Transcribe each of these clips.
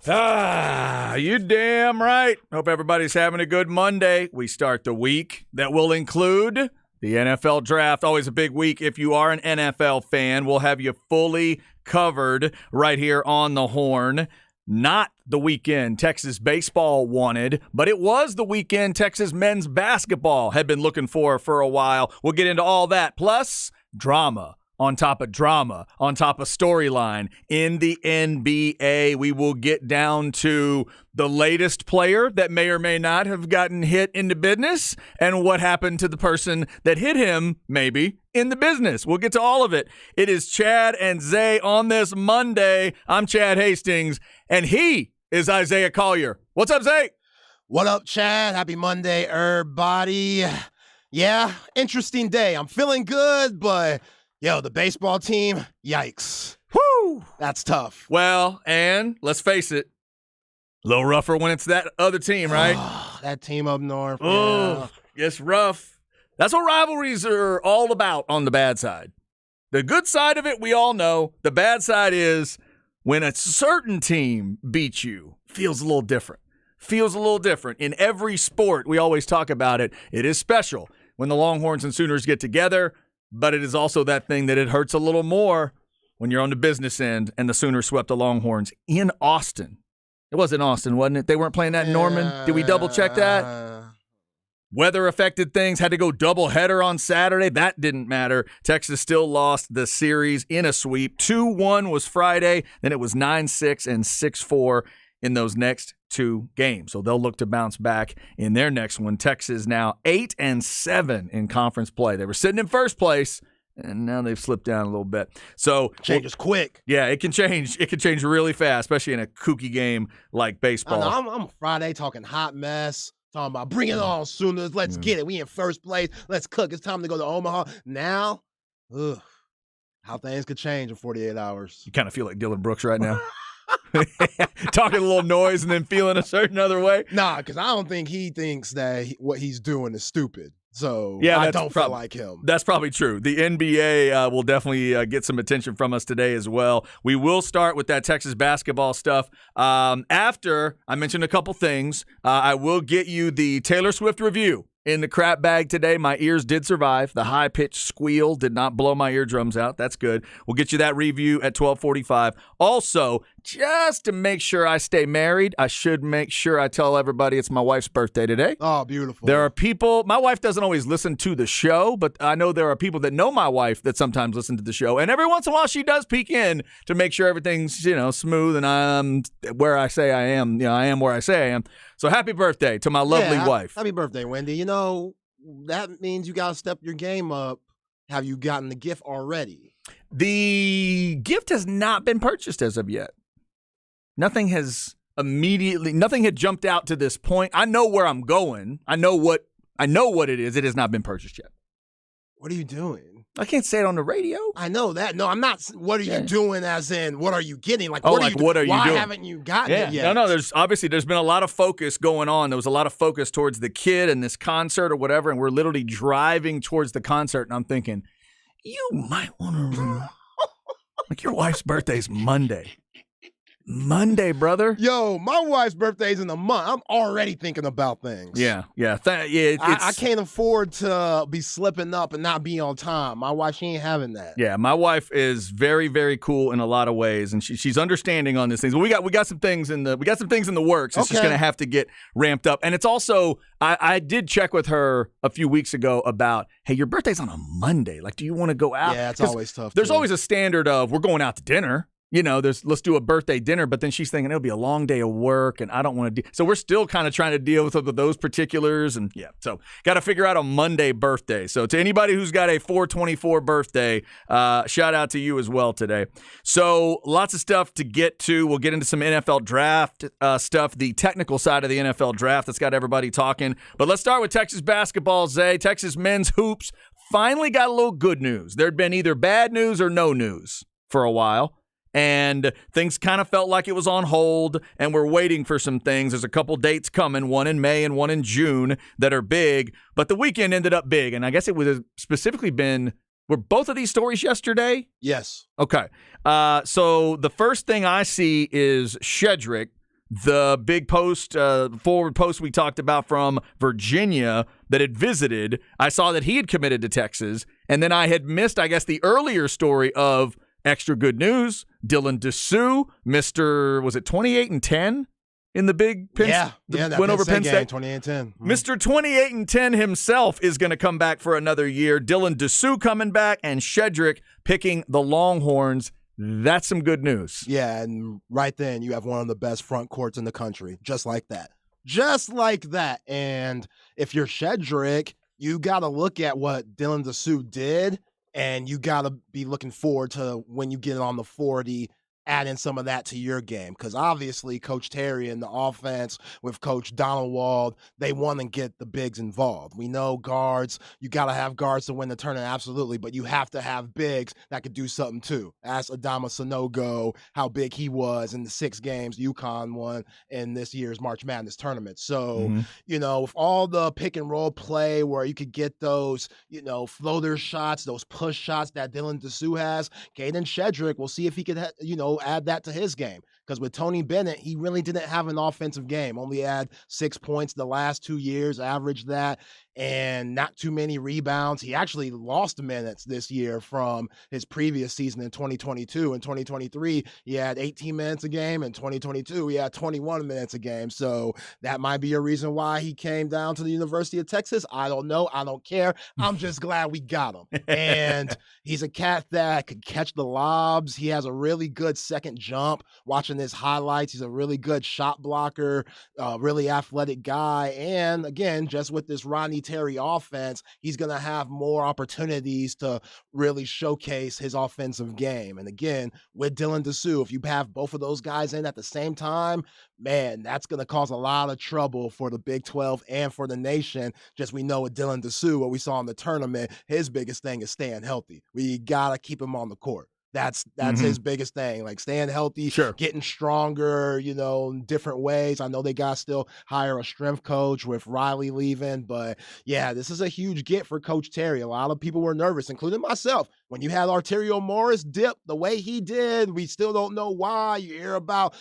You damn right. Hope everybody's having a good Monday. We start the week that will include the NFL draft. Always a big week if you are an NFL fan. We'll have you fully covered right here on the Horn. Not the weekend Texas baseball wanted, but it was the weekend Texas men's basketball had been looking for a while. We'll get into all that. Plus, drama on top of drama, on top of storyline in the NBA. We will get down to the latest player that may or may not have gotten hit in the business and what happened to the person that hit him, maybe, in the business. We'll get to all of it. It is Chad and Zay on this Monday. I'm Chad Hastings, and he is Isaiah Collier. What's up, Zay? What up, Chad? Happy Monday, everybody. Yeah, interesting day. I'm feeling good, but yo, the baseball team, yikes. Woo! That's tough. Well, and let's face it, a little rougher when it's that other team, right? That team up north. Oh, Yeah. it's rough. That's what rivalries are all about on the bad side. The good side of it, we all know. The bad side is when a certain team beats you, feels a little different. Feels a little different. In every sport, we always talk about it. It is special when the Longhorns and Sooners get together. But it is also that thing that it hurts a little more when you're on the business end and the Sooners swept the Longhorns in Austin. It was in Austin, wasn't it? They weren't playing that in Norman. Did we double check that? Weather affected things. Had to go doubleheader on Saturday. That didn't matter. Texas still lost the series in a sweep. 2-1 was Friday. Then it was 9-6 and 6-4 in those next two games. So they'll look to bounce back in their next one. Texas now 8-7 in conference play. They were sitting in first place, and now they've slipped down a little bit. So changes quick. Yeah, it can change. It can change really fast, especially in a kooky game like baseball. I'm Friday talking hot mess, talking about bring it on, Sooners. Let's get it. We in first place. Let's cook. It's time to go to Omaha. Now, how things could change in 48 hours. You kind of feel like Dylan Brooks right now. Talking a little noise and then feeling a certain other way. Nah, because I don't think he thinks that what he's doing is stupid. So yeah, I don't feel like him. That's probably true. The NBA will definitely get some attention from us today as well. We will start with that Texas basketball stuff. After I mentioned a couple things, I will get you the Taylor Swift review. In the crap bag today, my ears did survive. The high-pitched squeal did not blow my eardrums out. That's good. We'll get you that review at 12:45. Also, just to make sure I stay married, I should make sure I tell everybody it's my wife's birthday today. Oh, beautiful. There are people, my wife doesn't always listen to the show, but I know there are people that know my wife that sometimes listen to the show. And every once in a while, she does peek in to make sure everything's, smooth and I'm where I say I am. I am where I say I am. So happy birthday to my lovely wife. Happy birthday, Wendy. That means you got to step your game up. Have you gotten the gift already? The gift has not been purchased as of yet. Nothing had jumped out to this point. I know where I'm going. I know what it is. It has not been purchased yet. What are you doing? I can't say it on the radio. I know that. No, I'm not. What are you doing as in what are you getting? Like, what are you doing? Why haven't you gotten it yet? No, there's been a lot of focus going on. There was a lot of focus towards the kid and this concert or whatever, and we're literally driving towards the concert, and I'm thinking, you might want to like your wife's birthday's Monday. Monday, brother. Yo, my wife's birthday's in a month. I'm already thinking about things. Yeah. I can't afford to be slipping up and not be on time. My wife, she ain't having that. Yeah, my wife is very, very cool in a lot of ways, and she's understanding on these things. But we got some things in the works. It's just gonna have to get ramped up, and it's also I did check with her a few weeks ago about, hey, your birthday's on a Monday. Like, do you want to go out? Yeah, it's always tough. There's always a standard of we're going out to dinner. Let's do a birthday dinner, but then she's thinking it'll be a long day of work, and I don't want to so we're still kind of trying to deal with those particulars, and so got to figure out a Monday birthday. So to anybody who's got a 4/24 birthday, shout out to you as well today. So lots of stuff to get to. We'll get into some NFL draft stuff, the technical side of the NFL draft that's got everybody talking. But let's start with Texas basketball, Zay. Texas men's hoops finally got a little good news. There'd been either bad news or no news for a while. And things kind of felt like it was on hold, and we're waiting for some things. There's a couple dates coming, one in May and one in June, that are big. But the weekend ended up big, and I guess it would have specifically been Were both of these stories yesterday? Yes. Okay. So the first thing I see is Shedrick, the big post, forward post we talked about from Virginia that had visited. I saw that he had committed to Texas, and then I had missed, I guess, the earlier story of extra good news. Dylan Dessou, Mr. Was it 28-10 in the big Penn? That win over Penn State. 28-10. Mr. 28-10 himself is going to come back for another year. Dylan Dessou coming back, and Shedrick picking the Longhorns. That's some good news. Yeah, and right then you have one of the best front courts in the country, just like that. Just like that. And if you're Shedrick, you got to look at what Dylan Dessou did, and you got to be looking forward to when you get on the 40, adding some of that to your game. Because obviously Coach Terry and the offense with Coach Donald Wald, they want to get the bigs involved. We know guards, you got to have guards to win the tournament, absolutely, but you have to have bigs that could do something too. Ask Adama Sanogo how big he was in the 6 games UConn won in this year's March Madness tournament. So, with all the pick and roll play where you could get those, floater shots, those push shots that Dylan Dessou has, Caden Shedrick, we'll see if he could, add that to his game. Because with Tony Bennett, he really didn't have an offensive game. Only had 6 points the last 2 years, averaged that, and not too many rebounds. He actually lost minutes this year from his previous season in 2022. In 2023, he had 18 minutes a game. In 2022, he had 21 minutes a game. So that might be a reason why he came down to the University of Texas. I don't know. I don't care. I'm just glad we got him. And he's a cat that could catch the lobs. He has a really good second jump. Watching his highlights, he's a really good shot blocker, really athletic guy. And again, just with this Rodney Terry offense, he's going to have more opportunities to really showcase his offensive game. And again, with Dylan Dessou, if you have both of those guys in at the same time, man, that's going to cause a lot of trouble for the Big 12 and for the nation. Just we know with Dylan Dessou, what we saw in the tournament, his biggest thing is staying healthy. We got to keep him on the court. That's his biggest thing, like staying healthy, getting stronger, in different ways. I know they got to still hire a strength coach with Riley leaving, but yeah, this is a huge get for Coach Terry. A lot of people were nervous, including myself. When you had Arterio Morris dip the way he did, we still don't know why. You hear about,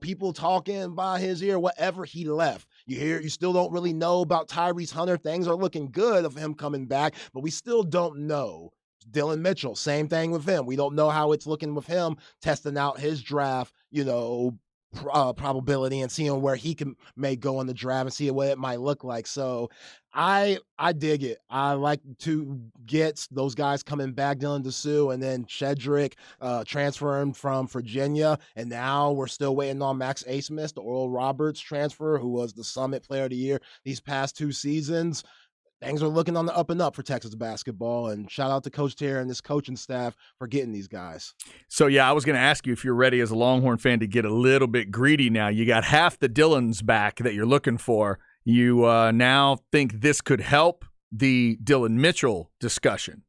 people talking by his ear, whatever, he left. You still don't really know about Tyrese Hunter. Things are looking good of him coming back, but we still don't know. Dylan Mitchell, same thing with him. We don't know how it's looking with him, testing out his draft, probability and seeing where he may go in the draft and see what it might look like. So I dig it. I like to get those guys coming back, Dylan Dessou, and then Shedrick transferring from Virginia. And now we're still waiting on Max Asmus, the Oral Roberts transfer, who was the Summit Player of the Year these past 2 seasons. Things are looking on the up and up for Texas basketball, and shout out to Coach Terry and this coaching staff for getting these guys. So, yeah, I was going to ask you if you're ready as a Longhorn fan to get a little bit greedy now. You got half the Dylans back that you're looking for. You now think this could help the Dylan Mitchell discussion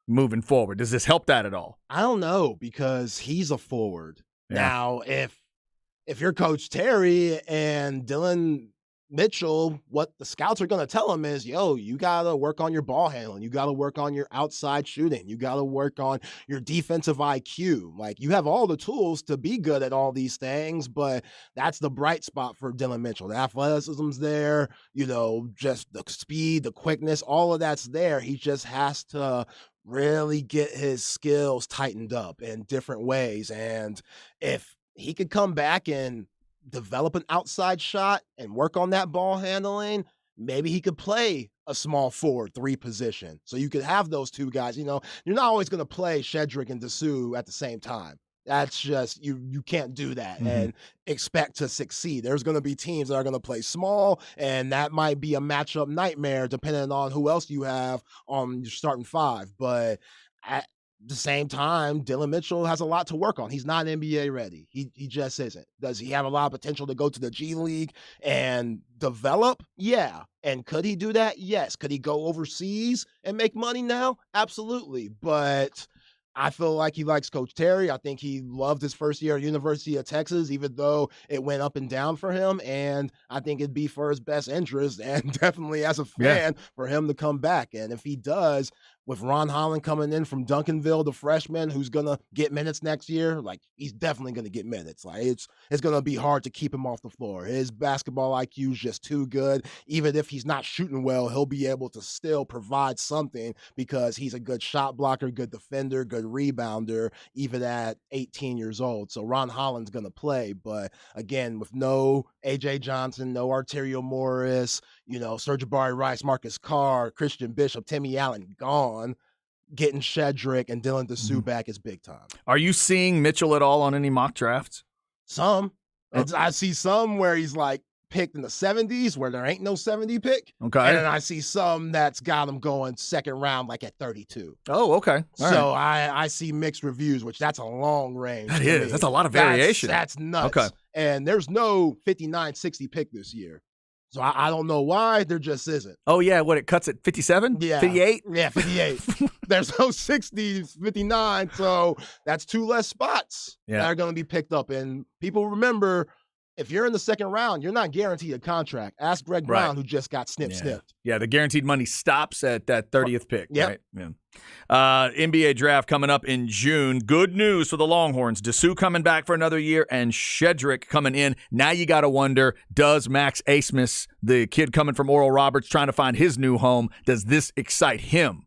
moving forward. Does this help that at all? I don't know, because he's a forward. Yeah. Now, if you're Coach Terry and Dylan Mitchell, what the scouts are going to tell him is, you got to work on your ball handling. You got to work on your outside shooting. You got to work on your defensive IQ. Like, you have all the tools to be good at all these things, but that's the bright spot for Dylan Mitchell. The athleticism's there, just the speed, the quickness, all of that's there. He just has to really get his skills tightened up in different ways. And if he could come back and develop an outside shot and work on that ball handling, maybe he could play a small forward 3 position. So you could have those 2 guys. You're not always going to play Shedrick and Dessou at the same time. That's just, you can't do that and expect to succeed. There's going to be teams that are going to play small, and that might be a matchup nightmare depending on who else you have on your starting 5. But at the same time, Dylan Mitchell has a lot to work on. He's not NBA ready. He just isn't. Does he have a lot of potential to go to the G League and develop? Yeah. And could he do that? Yes. Could he go overseas and make money now? Absolutely. But I feel like he likes Coach Terry. I think he loved his first year at University of Texas, even though it went up and down for him. And I think it'd be for his best interest and definitely as a fan for him to come back. And if he does, with Ron Holland coming in from Duncanville, the freshman who's gonna get minutes next year, like he's definitely gonna get minutes. Like it's gonna be hard to keep him off the floor. His basketball IQ is just too good. Even if he's not shooting well, he'll be able to still provide something because he's a good shot blocker, good defender, good rebounder, even at 18 years old. So Ron Holland's gonna play, but again, with no AJ Johnson, no Arterio Morris, Serge Jabari Rice, Marcus Carr, Christian Bishop, Timmy Allen gone, getting Shedrick and Dylan Dessou back is big time. Are you seeing Mitchell at all on any mock drafts? Some. Okay. I see some where he's like picked in the 70s where there ain't no 70 pick. Okay. And then I see some that's got him going second round like at 32. Oh, okay. All so right. I see mixed reviews, which that's a long range. That to is. me. That's a lot of variation. That's nuts. Okay. And there's no 59, 60 pick this year. So I don't know why. There just isn't. Oh, yeah. What, it cuts at 57? Yeah. 58? Yeah, 58. There's no 60, 59. So that's 2 less spots that are going to be picked up. And people remember, if you're in the second round, you're not guaranteed a contract. Ask Greg Brown, who just got snipped. Yeah, the guaranteed money stops at that 30th pick. Yep. Right? Yeah. NBA draft coming up in June. Good news for the Longhorns. Dessou coming back for another year and Shedrick coming in. Now you got to wonder, does Max Abmas, the kid coming from Oral Roberts, trying to find his new home, does this excite him?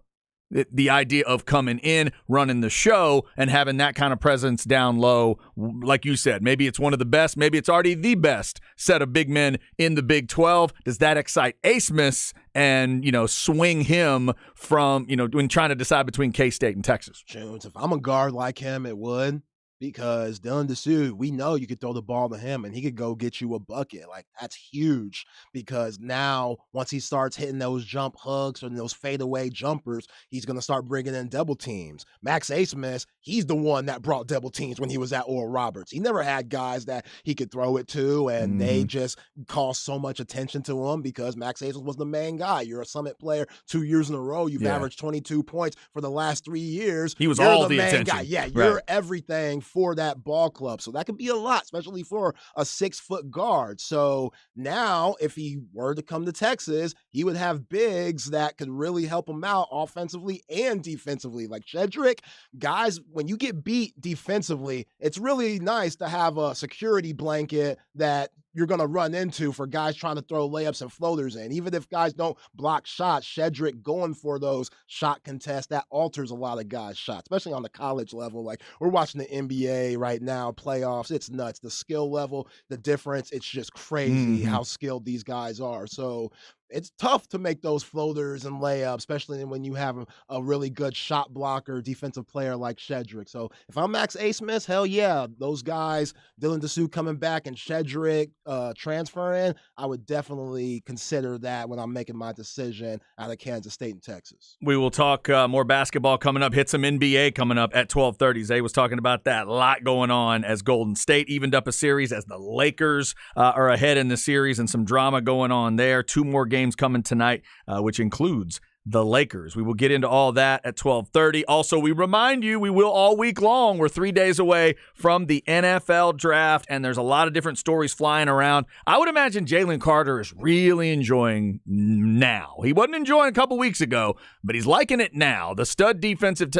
The idea of coming in, running the show, and having that kind of presence down low, like you said, maybe it's one of the best, maybe it's already the best set of big men in the Big 12. Does that excite Abmas and, swing him from, when trying to decide between K-State and Texas? Jones, if I'm a guard like him, it would. Because Dylan Dessou, we know you could throw the ball to him and he could go get you a bucket. Like, that's huge because now once he starts hitting those jump hooks or those fadeaway jumpers, he's going to start bringing in double teams. Max Abmas, he's the one that brought double teams when he was at Oral Roberts. He never had guys that he could throw it to, and they just caused so much attention to him because Max Abmas was the main guy. You're a Summit player 2 years in a row. You've averaged 22 points for the last 3 years. He was all the main attention. guy. Yeah, you're everything for that ball club. So that could be a lot, especially for a 6-foot guard. So now if he were to come to Texas, he would have bigs that could really help him out offensively and defensively. Like Shedrick, guys, when you get beat defensively, it's really nice to have a security blanket that you're going to run into for guys trying to throw layups and floaters in. Even if guys don't block shots, Shedrick going for those shot contests, that alters a lot of guys' shots, especially on the college level. Like, we're watching the NBA right now, playoffs. It's nuts. The skill level, the difference, it's just crazy how skilled these guys are. So it's tough to make those floaters and layups, especially when you have a really good shot blocker, defensive player like Shedrick. So if I'm Max Abmas, hell yeah, those guys, Dylan Dessou coming back and Shedrick transferring, I would definitely consider that when I'm making my decision out of Kansas State and Texas. We will talk more basketball coming up, hit some NBA coming up at 12:30. Zay was talking about that. A lot going on as Golden State evened up a series, as the Lakers are ahead in the series, and some drama going on there. 2 more games coming tonight, which includes the Lakers. We will get into all that at 12:30. Also, we remind you, we will all week long. We're 3 days away from the NFL draft, and there's a lot of different stories flying around. I would imagine Jalen Carter is really enjoying now. He wasn't enjoying a couple weeks ago, but he's liking it now. The stud defensive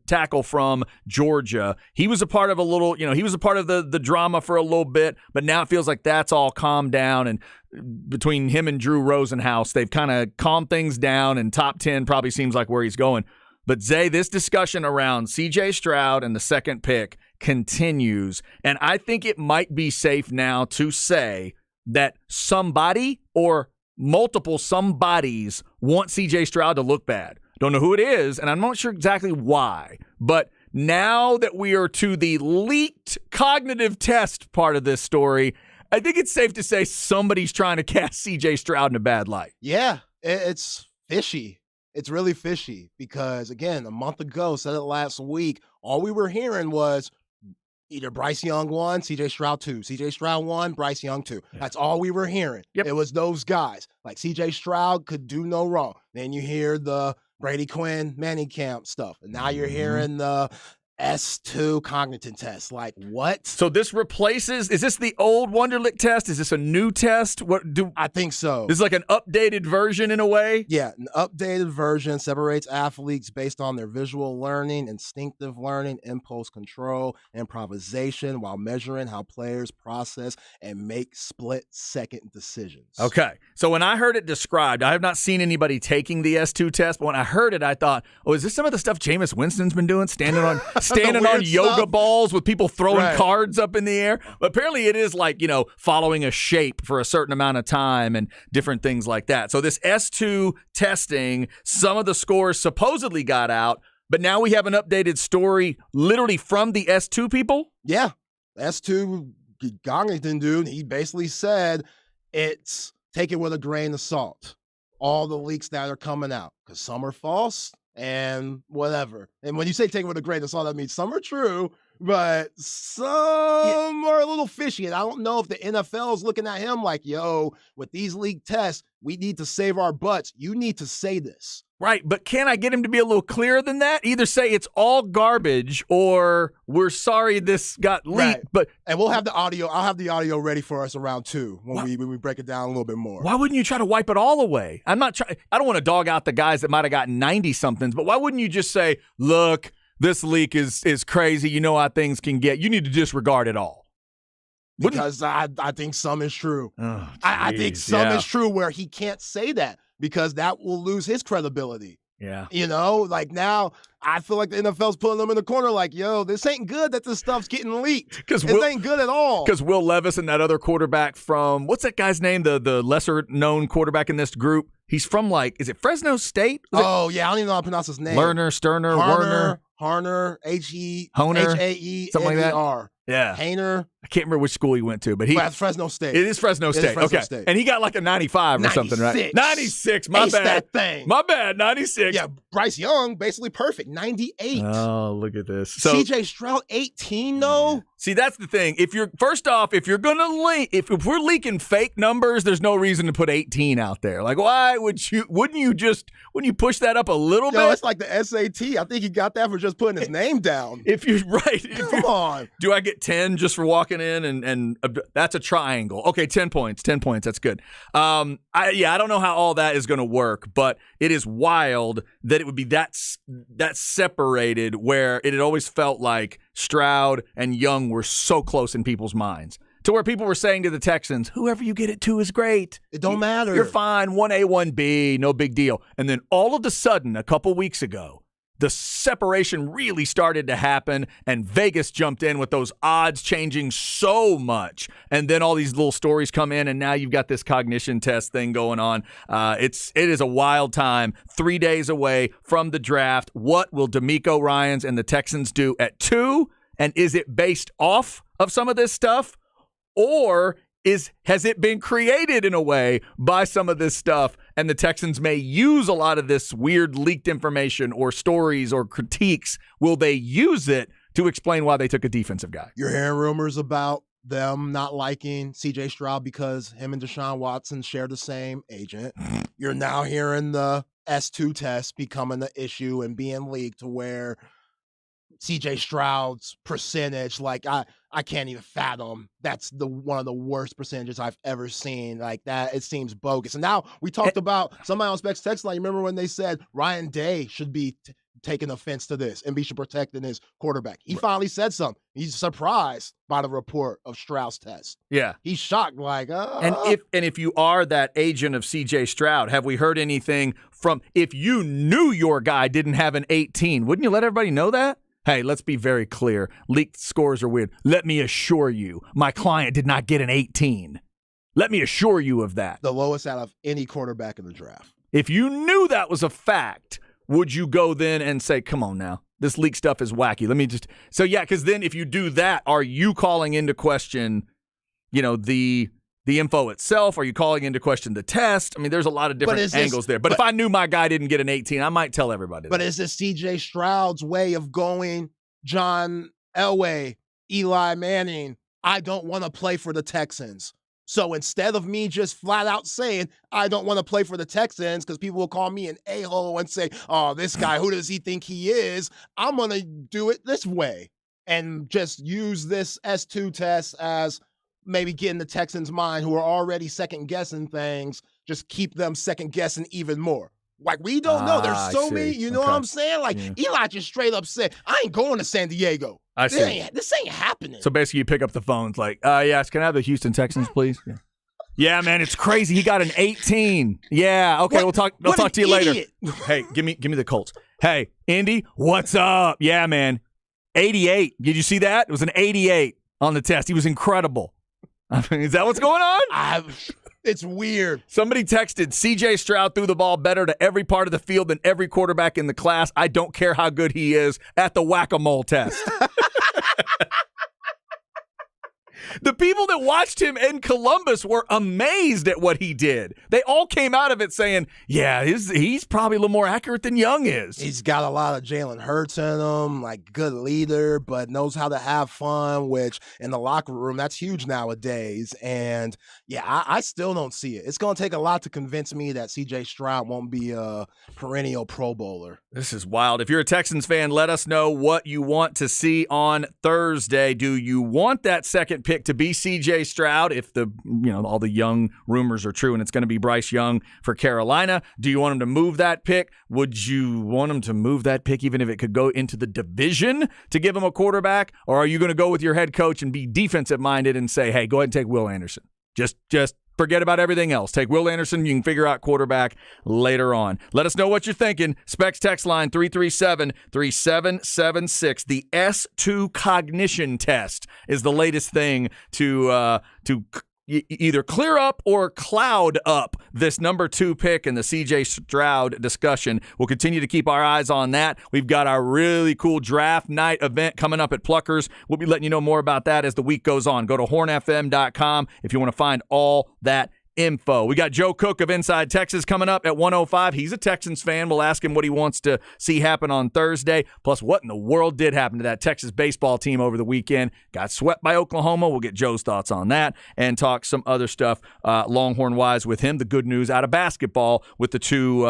tackle from Georgia, he was a part of a little, he was a part of the drama for a little bit, but now it feels like that's all calmed down, and between him and Drew Rosenhaus, they've kind of calmed things down, and top 10 probably seems like where he's going. But Zay, this discussion around C.J. Stroud and the second pick continues, and I think it might be safe now to say that somebody or multiple somebodies want C.J. Stroud to look bad. Don't know who it is, and I'm not sure exactly why, but now that we are to the leaked cognitive test part of this story, I think it's safe to say somebody's trying to cast C.J. Stroud in a bad light. Yeah, it's fishy. It's really fishy because, again, a month ago, said it last week, all we were hearing was either Bryce Young 1, C.J. Stroud 2. C.J. Stroud 1, Bryce Young 2. Yeah. That's all we were hearing. Yep. It was those guys. Like, C.J. Stroud could do no wrong. Then you hear the Brady Quinn, Manning camp stuff. And now you're hearing the S2 cognitive test. Like, what? So this replaces, is this the old Wonderlic test? Is this a new test? I think so. This is like an updated version in a way? Yeah, an updated version separates athletes based on their visual learning, instinctive learning, impulse control, improvisation, while measuring how players process and make split-second decisions. Okay. So when I heard it described, I have not seen anybody taking the S2 test, but when I heard it, I thought, oh, is this some of the stuff Jameis Winston's been doing, standing on yoga stuff. balls with people throwing Right. cards up in the air? But apparently it is like, following a shape for a certain amount of time and different things like that. So this S2 testing, some of the scores supposedly got out, but now we have an updated story literally from the S2 people? Yeah, S2 Gongington dude, he basically said it's take it with a grain of salt. All the leaks that are coming out, because some are false and whatever. And when you say take it with a grain of salt, that means some are true, but some are a little fishy. And I don't know if the NFL is looking at him like, yo, with these leak tests, we need to save our butts. You need to say this. Right, but can I get him to be a little clearer than that? Either say it's all garbage or we're sorry this got leaked. Right. But And we'll have the audio. I'll have the audio ready for us around 2 when we break it down a little bit more. why wouldn't you try to wipe it all away? I don't want to dog out the guys that might have gotten 90-somethings, but why wouldn't you just say, look, this leak is crazy. You know how things can get. You need to disregard it all. Because I think some is true. Oh, I think some is true where he can't say that because that will lose his credibility. Yeah. Like now I feel like the NFL's putting them in the corner like, yo, this ain't good that this stuff's getting leaked. This ain't good at all. Because Will Levis and that other quarterback from, what's that guy's name? The lesser-known quarterback in this group. He's from is it Fresno State? Yeah, I don't even know how to pronounce his name. Lerner, Sterner, Werner. Harner, Honer, Hae, something like that. Yeah. Hainer. I can't remember which school he went to, but That's Fresno State. It is Fresno State. Okay. State. And he got like a 95 or something, right? 96. My Ace bad. that thing. My bad. 96. Yeah, Bryce Young, basically perfect. 98. Oh, look at this. So CJ Stroud, 18, though? See, that's the thing. If you're gonna if we're leaking fake numbers, there's no reason to put 18 out there. Like, why wouldn't you push that up a little bit? It's like the SAT. I think he got that for just putting his name down. If you're right. Come on. Do I get 10 just for walking in and that's a triangle? Okay, 10 points. 10 points. That's good. I don't know how all that is going to work, but it is wild that it would be that separated where it had always felt like Stroud and Young were so close in people's minds. To where people were saying to the Texans, whoever you get it to is great. It don't matter. You're fine. 1A, 1B, no big deal. And then all of a sudden, a couple weeks ago, the separation really started to happen, and Vegas jumped in with those odds changing so much. And then all these little stories come in, and now you've got this cognition test thing going on. It is a wild time. 3 days away from the draft. What will DeMeco Ryans and the Texans do at 2? And is it based off of some of this stuff? Or has it been created in a way by some of this stuff, and the Texans may use a lot of this weird leaked information or stories or critiques? Will they use it to explain why they took a defensive guy? You're hearing rumors about them not liking CJ Stroud because him and Deshaun Watson share the same agent. You're now hearing the S2 test becoming the issue and being leaked to where CJ Stroud's percentage, like I can't even fathom. That's one of the worst percentages I've ever seen. Like that, it seems bogus. And now we talked about somebody on Specs text line. You remember when they said Ryan Day should be taking offense to this and be protecting his quarterback? He finally said something. He's surprised by the report of Stroud's test. Yeah, he's shocked. Like, and if you are that agent of CJ Stroud, have we heard anything from? If you knew your guy didn't have an 18, wouldn't you let everybody know that? Hey, let's be very clear. Leaked scores are weird. Let me assure you, my client did not get an 18. Let me assure you of that. The lowest out of any quarterback in the draft. If you knew that was a fact, would you go then and say, come on now, this leak stuff is wacky. Let me just. So, yeah, because then if you do that, are you calling into question, the info itself? Are you calling into question the test? I mean, there's a lot of different angles there. But if I knew my guy didn't get an 18, I might tell everybody that. But is this CJ Stroud's way of going, John Elway, Eli Manning, I don't want to play for the Texans, So instead of me just flat out saying I don't want to play for the Texans because people will call me an a-hole and say, oh, this guy, who does he think he is? I'm going to do it this way and just use this S2 test as maybe getting the Texans' mind, who are already second-guessing things, just keep them second-guessing even more. Like, we don't know. There's so many, you know what I'm saying? Like, Eli just straight up said, I ain't going to San Diego. I see. This ain't happening. So basically you pick up the phones like, yes, can I have the Houston Texans, please? Yeah, man, it's crazy. He got an 18. Yeah, okay, we'll talk to you later. Hey, give me the Colts. Hey, Indy, what's up? Yeah, man. 88. Did you see that? It was an 88 on the test. He was incredible. I mean, is that what's going on? It's weird. Somebody texted, C.J. Stroud threw the ball better to every part of the field than every quarterback in the class. I don't care how good he is at the whack-a-mole test. The people that watched him in Columbus were amazed at what he did. They all came out of it saying, yeah, he's probably a little more accurate than Young is. He's got a lot of Jalen Hurts in him, like good leader, but knows how to have fun, which in the locker room, that's huge nowadays. And yeah, I still don't see it. It's going to take a lot to convince me that C.J. Stroud won't be a perennial Pro Bowler. This is wild. If you're a Texans fan, let us know what you want to see on Thursday. Do you want that second pick to be C.J. Stroud if all the Young rumors are true and it's going to be Bryce Young for Carolina? Do you want him to move that pick? Would you want him to move that pick even if it could go into the division to give him a quarterback? Or are you going to go with your head coach and be defensive-minded and say, hey, go ahead and take Will Anderson? Just forget about everything else. Take Will Anderson. You can figure out quarterback later on. Let us know what you're thinking. Specs text line 337-3776. The S2 cognition test is the latest thing to either clear up or cloud up this number 2 pick in the C.J. Stroud discussion. We'll continue to keep our eyes on that. We've got our really cool draft night event coming up at Pluckers. We'll be letting you know more about that as the week goes on. Go to hornfm.com if you want to find all that info. We got Joe Cook of Inside Texas coming up at 1:05. He's a Texans fan. We'll ask him what he wants to see happen on Thursday. Plus, what in the world did happen to that Texas baseball team over the weekend? Got swept by Oklahoma. We'll get Joe's thoughts on that and talk some other stuff Longhorn-wise with him. The good news out of basketball with the two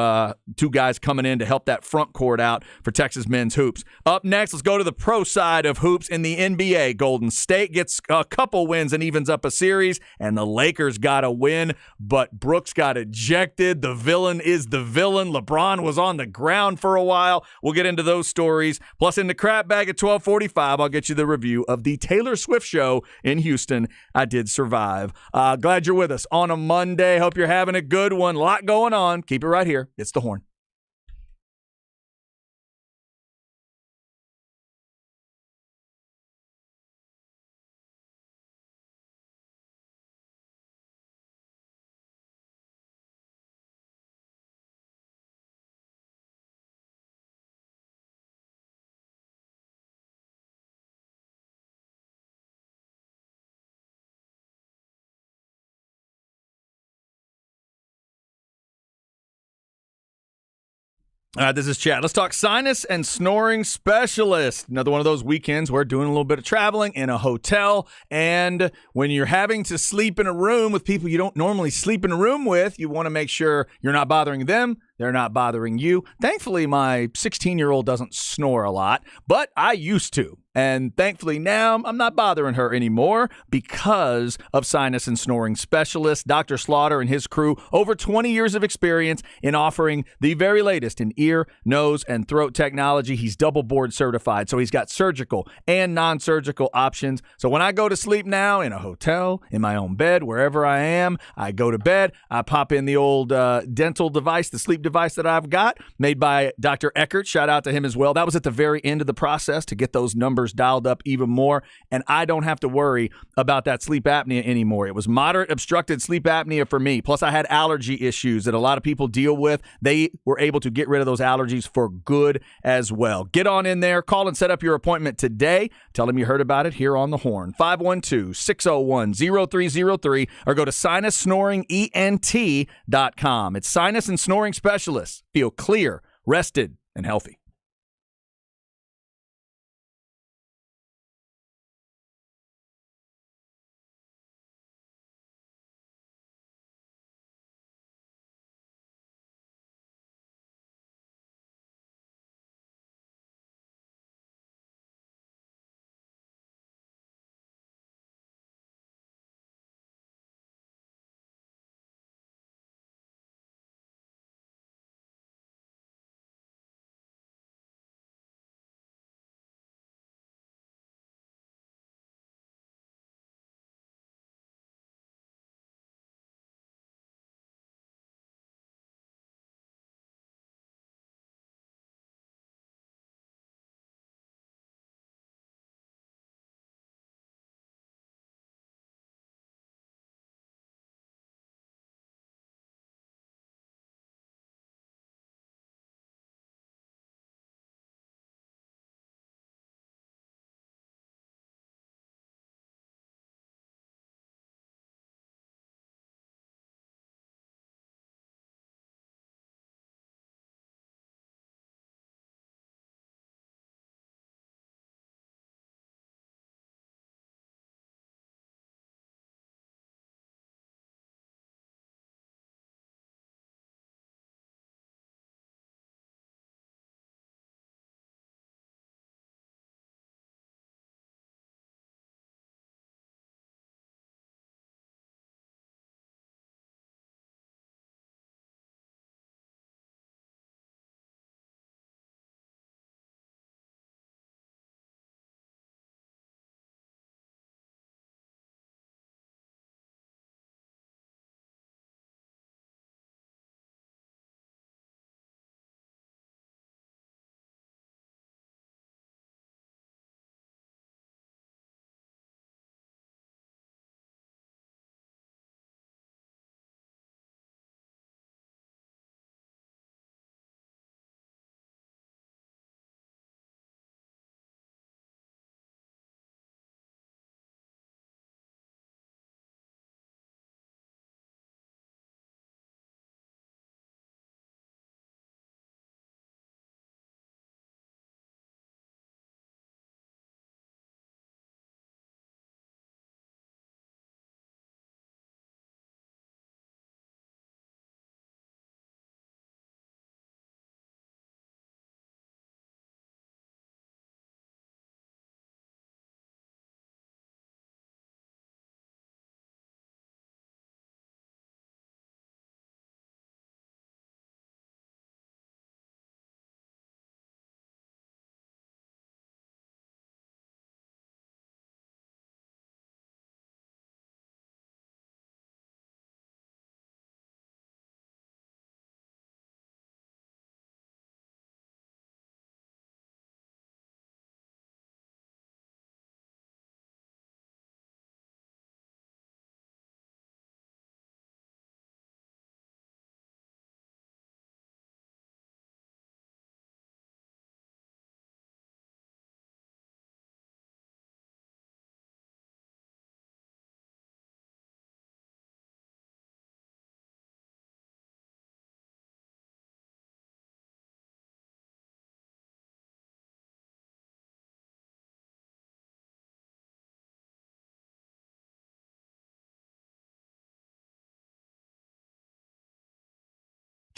guys coming in to help that front court out for Texas men's hoops. Up next, let's go to the pro side of hoops in the NBA. Golden State gets a couple wins and evens up a series, and the Lakers got a win. But Brooks got ejected. The villain is the villain. LeBron was on the ground for a while. We'll get into those stories. Plus, in the crap bag at 12:45, I'll get you the review of the Taylor Swift show in Houston. I did survive. Glad you're with us on a Monday. Hope you're having a good one. A lot going on. Keep it right here. It's The Horn. This is Chad. Let's talk sinus and snoring specialist. Another one of those weekends where doing a little bit of traveling in a hotel, and when you're having to sleep in a room with people you don't normally sleep in a room with, you want to make sure you're not bothering them, they're not bothering you. Thankfully, my 16-year-old doesn't snore a lot, but I used to. And thankfully now I'm not bothering her anymore because of sinus and snoring specialist Dr. Slaughter and his crew. Over 20 years of experience in offering the very latest in ear, nose, and throat technology. He's double board certified, so he's got surgical and non-surgical options. So when I go to sleep now in a hotel, in my own bed, wherever I am, I go to bed, I pop in the old dental device, the sleep device that I've got, made by Dr. Eckert. Shout out to him as well. That was at the very end of the process to get those numbers dialed up even more, and I don't have to worry about that sleep apnea anymore. It was moderate obstructed sleep apnea for me. Plus, I had allergy issues that a lot of people deal with. They were able to get rid of those allergies for good as well. Get on in there, call and set up your appointment today. Tell them you heard about it here on The Horn. 512-601-0303 or go to sinussnoringent.com. It's sinus and snoring specialists. Feel clear, rested, and healthy.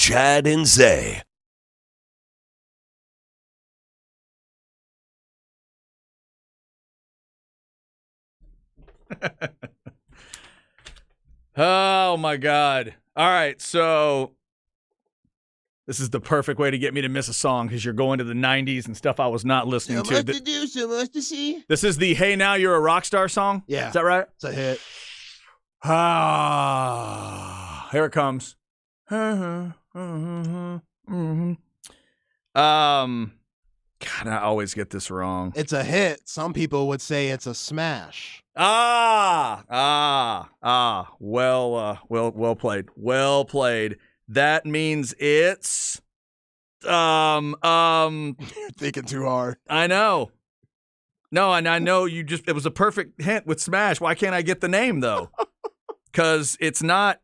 Chad and Zay. Oh, my God. All right, so this is the perfect way to get me to miss a song because you're going to the 90s and stuff I was not listening to. So much to do, so much to see. This is the Hey Now You're a Rock Star song? Yeah. Is that right? It's a hit. Ah, here it comes. God, I always get this wrong. It's a hit. Some people would say it's a smash. Well played. Well played. That means it's You're thinking too hard. I know. No, and I know it was a perfect hint with Smash. Why can't I get the name though? Because it's not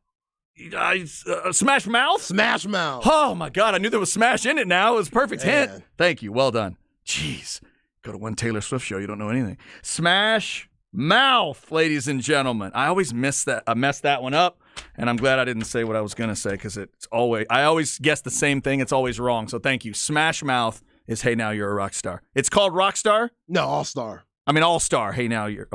Smash Mouth? Smash Mouth. Oh my God, I knew there was Smash in it now. It was a perfect hint. Man. Thank you. Well done. Jeez. Go to one Taylor Swift show. You don't know anything. Smash Mouth, ladies and gentlemen. I always mess that one up, and I'm glad I didn't say what I was going to say because I always guess the same thing. It's always wrong. So thank you. Smash Mouth is Hey Now You're a Rock Star. It's called Rock Star? No, All-Star. I mean, All-Star. Hey Now You're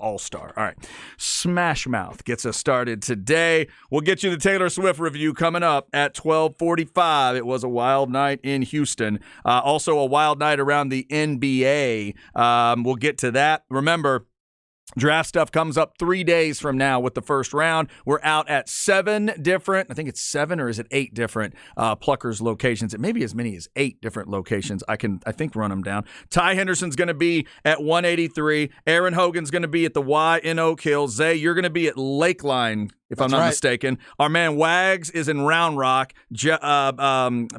All-Star. All right. Smash Mouth gets us started today. We'll get you the Taylor Swift review coming up at 12:45. It was a wild night in Houston. Also a wild night around the NBA. We'll get to that. Remember, draft stuff comes up 3 days from now with the first round. We're out at 7 different, I think it's 7 or is it 8 different Pluckers locations. It may be as many as 8 different locations. I think run them down. Ty Henderson's going to be at 183. Aaron Hogan's going to be at the Y in Oak Hill. Zay, you're going to be at Lakeline, if I'm not mistaken. Our man Wags is in Round Rock.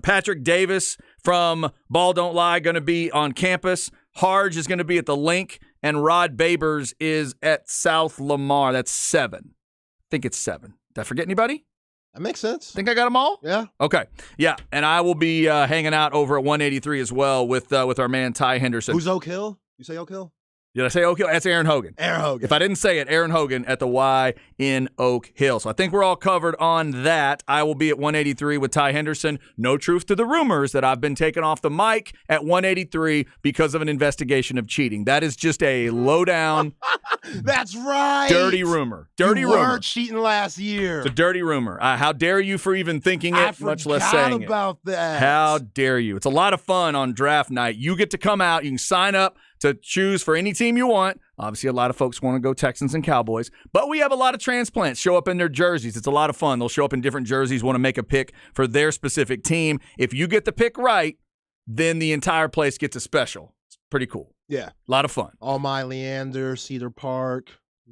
Patrick Davis from Ball Don't Lie going to be on campus. Harge is going to be at the Link, and Rod Babers is at South Lamar. That's 7. I think it's 7. Did I forget anybody? That makes sense. Think I got them all? Yeah. Okay. Yeah, and I will be hanging out over at 183 as well with our man Ty Henderson. Who's Oak Hill? You say Oak Hill? Did I say Oak Hill? That's Aaron Hogan. Aaron Hogan. If I didn't say it, Aaron Hogan at the Y in Oak Hill. So I think we're all covered on that. I will be at 183 with Ty Henderson. No truth to the rumors that I've been taken off the mic at 183 because of an investigation of cheating. That is just a lowdown. That's right. Dirty rumor. Dirty you rumor. You were cheating last year. It's a dirty rumor. How dare you for even thinking it, much less saying about that. How dare you? It's a lot of fun on draft night. You get to come out. You can sign up to choose for any team you want. Obviously, a lot of folks want to go Texans and Cowboys, but we have a lot of transplants show up in their jerseys. It's a lot of fun. They'll show up in different jerseys, want to make a pick for their specific team. If you get the pick right, then the entire place gets a special. It's pretty cool. Yeah. A lot of fun. All my Leander, Cedar Park,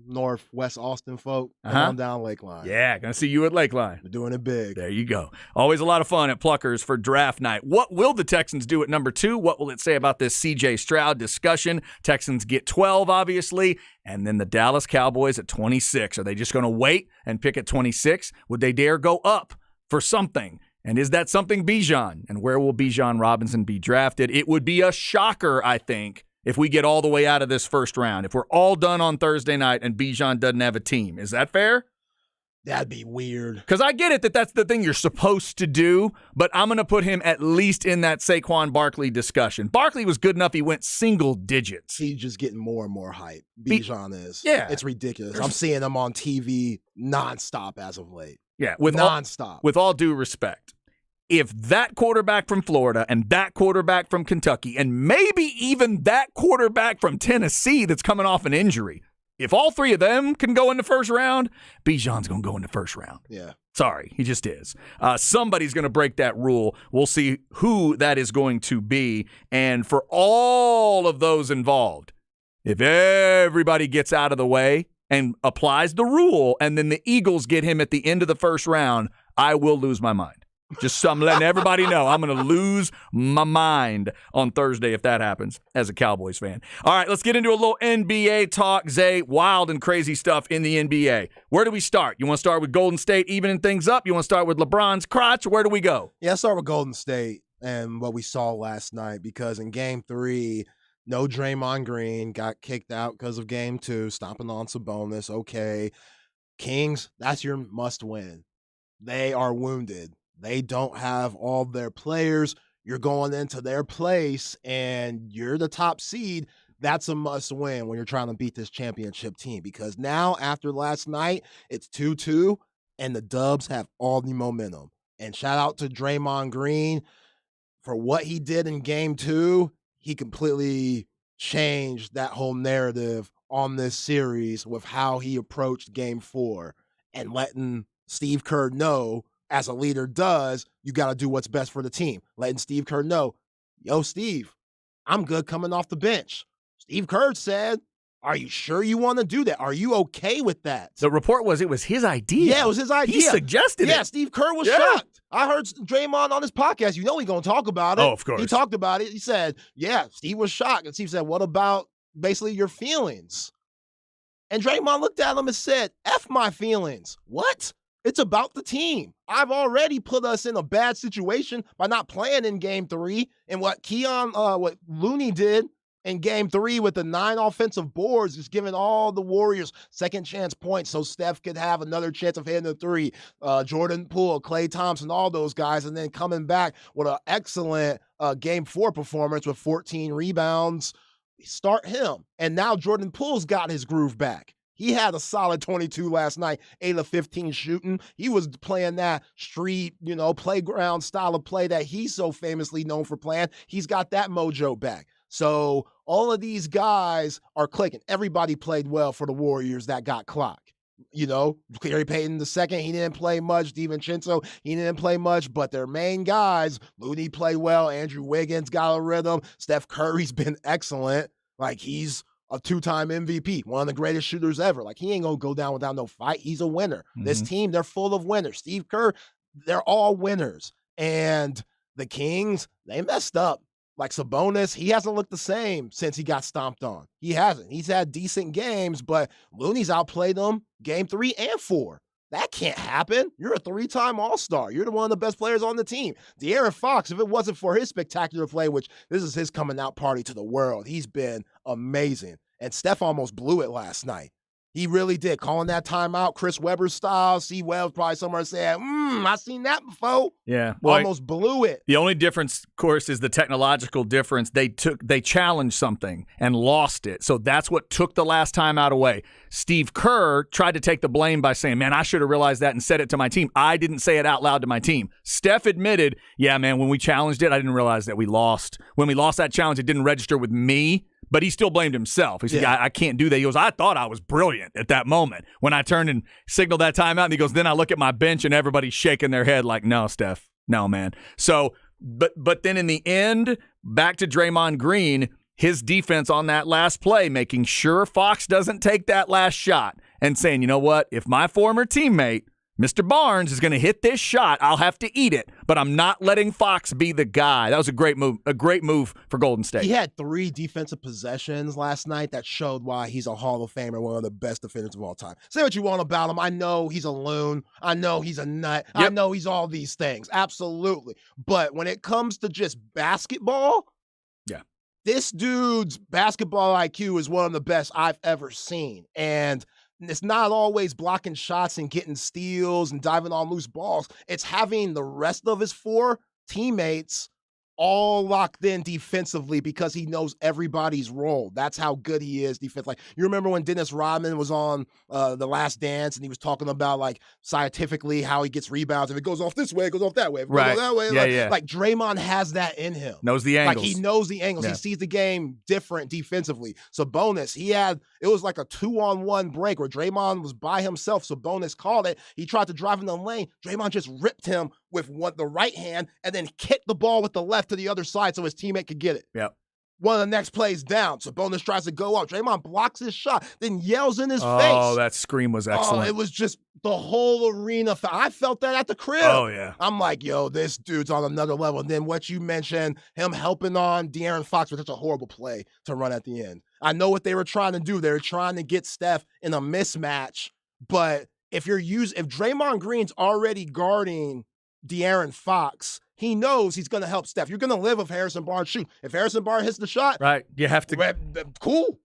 Northwest Austin folk, come on down Lakeline. Yeah, gonna see you at Lakeline. We're doing it big. There you go. Always a lot of fun at Pluckers for draft night. What will the Texans do at number 2? What will it say about this C.J. Stroud discussion? Texans get 12, obviously, and then the Dallas Cowboys at 26. Are they just going to wait and pick at 26? Would they dare go up for something? And is that something Bijan? And where will Bijan Robinson be drafted? It would be a shocker, I think, if we get all the way out of this first round. If we're all done on Thursday night and Bijan doesn't have a team. Is that fair? That'd be weird. Because I get it that that's the thing you're supposed to do, but I'm going to put him at least in that Saquon Barkley discussion. Barkley was good enough. He went single digits. He's just getting more and more hype. Bijan is. Yeah. It's ridiculous. I'm seeing him on TV nonstop as of late. Yeah. Nonstop. With all due respect, if that quarterback from Florida and that quarterback from Kentucky and maybe even that quarterback from Tennessee that's coming off an injury, if all 3 of them can go in the first round, Bijan's going to go in the first round. Yeah. Sorry, he just is. Somebody's going to break that rule. We'll see who that is going to be. And for all of those involved, if everybody gets out of the way and applies the rule and then the Eagles get him at the end of the first round, I will lose my mind. Just I'm letting everybody know I'm going to lose my mind on Thursday if that happens as a Cowboys fan. All right, let's get into a little NBA talk. Zay, wild and crazy stuff in the NBA. Where do we start? You want to start with Golden State evening things up? You want to start with LeBron's crotch? Where do we go? Yeah, let's start with Golden State and what we saw last night because in Game 3, no Draymond Green, got kicked out because of Game 2, stomping on Sabonis. Okay. Kings, that's your must win. they are wounded. They don't have all their players. You're going into their place, and you're the top seed. That's a must win when you're trying to beat this championship team, because now after last night, it's 2-2, and the Dubs have all the momentum. And shout out to Draymond Green for what he did in game 2. He completely changed that whole narrative on this series with how he approached game 4 and letting Steve Kerr know, as a leader does, you got to do what's best for the team. Letting Steve Kerr know, yo, Steve, I'm good coming off the bench. Steve Kerr said, are you sure you want to do that? Are you okay with that? The report was it was his idea. Yeah, it was his idea. He suggested it. Yeah, Steve Kerr was shocked. I heard Draymond on his podcast. You know he's going to talk about it. Oh, of course. He talked about it. He said, yeah, Steve was shocked. And Steve said, what about basically your feelings? And Draymond looked at him and said, F my feelings. What? It's about the team. I've already put us in a bad situation by not playing in game 3. And what what Looney did in game 3 with the 9 offensive boards is giving all the Warriors second chance points so Steph could have another chance of hitting the 3. Jordan Poole, Klay Thompson, all those guys, and then coming back with an excellent game 4 performance with 14 rebounds. Start him. And now Jordan Poole's got his groove back. He had a solid 22 last night, 8 of 15 shooting. He was playing that street, playground style of play that he's so famously known for playing. He's got that mojo back. So all of these guys are clicking. Everybody played well for the Warriors that got clocked. Gary Payton II, he didn't play much. DiVincenzo, he didn't play much. But their main guys, Looney played well. Andrew Wiggins got a rhythm. Steph Curry's been excellent. Like, he's a 2-time MVP, one of the greatest shooters ever. Like, he ain't going to go down without no fight. He's a winner. Mm-hmm. This team, they're full of winners. Steve Kerr, they're all winners. And the Kings, they messed up. Like Sabonis, he hasn't looked the same since he got stomped on. He hasn't. He's had decent games, but Looney's outplayed them game 3 and 4. That can't happen. You're a 3-time All-Star. You're one of the best players on the team. De'Aaron Fox, if it wasn't for his spectacular play, which this is his coming out party to the world, he's been amazing. And Steph almost blew it last night. He really did. Calling that timeout, Chris Webber style. C. Wells probably somewhere saying, I seen that before. Yeah. Well, almost blew it. The only difference, of course, is the technological difference. They challenged something and lost it. So that's what took the last timeout away. Steve Kerr tried to take the blame by saying, man, I should have realized that and said it to my team. I didn't say it out loud to my team. Steph admitted, yeah, man, when we challenged it, I didn't realize that we lost. When we lost that challenge, it didn't register with me. But he still blamed himself. He said, I can't do that. He goes, I thought I was brilliant at that moment when I turned and signaled that timeout. And he goes, then I look at my bench and everybody's shaking their head like, no, Steph, no, man. So, but then in the end, back to Draymond Green, his defense on that last play, making sure Fox doesn't take that last shot and saying, you know what, if my former teammate, Mr. Barnes, is going to hit this shot, I'll have to eat it, but I'm not letting Fox be the guy. That was a great move for Golden State. He had 3 defensive possessions last night that showed why he's a Hall of Famer, one of the best defenders of all time. Say what you want about him. I know he's a loon. I know he's a nut. Yep. I know he's all these things. Absolutely. But when it comes to just basketball, this dude's basketball IQ is one of the best I've ever seen. And it's not always blocking shots and getting steals and diving on loose balls. It's having the rest of his 4 teammates all locked in defensively because he knows everybody's role. That's how good he is defensively. Like, you remember when Dennis Rodman was on The Last Dance and he was talking about, like, scientifically how he gets rebounds. If it goes off this way, it goes off that way. If it goes off that way, like Draymond has that in him. Knows the angles. Like, he knows the angles. Yeah. He sees the game different defensively. Sabonis, it was like a 2-on-1 break where Draymond was by himself. Sabonis called it. He tried to drive in the lane. Draymond just ripped him with the right hand and then kicked the ball with the left to the other side so his teammate could get it. Yep. One of the next plays down. Sabonis tries to go up. Draymond blocks his shot, then yells in his face. Oh, that scream was excellent. It was just the whole arena. I felt that at the crib. Oh, yeah. I'm like, yo, this dude's on another level. And then what you mentioned, him helping on De'Aaron Fox was such a horrible play to run at the end. I know what they were trying to do. They were trying to get Steph in a mismatch. But if Draymond Green's already guarding De'Aaron Fox, he knows he's going to help Steph. You're going to live if Harrison Barnes shoot. If Harrison Barnes hits the shot, right, you have to. Cool,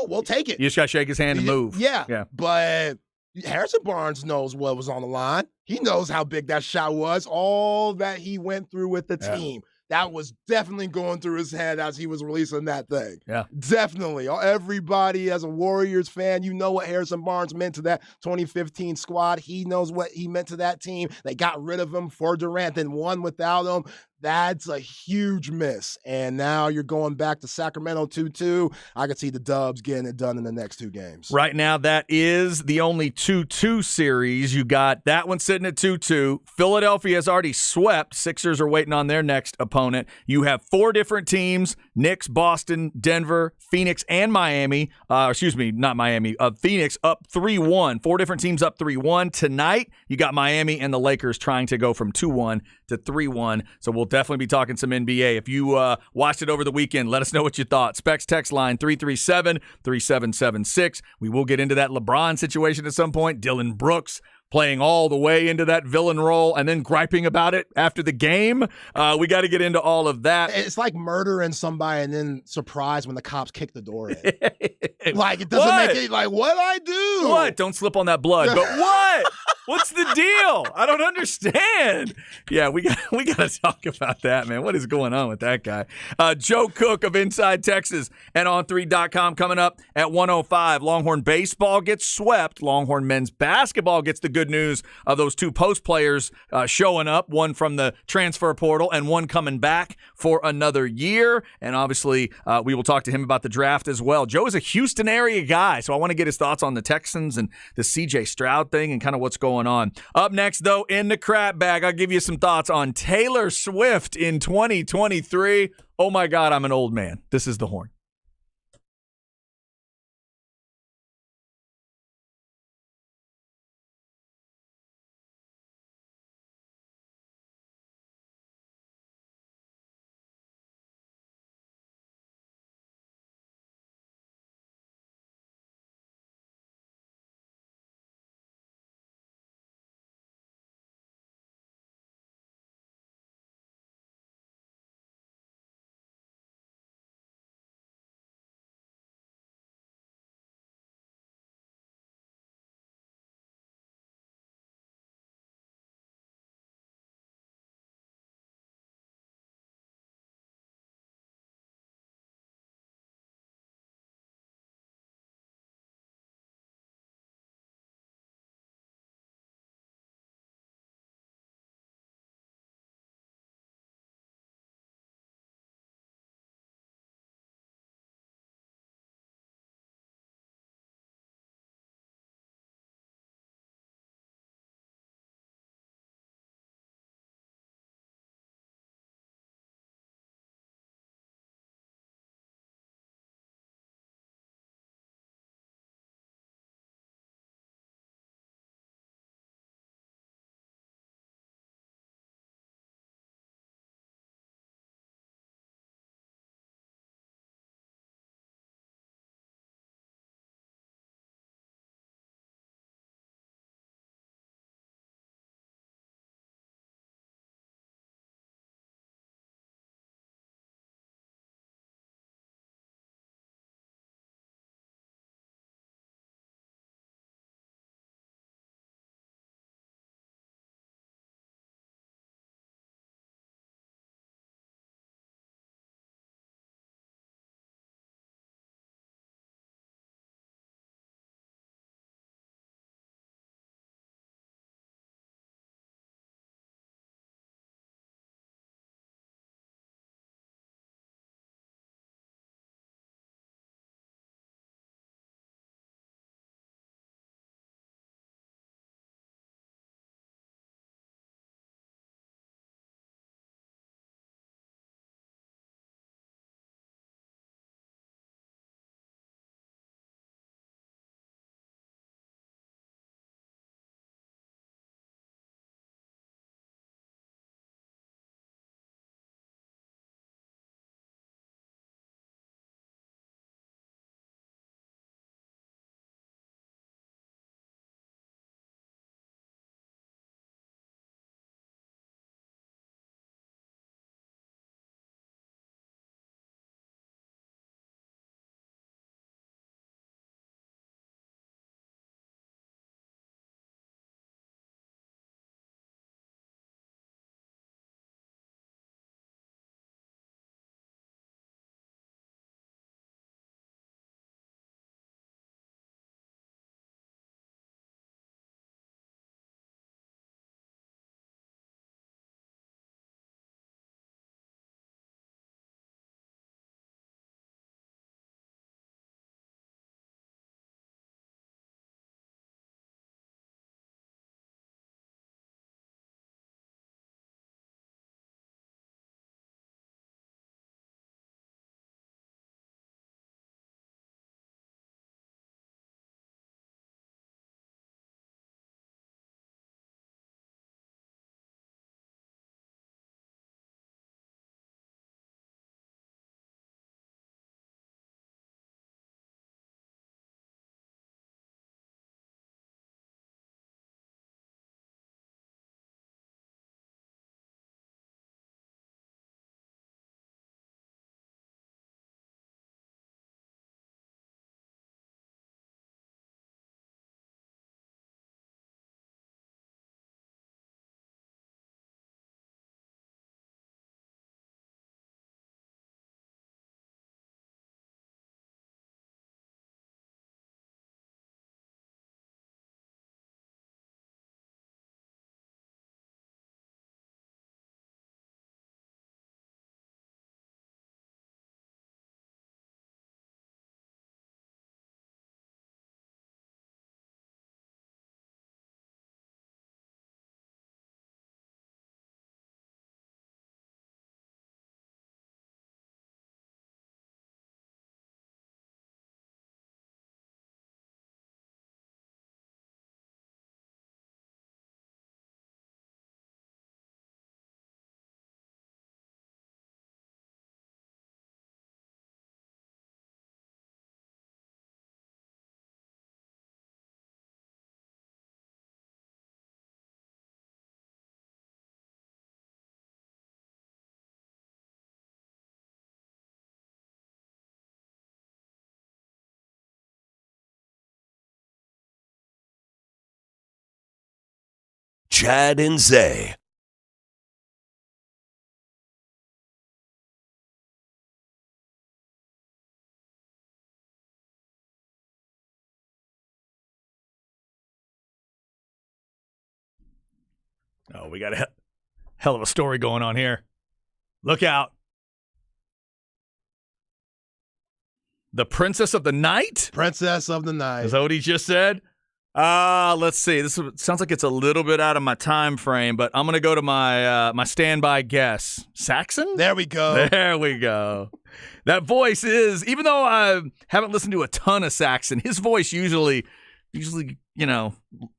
we'll take it. You just got to shake his hand and move. Yeah. But Harrison Barnes knows what was on the line. He knows how big that shot was, all that he went through with the team. That was definitely going through his head as he was releasing that thing. Yeah. Definitely. Everybody, as a Warriors fan, you know what Harrison Barnes meant to that 2015 squad. He knows what he meant to that team. They got rid of him for Durant, then won without him. That's a huge miss. And now you're going back to Sacramento 2-2. I could see the Dubs getting it done in the next 2 games. Right now, that is the only 2-2 series. You got that one sitting at 2-2. Philadelphia has already swept. Sixers are waiting on their next opponent. You have 4 different teams: Knicks, Boston, Denver, Phoenix, and Miami. Not Miami. Phoenix up 3-1. 4 different teams up 3-1. Tonight, you got Miami and the Lakers trying to go from 2-1 to 3-1. So we'll definitely be talking some NBA. If you watched it over the weekend, let us know what you thought. Specs text line 337-3776. We will get into that LeBron situation at some point. Dylan Brooks playing all the way into that villain role and then griping about it after the game. We got to get into all of that. It's like murdering somebody and then surprised when the cops kick the door in. Like, it doesn't make it, like, what'd I do? What? Don't slip on that blood. But what? What's the deal? I don't understand. Yeah, we got to talk about that, man. What is going on with that guy? Joe Cook of Inside Texas and On3.com coming up at 105. Longhorn baseball gets swept. Longhorn men's basketball gets the good news of those 2 post players showing up, one from the transfer portal and one coming back for another year. And obviously, we will talk to him about the draft as well. Joe is a Houston area guy, so I want to get his thoughts on the Texans and the CJ Stroud thing and kind of what's going on. Up next, though, in the crap bag, I'll give you some thoughts on Taylor Swift in 2023. Oh my God, I'm an old man. This is The Horn. Chad and Zay. Oh, we got a hell of a story going on here. Look out. The Princess of the Night? Princess of the Night. Is that what he just said? Let's see. This sounds like it's a little bit out of my time frame, but I'm going to go to my standby guess. Saxon? There we go. There we go. That voice is, even though I haven't listened to a ton of Saxon, his voice usually,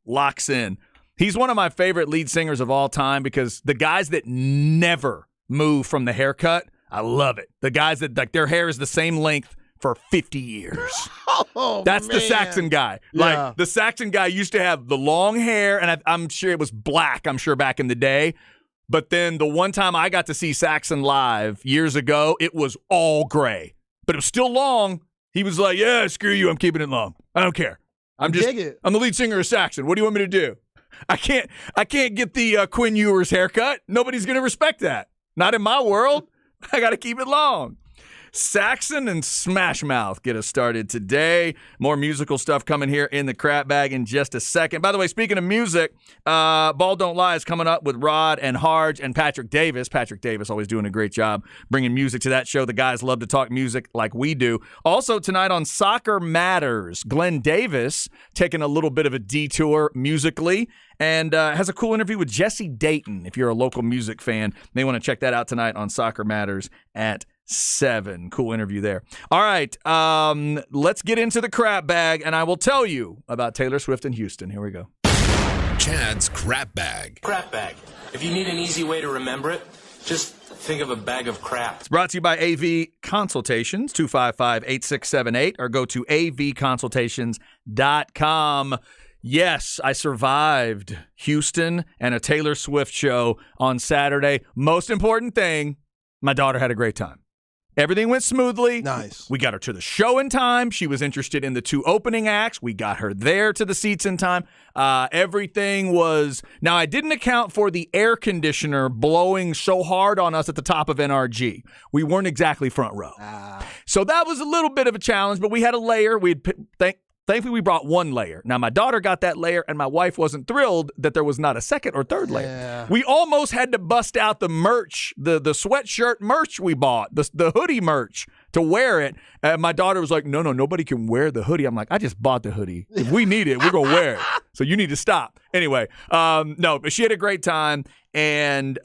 locks in. He's one of my favorite lead singers of all time because the guys that never move from the haircut, I love it. The guys that like their hair is the same length for 50 years. That's man. the Saxon guy. Yeah. Like the Saxon guy used to have the long hair, and I'm sure it was black, back in the day. But then the one time I got to see Saxon live years ago, it was all gray. But it was still long. He was like, yeah, screw you, I'm keeping it long. I don't care. I'm the lead singer of Saxon. What do you want me to do? I can't get the Quinn Ewers haircut. Nobody's going to respect that. Not in my world. I got to keep it long. Saxon and Smash Mouth get us started today. More musical stuff coming here in the crap bag in just a second. By the way, speaking of music, Ball Don't Lie is coming up with Rod and Harge and Patrick Davis. Patrick Davis always doing a great job bringing music to that show. The guys love to talk music like we do. Also tonight on Soccer Matters, Glenn Davis taking a little bit of a detour musically and has a cool interview with Jesse Dayton. If you're a local music fan, you may want to check that out tonight on Soccer Matters at 7. Cool interview there. All right, let's get into the crap bag, and I will tell you about Taylor Swift in Houston. Here we go. Chad's crap bag. Crap bag. If you need an easy way to remember it, just think of a bag of crap. It's brought to you by AV Consultations, 255-8678, or go to avconsultations.com. Yes, I survived Houston and a Taylor Swift show on Saturday. Most important thing, my daughter had a great time. Everything went smoothly. Nice. We got her to the show in time. She was interested in the 2 opening acts. We got her there to the seats in time. Everything was... Now, I didn't account for the air conditioner blowing so hard on us at the top of NRG. We weren't exactly front row. So that was a little bit of a challenge, but we had a layer. Thankfully, we brought 1 layer. Now, my daughter got that layer, and my wife wasn't thrilled that there was not a second or third layer. Yeah. We almost had to bust out the merch, the sweatshirt merch we bought, the hoodie merch, to wear it. And my daughter was like, no, nobody can wear the hoodie. I'm like, I just bought the hoodie. If we need it, we're going to wear it. So you need to stop. Anyway, no, but she had a great time and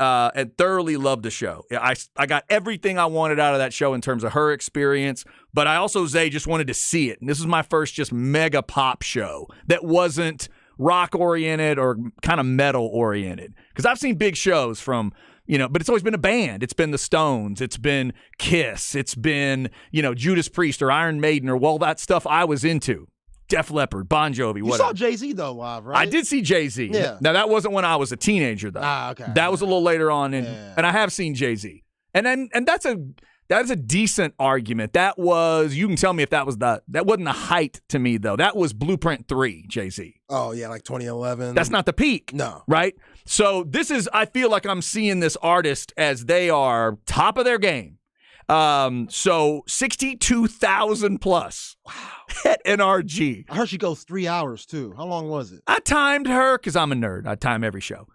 thoroughly loved the show. I got everything I wanted out of that show in terms of her experience, but I also, Zay, just wanted to see it. And this is my first just mega pop show that wasn't rock-oriented or kind of metal-oriented. Because I've seen big shows from, but it's always been a band. It's been the Stones. It's been Kiss. It's been, Judas Priest or Iron Maiden or, well, that stuff I was into. Def Leppard, Bon Jovi, whatever. You saw Jay-Z, though, live, right? I did see Jay-Z. Yeah. Now, that wasn't when I was a teenager, though. Okay. That was a little later on, and I have seen Jay-Z. And that is a decent argument. That was, you can tell me if that wasn't the height to me, though. That was Blueprint 3, Jay-Z. Oh, yeah, like 2011. That's not the peak. No. Right? So I feel like I'm seeing this artist as they are top of their game. So 62,000 plus. Wow. At NRG. I heard she goes 3 hours, too. How long was it? I timed her because I'm a nerd. I time every show.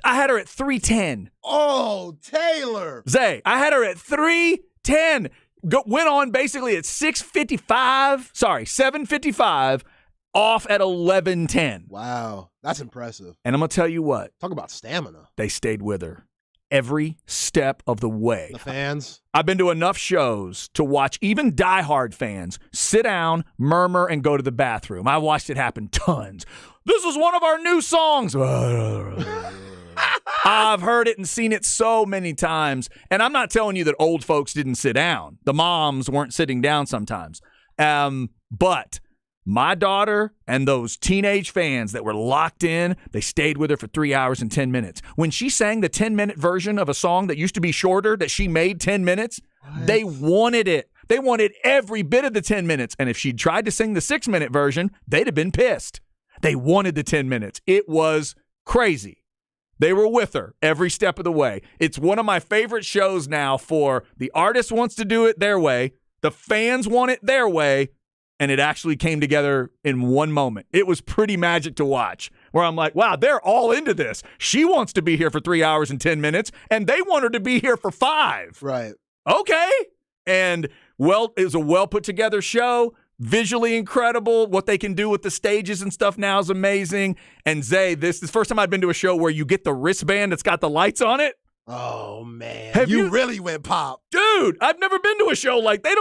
I had her at 3:10. Oh, Taylor. Zay, I had her at 3:10. Went on basically at 7:55, off at 11:10. Wow. That's impressive. And I'm going to tell you what. Talk about stamina. They stayed with her every step of the way. The fans. I've been to enough shows to watch even diehard fans sit down, murmur, and go to the bathroom. I watched it happen tons. This is one of our new songs. I've heard it and seen it so many times. And I'm not telling you that old folks didn't sit down. The moms weren't sitting down sometimes. But my daughter and those teenage fans that were locked in, they stayed with her for 3 hours and 10 minutes. When she sang the 10-minute version of a song that used to be shorter, that she made 10 minutes, they wanted it. They wanted every bit of the 10 minutes. And if she'd tried to sing the 6-minute version, they'd have been pissed. They wanted the 10 minutes. It was crazy. They were with her every step of the way. It's one of my favorite shows now for the artist wants to do it their way, the fans want it their way, and it actually came together in one moment. It was pretty magic to watch, where I'm like, wow, they're all into this. She wants to be here for 3 hours and 10 minutes, and they want her to be here for 5. Right. Okay. And, well, it was a well-put-together show. Visually incredible. What they can do with the stages and stuff now is amazing. And Zay, this is the first time I've been to a show where you get the wristband that's got the lights on it. Oh, man. Have you you- really went pop. Dude, I've never been to a show like they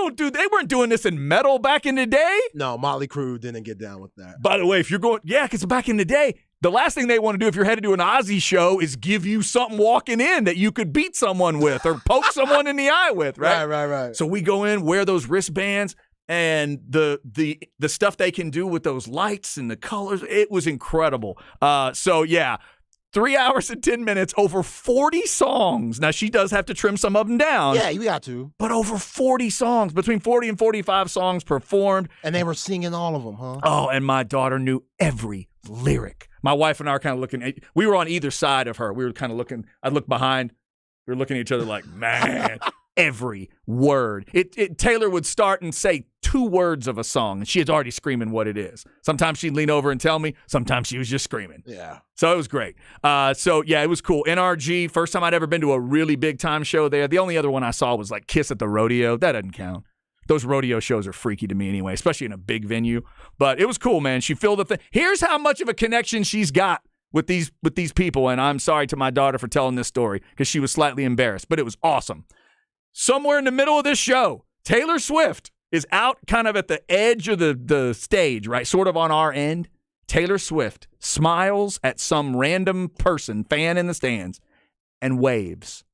weren't doing this in metal back in the day. No, Motley Crue didn't get down with that. By the way, if you're going, because back in the day, the last thing they want to do if you're headed to an Ozzy show is give you something walking in that you could beat someone with or poke someone in the eye with, right? Right. So we go in, wear those wristbands, and the stuff they can do with those lights and the colors, it was incredible. 3 hours and 10 minutes, over 40 songs. Now, she does have to trim some of them down. Yeah, you got to. But over 40 songs, between 40 and 45 songs performed. And they were singing all of them, huh? Oh, and my daughter knew every lyric. My wife and I are kind of looking, we were on either side of her. We were kind of looking, I'd look behind. We were looking at each other like, man, every word. Taylor would start and say 2 words of a song, and she is already screaming what it is. Sometimes she'd lean over and tell me. Sometimes she was just screaming. Yeah. So it was great. It was cool. NRG, first time I'd ever been to a really big time show there. The only other one I saw was like Kiss at the Rodeo. That doesn't count. Those rodeo shows are freaky to me anyway, especially in a big venue. But it was cool, man. She filled the thing. Here's how much of a connection she's got with these people, and I'm sorry to my daughter for telling this story because she was slightly embarrassed, but it was awesome. Somewhere in the middle of this show, Taylor Swift is out kind of at the edge of the stage, right? Sort of on our end. Taylor Swift smiles at some random fan in the stands and waves.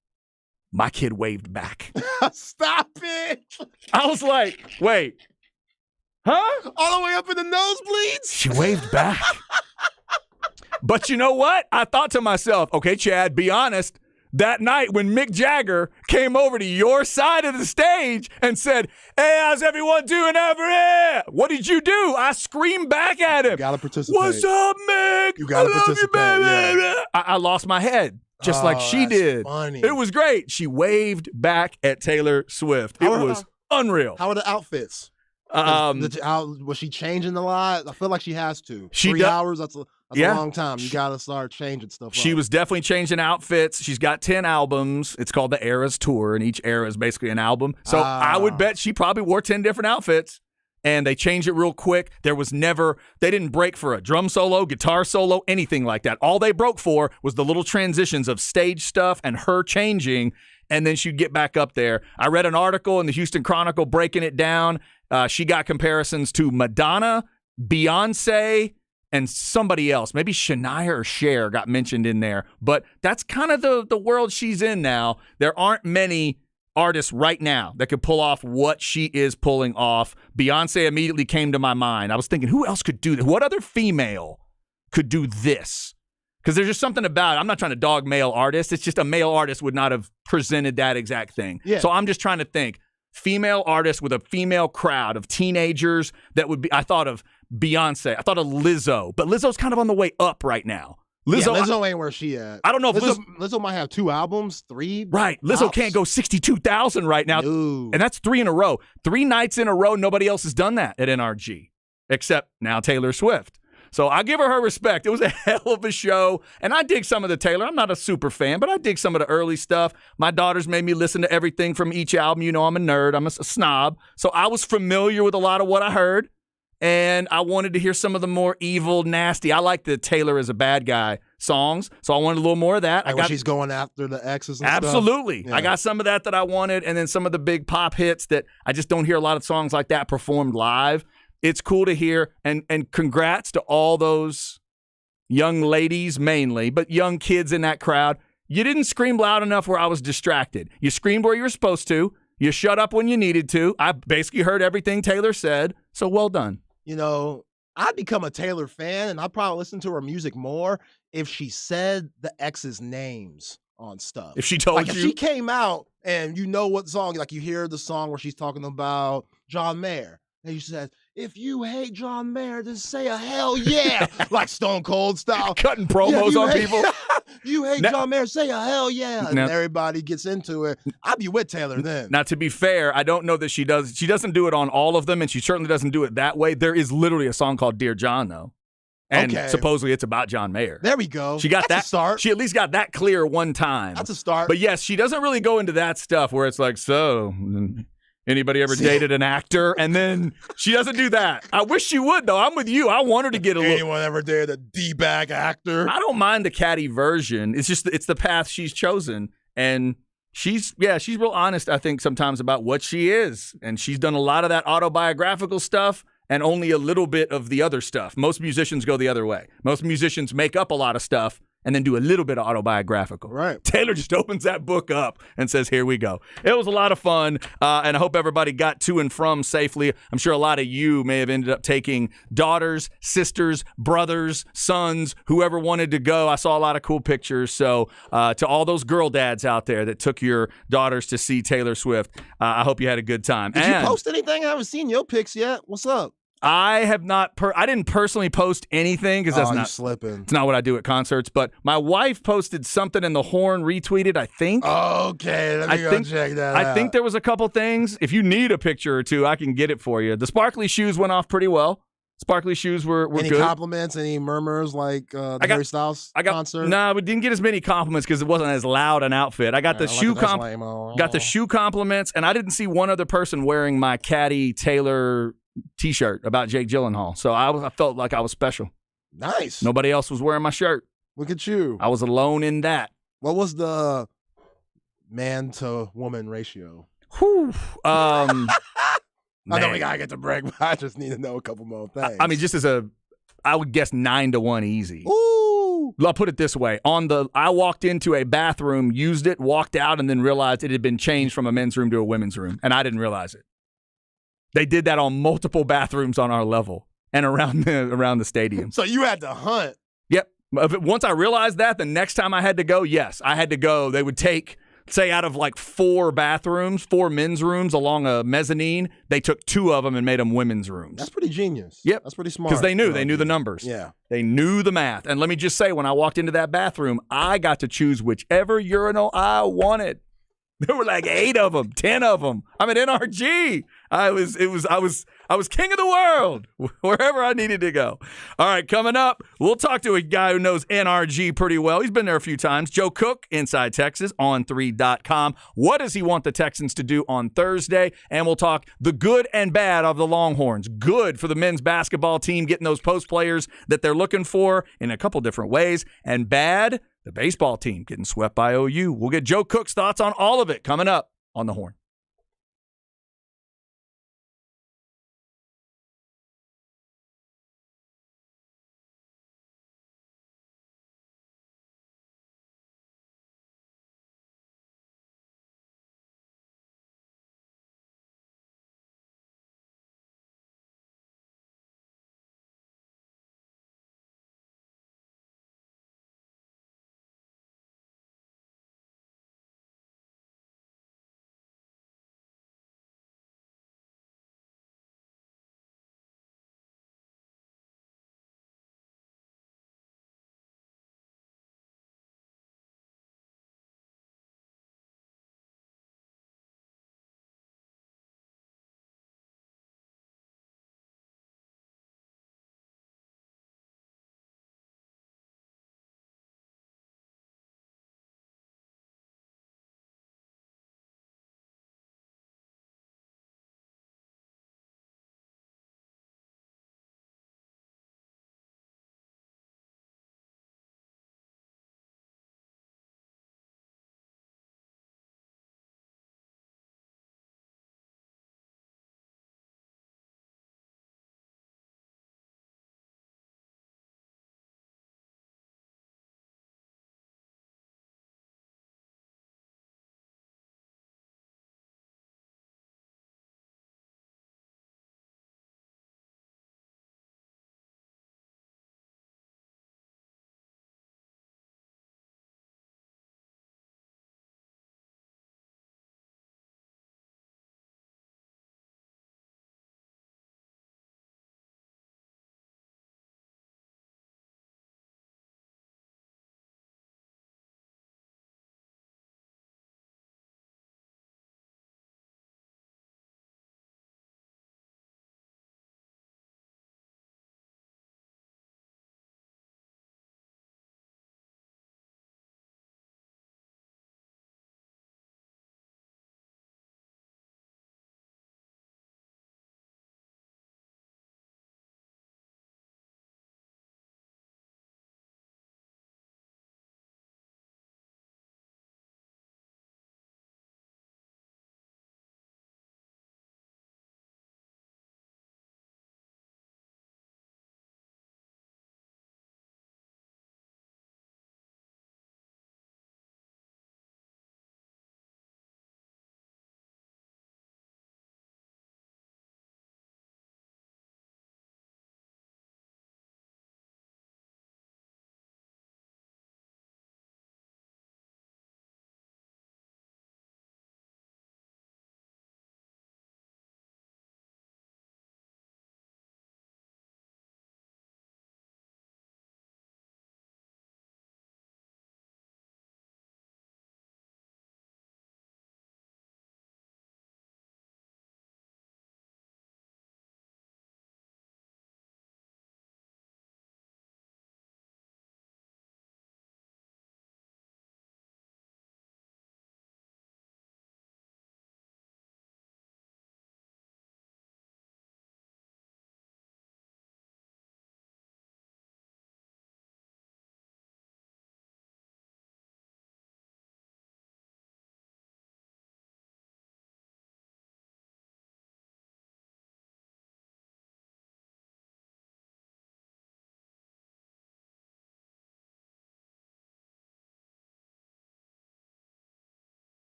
My kid waved back. Stop it. I was like, wait, huh? All the way up in the nosebleeds? She waved back. But you know what? I thought to myself, okay, Chad, be honest. That night when Mick Jagger came over to your side of the stage and said, hey, how's everyone doing over here? What did you do? I screamed back at him. You gotta participate. What's up, Mick? You gotta I love participate, baby. yeah. I lost my head. Just like she that's did. funny. It was great. She waved back at Taylor Swift. It was unreal. How are the outfits? Was she changing a lot? I feel like she has to. 3 hours, that's a long time. You got to start changing stuff She up. was definitely changing outfits. She's got 10 albums. It's called the Eras Tour, and each era is basically an album. So I would bet she probably wore 10 different outfits, and they changed it real quick. They didn't break for a drum solo, guitar solo, anything like that. All they broke for was the little transitions of stage stuff and her changing, and then she'd get back up there. I read an article in the Houston Chronicle breaking it down. She got comparisons to Madonna, Beyonce, and somebody else. Maybe Shania or Cher got mentioned in there. But that's kind of the world she's in now. There aren't many artists right now that could pull off what she is pulling off. Beyonce immediately came to my mind. I was thinking, who else could do this? What other female could do this? Because there's just something about it. I'm not trying to dog male artists. It's just a male artist would not have presented that exact thing. Yeah. So I'm just trying to think. Female artists with a female crowd of teenagers that would be, I thought of Beyonce. I thought of Lizzo. But Lizzo's kind of on the way up right now. Lizzo ain't where she at. I don't know if Lizzo might have 2 albums, 3. Right. Lizzo tops. can't go 62,000 right now. No. And that's 3 in a row. 3 nights in a row, nobody else has done that at NRG, except now Taylor Swift. So I give her respect. It was a hell of a show. And I dig some of the Taylor. I'm not a super fan, but I dig some of the early stuff. My daughters made me listen to everything from each album. You know, I'm a nerd. I'm a snob. So I was familiar with a lot of what I heard. And I wanted to hear some of the more evil, nasty. I like the Taylor as a bad guy songs. So I wanted a little more of that. Like when she's going after the exes and Absolutely. stuff. Yeah. I got some of that I wanted. And then some of the big pop hits that I just don't hear a lot of songs like that performed live. It's cool to hear, and congrats to all those young ladies mainly, but young kids in that crowd. You didn't scream loud enough where I was distracted. You screamed where you were supposed to. You shut up when you needed to. I basically heard everything Taylor said, so well done. You know, I'd become a Taylor fan, and I'd probably listen to her music more if she said the exes' names on stuff. If she told like you. if she came out and you know what song, like you hear the song where she's talking about John Mayer, and you said, if you hate John Mayer, then say a hell yeah, like Stone Cold style. Cutting promos on people. You hate Now- John Mayer, say a hell yeah, and Now- everybody gets into it. I'd be with Taylor then. Now, to be fair, I don't know that she does. She doesn't do it on all of them, and she certainly doesn't do it that way. There is literally a song called "Dear John," though, and Okay. supposedly it's about John Mayer. There we go. She got That's that a start. She at least got that clear one time. That's a start. But yes, she doesn't really go into that stuff where it's like, so anybody ever dated an actor? And then she doesn't do that. I wish she would, though. I'm with you. I want her to get a little. Anyone ever dated a D-bag actor? I don't mind the catty version. It's just it's the path she's chosen, and she's real honest. I think sometimes about what she is, and she's done a lot of that autobiographical stuff. And only a little bit of the other stuff. Most musicians go the other way. Most musicians make up a lot of stuff and then do a little bit of autobiographical. Right. Taylor just opens that book up and says, here we go. It was a lot of fun, and I hope everybody got to and from safely. I'm sure a lot of you may have ended up taking daughters, sisters, brothers, sons, whoever wanted to go. I saw a lot of cool pictures. So to all those girl dads out there that took your daughters to see Taylor Swift, I hope you had a good time. Did you post anything? I haven't seen your pics yet. What's up? I have not. I didn't personally post anything because that's you not slipping. It's not what I do at concerts. But my wife posted something, and the Horn retweeted. I think. Okay, let me go check that out. I think there was a couple things. If you need a picture or two, I can get it for you. The sparkly shoes went off pretty well. Sparkly shoes were any good. compliments? Any murmurs like the Harry Styles concert? No, we didn't get as many compliments because it wasn't as loud an outfit. I got the shoe got the shoe compliments, and I didn't see one other person wearing my Caddy Taylor T-shirt about Jake Gyllenhaal. So I felt like I was special. Nice. Nobody else was wearing my shirt. Look at you. I was alone in that. What was the man to woman ratio? Whew. I know we gotta get to break, but I just need to know a couple more things. I mean, just I would guess 9-1 easy. Ooh. I'll put it this way. I walked into a bathroom, used it, walked out, and then realized it had been changed from a men's room to a women's room, and I didn't realize it. They did that on multiple bathrooms on our level and around the stadium. So you had to hunt. Yep. Once I realized that, the next time I had to go, yes, I had to go. They would take, say, out of like 4 bathrooms, 4 men's rooms along a mezzanine, they took 2 of them and made them women's rooms. That's pretty genius. Yep. That's pretty smart. Because they knew the numbers. Yeah. They knew the math. And let me just say, when I walked into that bathroom, I got to choose whichever urinal I wanted. There were like 8 of them, 10 of them. I'm at NRG. I was king of the world wherever I needed to go. All right, coming up, we'll talk to a guy who knows NRG pretty well. He's been there a few times. Joe Cook, Inside Texas, on3.com. What does he want the Texans to do on Thursday? And we'll talk the good and bad of the Longhorns. Good for the men's basketball team, getting those post players that they're looking for in a couple different ways. And bad, the baseball team getting swept by OU. We'll get Joe Cook's thoughts on all of it coming up on The Horn.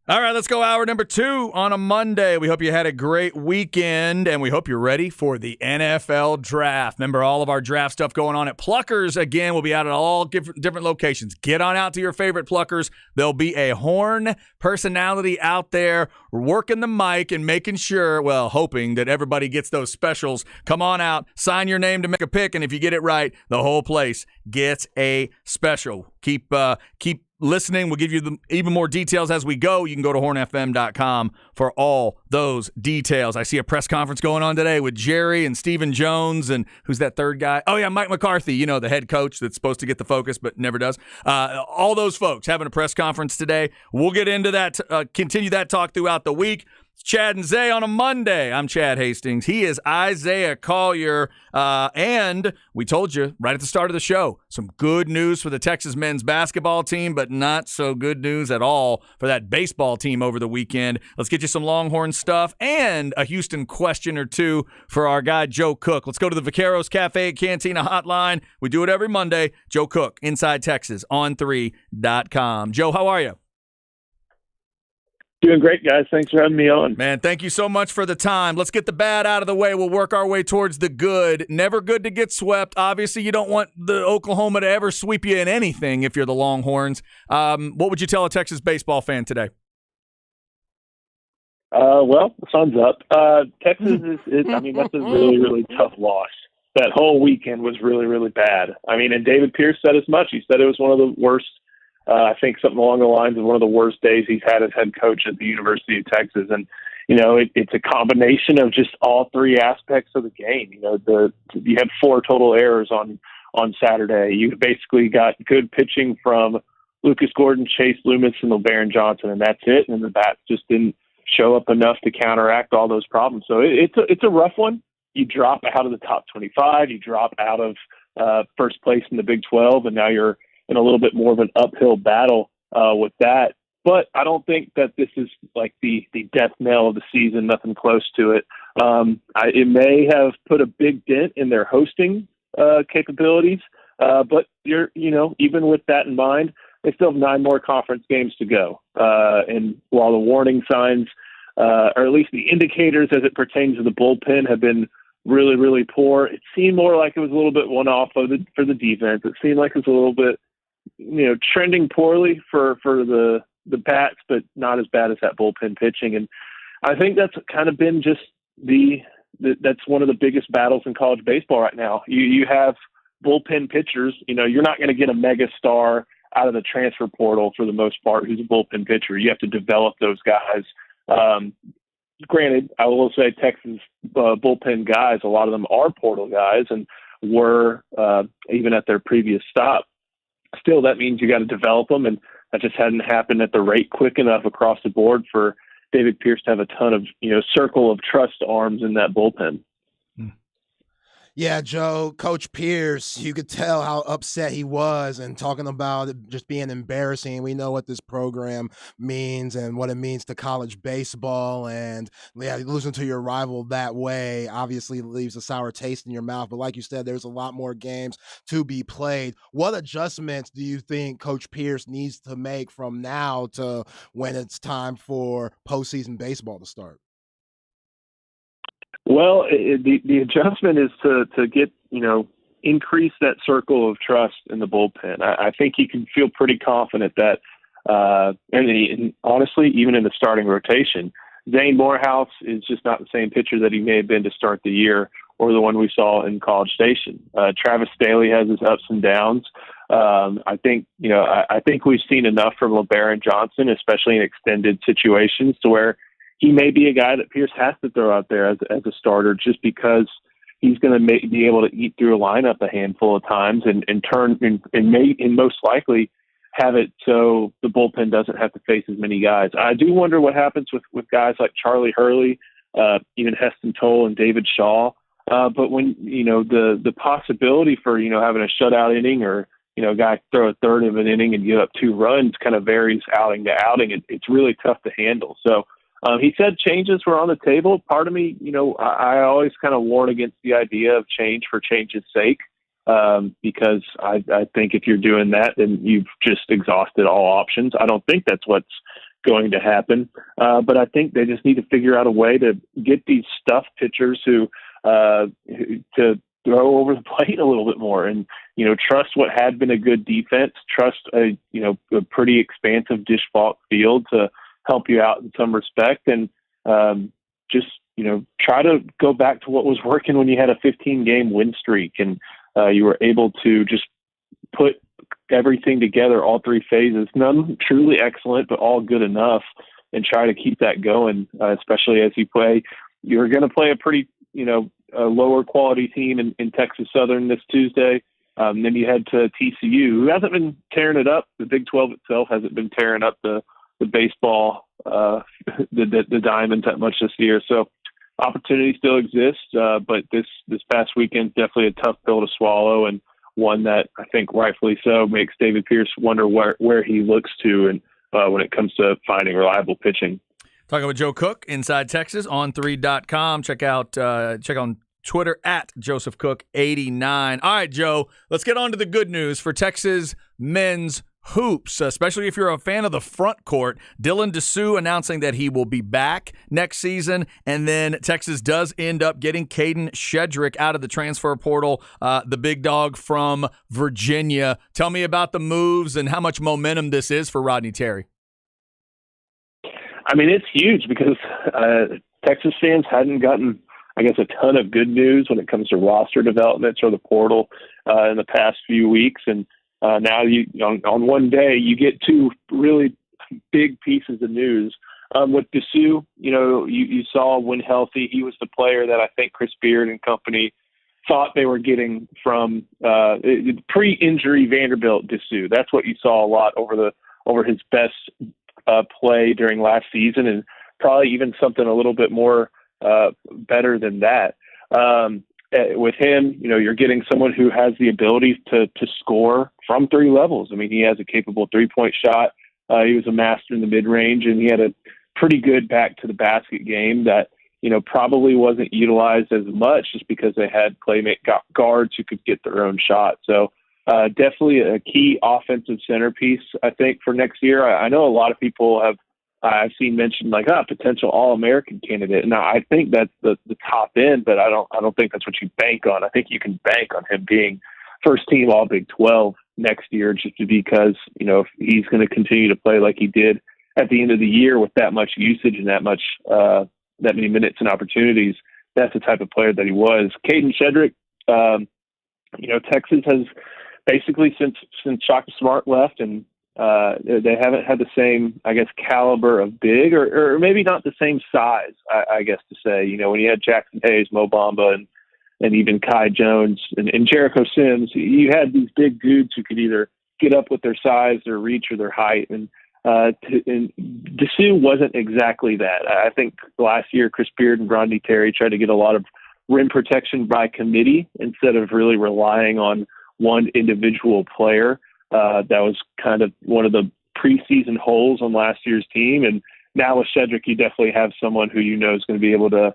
All right, let's go hour number 2 on a Monday. We hope you had a great weekend, and we hope you're ready for the NFL Draft. Remember, all of our draft stuff going on at Pluckers. Again, we'll be out at all different locations. Get on out to your favorite Pluckers. There'll be a Horn personality out there working the mic and making sure, well, hoping that everybody gets those specials. Come on out, sign your name to make a pick, and if you get it right, the whole place gets a special. Keep listening. We'll give you even more details as we go. You can go to hornfm.com for all those details. I see a press conference going on today with Jerry and Stephen Jones, and who's that third guy? Oh, yeah, Mike McCarthy, the head coach that's supposed to get the focus but never does. All those folks having a press conference today. We'll get into that, continue that talk throughout the week. Chad and Zay on a Monday. I'm Chad Hastings. He is Isaiah Collier. And we told you right at the start of the show, some good news for the Texas men's basketball team, but not so good news at all for that baseball team over the weekend. Let's get you some Longhorn stuff and a Houston question or two for our guy, Joe Cook. Let's go to the Vaqueros Cafe Cantina hotline. We do it every Monday. Joe Cook, Inside Texas, on3.com. Joe, how are you? Doing great, guys. Thanks for having me on. Man, thank you so much for the time. Let's get the bad out of the way. We'll work our way towards the good. Never good to get swept. Obviously, you don't want the Oklahoma to ever sweep you in anything if you're the Longhorns. What would you tell a Texas baseball fan today? Well, the sun's up. Texas that's a really, really tough loss. That whole weekend was really, really bad. And David Pierce said as much. He said it was one of the worst. I think something along the lines of one of the worst days he's had as head coach at the University of Texas. And, it's a combination of just all three aspects of the game. You had 4 total errors on Saturday. You basically got good pitching from Lucas Gordon, Chase Loomis, and LeBaron Johnson, and that's it. And the bats just didn't show up enough to counteract all those problems. So it's a rough one. You drop out of the top 25. You drop out of first place in the Big 12, and now you're in a little bit more of an uphill battle with that. But I don't think that this is like the death knell of the season, nothing close to it. It may have put a big dent in their hosting capabilities, but even with that in mind, they still have 9 more conference games to go. And while the warning signs, or at least the indicators as it pertains to the bullpen, have been really, really poor, it seemed more like it was a little bit one-off for the defense. It seemed like it was a little bit trending poorly for the bats, but not as bad as that bullpen pitching. And I think that's kind of been just that's one of the biggest battles in college baseball right now. You have bullpen pitchers. You're not going to get a mega star out of the transfer portal for the most part who's a bullpen pitcher. You have to develop those guys. Granted, I will say Texas bullpen guys, a lot of them are portal guys and were even at their previous stop. Still, that means you got to develop them, and that just hadn't happened at the rate quick enough across the board for David Pierce to have a ton of circle of trust arms in that bullpen. Yeah, Joe, Coach Pierce, you could tell how upset he was and talking about it just being embarrassing. We know what this program means and what it means to college baseball. And losing to your rival that way obviously leaves a sour taste in your mouth. But like you said, there's a lot more games to be played. What adjustments do you think Coach Pierce needs to make from now to when it's time for postseason baseball to start? Well, the adjustment is to get, increase that circle of trust in the bullpen. I think he can feel pretty confident that, and honestly, even in the starting rotation, Zane Morehouse is just not the same pitcher that he may have been to start the year or the one we saw in College Station. Travis Staley has his ups and downs. I think we've seen enough from LeBaron Johnson, especially in extended situations, to where he may be a guy that Pierce has to throw out there as a starter just because he's going to be able to eat through a lineup a handful of times and most likely have it so the bullpen doesn't have to face as many guys. I do wonder what happens with guys like Charlie Hurley, even Heston Toll and David Shaw. But when, the possibility for, having a shutout inning or, a guy throw a third of an inning and give up 2 runs kind of varies outing to outing. It's really tough to handle. So, he said changes were on the table. Part of me, I always kind of warn against the idea of change for change's sake, because I think if you're doing that, then you've just exhausted all options. I don't think that's what's going to happen. But I think they just need to figure out a way to get these stuffed pitchers who to throw over the plate a little bit more and, trust what had been a good defense, trust a pretty expansive Disch Falk field to help you out in some respect. And just, try to go back to what was working when you had a 15-game win streak and you were able to just put everything together, all three phases, none truly excellent, but all good enough, and try to keep that going, especially as you're going to play a pretty, a lower quality team in Texas Southern this Tuesday. Then you head to TCU, who hasn't been tearing it up. The Big 12 itself hasn't been tearing up the baseball, the Diamonds that much this year. So opportunity still exists, but this past weekend definitely a tough pill to swallow, and one that I think rightfully so makes David Pierce wonder where he looks to and when it comes to finding reliable pitching. Talking with Joe Cook, Inside Texas, on3.com. Check on Twitter at JosephCook89. All right, Joe, let's get on to the good news for Texas men's hoops, especially if you're a fan of the front court. Dylan Disu announcing that he will be back next season, and then Texas does end up getting Caden Shedrick out of the transfer portal, the big dog from Virginia. Tell me about the moves and how much momentum this is for Rodney Terry. I mean, it's huge because Texas fans hadn't gotten, I guess, a ton of good news when it comes to roster developments or the portal in the past few weeks. And now on one day, you get two really big pieces of news. With Disu, you saw when healthy, he was the player that I think Chris Beard and company thought they were getting from pre-injury Vanderbilt Disu. That's what you saw a lot over his best play during last season, and probably even something a little bit more better than that. With him, you're getting someone who has the ability to score from three levels. I mean, he has a capable three-point shot. He was a master in the mid-range, and he had a pretty good back-to-the-basket game that, probably wasn't utilized as much just because they had guards who could get their own shot. So definitely a key offensive centerpiece, I think, for next year. I know a lot of people I've seen mentioned potential All-American candidate. Now, I think that's the top end, but I don't think that's what you bank on. I think you can bank on him being first team All Big 12 next year, just because, if he's going to continue to play like he did at the end of the year with that much usage and that many minutes and opportunities, that's the type of player that he was. Caden Shedrick, Texas has basically since Shaka Smart left, and they haven't had the same, I guess, caliber of big, or maybe not the same size, I guess to say. When you had Jackson Hayes, Mo Bamba, and even Kai Jones and Jericho Sims, you had these big dudes who could either get up with their size, their reach, or their height. And Disu wasn't exactly that. I think last year Chris Beard and Rodney Terry tried to get a lot of rim protection by committee instead of really relying on one individual player. That was kind of one of the preseason holes on last year's team. And now with Shedrick, you definitely have someone who is going to be able to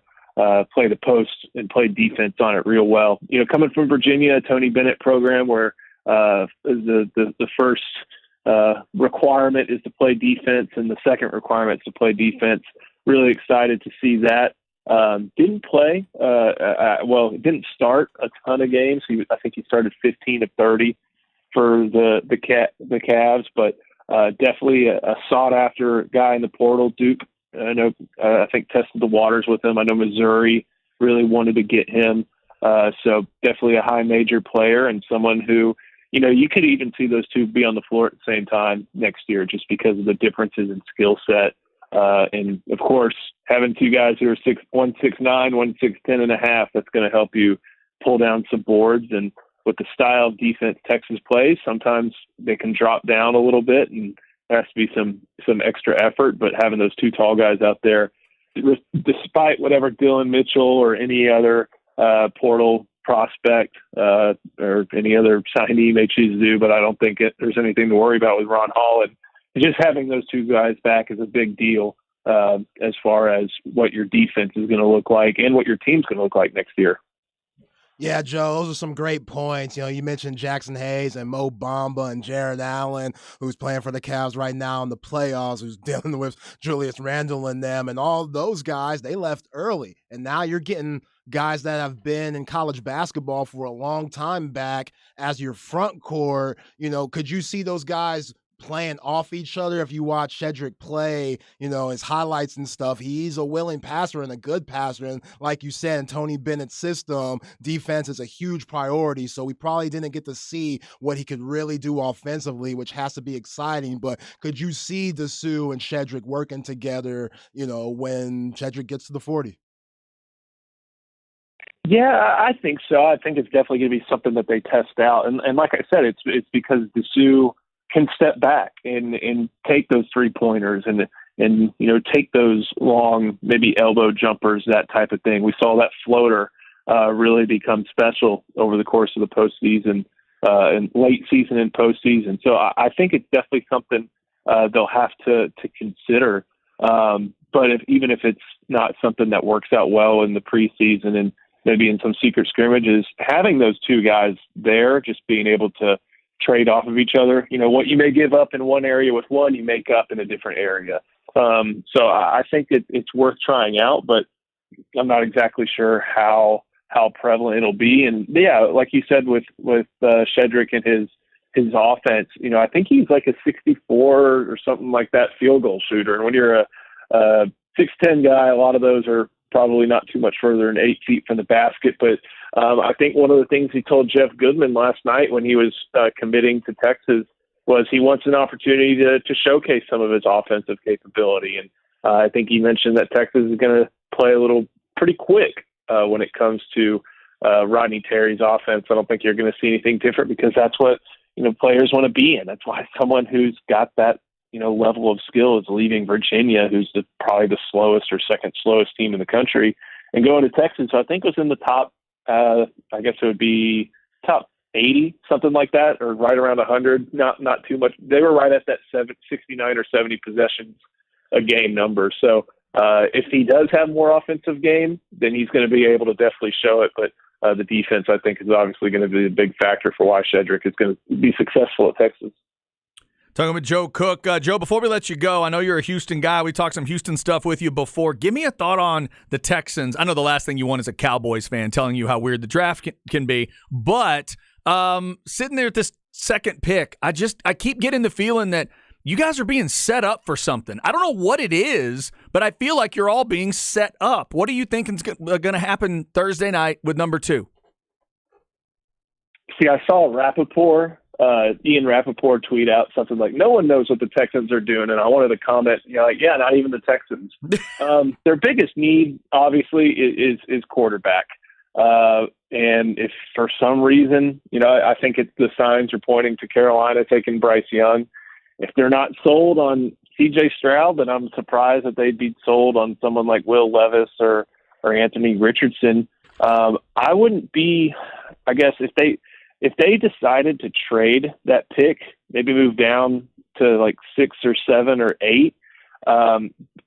play the post and play defense on it real well. Coming from Virginia, Tony Bennett program where the first requirement is to play defense and the second requirement is to play defense. Really excited to see that. Didn't play, didn't start a ton of games. I think he started 15 of 30 for the Cavs, but definitely a sought-after guy in the portal. Duke, I think tested the waters with him. I know Missouri really wanted to get him, so definitely a high major player and someone who, you could even see those two be on the floor at the same time next year just because of the differences in skill set. And, of course, having two guys who are 1 6'9", 1 6'10 and a half, that's going to help you pull down some boards. And with the style of defense Texas plays, sometimes they can drop down a little bit and there has to be some extra effort. But having those two tall guys out there, despite whatever Dylan Mitchell or any other portal prospect or any other signee may choose to do, but I don't think there's anything to worry about with Ron Holland. Just having those two guys back is a big deal as far as what your defense is going to look like and what your team's going to look like next year. Yeah, Joe, those are some great points. You mentioned Jackson Hayes and Mo Bamba and Jaron Allen, who's playing for the Cavs right now in the playoffs, who's dealing with Julius Randle and them. And all those guys, they left early. And now you're getting guys that have been in college basketball for a long time back as your front court. Could you see those guys playing off each other? If you watch Shedrick play, his highlights and stuff, he's a willing passer and a good passer. And like you said, in Tony Bennett's system, defense is a huge priority. So we probably didn't get to see what he could really do offensively, which has to be exciting. But could you see Dessou and Shedrick working together, when Shedrick gets to the 40? Yeah, I think so. I think it's definitely going to be something that they test out. And like I said, it's because Dessou can step back and take those 3-pointers and take those long, maybe elbow jumpers, that type of thing. We saw that floater really become special over the course of the postseason and late season and postseason. So I think it's definitely something they'll have to consider. But even if it's not something that works out well in the preseason and maybe in some secret scrimmages, having those two guys there, just being able to trade off of each other. What you may give up in one area with one, you make up in a different area. So I think it's worth trying out, but I'm not exactly sure how prevalent it'll be. And yeah, like you said, with Shedrick and his offense, I think he's like a 64 or something like that field goal shooter. And when you're a 6'10" guy, a lot of those are probably not too much further than 8 feet from the basket. But I think one of the things he told Jeff Goodman last night when he was committing to Texas was he wants an opportunity to showcase some of his offensive capability. And I think he mentioned that Texas is going to play a little pretty quick when it comes to Rodney Terry's offense. I don't think you're going to see anything different because that's what players want to be in. That's why someone who's got that level of skill is leaving Virginia, who's probably the slowest or second slowest team in the country, and going to Texas. So I think it was in the top, I guess it would be top 80, something like that, or right around 100. Not too much. They were right at that 69 or 70 possessions a game number. So if he does have more offensive game, then he's going to be able to definitely show it. But the defense, I think, is obviously going to be a big factor for why Shedrick is going to be successful at Texas. Talking with Joe Cook. Joe, before we let you go, I know you're a Houston guy. We talked some Houston stuff with you before. Give me a thought on the Texans. I know the last thing you want is a Cowboys fan telling you how weird the draft can be, but sitting there at this second pick, I keep getting the feeling that you guys are being set up for something. I don't know what it is, but I feel like you're all being set up. What do you think is going to happen Thursday night with number 2? See, I saw Ian Rappaport tweet out something like, no one knows what the Texans are doing. And I wanted to comment, yeah, not even the Texans. Their biggest need, obviously, is quarterback. And if for some reason, I think the signs are pointing to Carolina taking Bryce Young. If they're not sold on C.J. Stroud, then I'm surprised that they'd be sold on someone like Will Levis or Anthony Richardson. I wouldn't be, I guess, if they decided to trade that pick, maybe move down to like 6 or 7 or 8,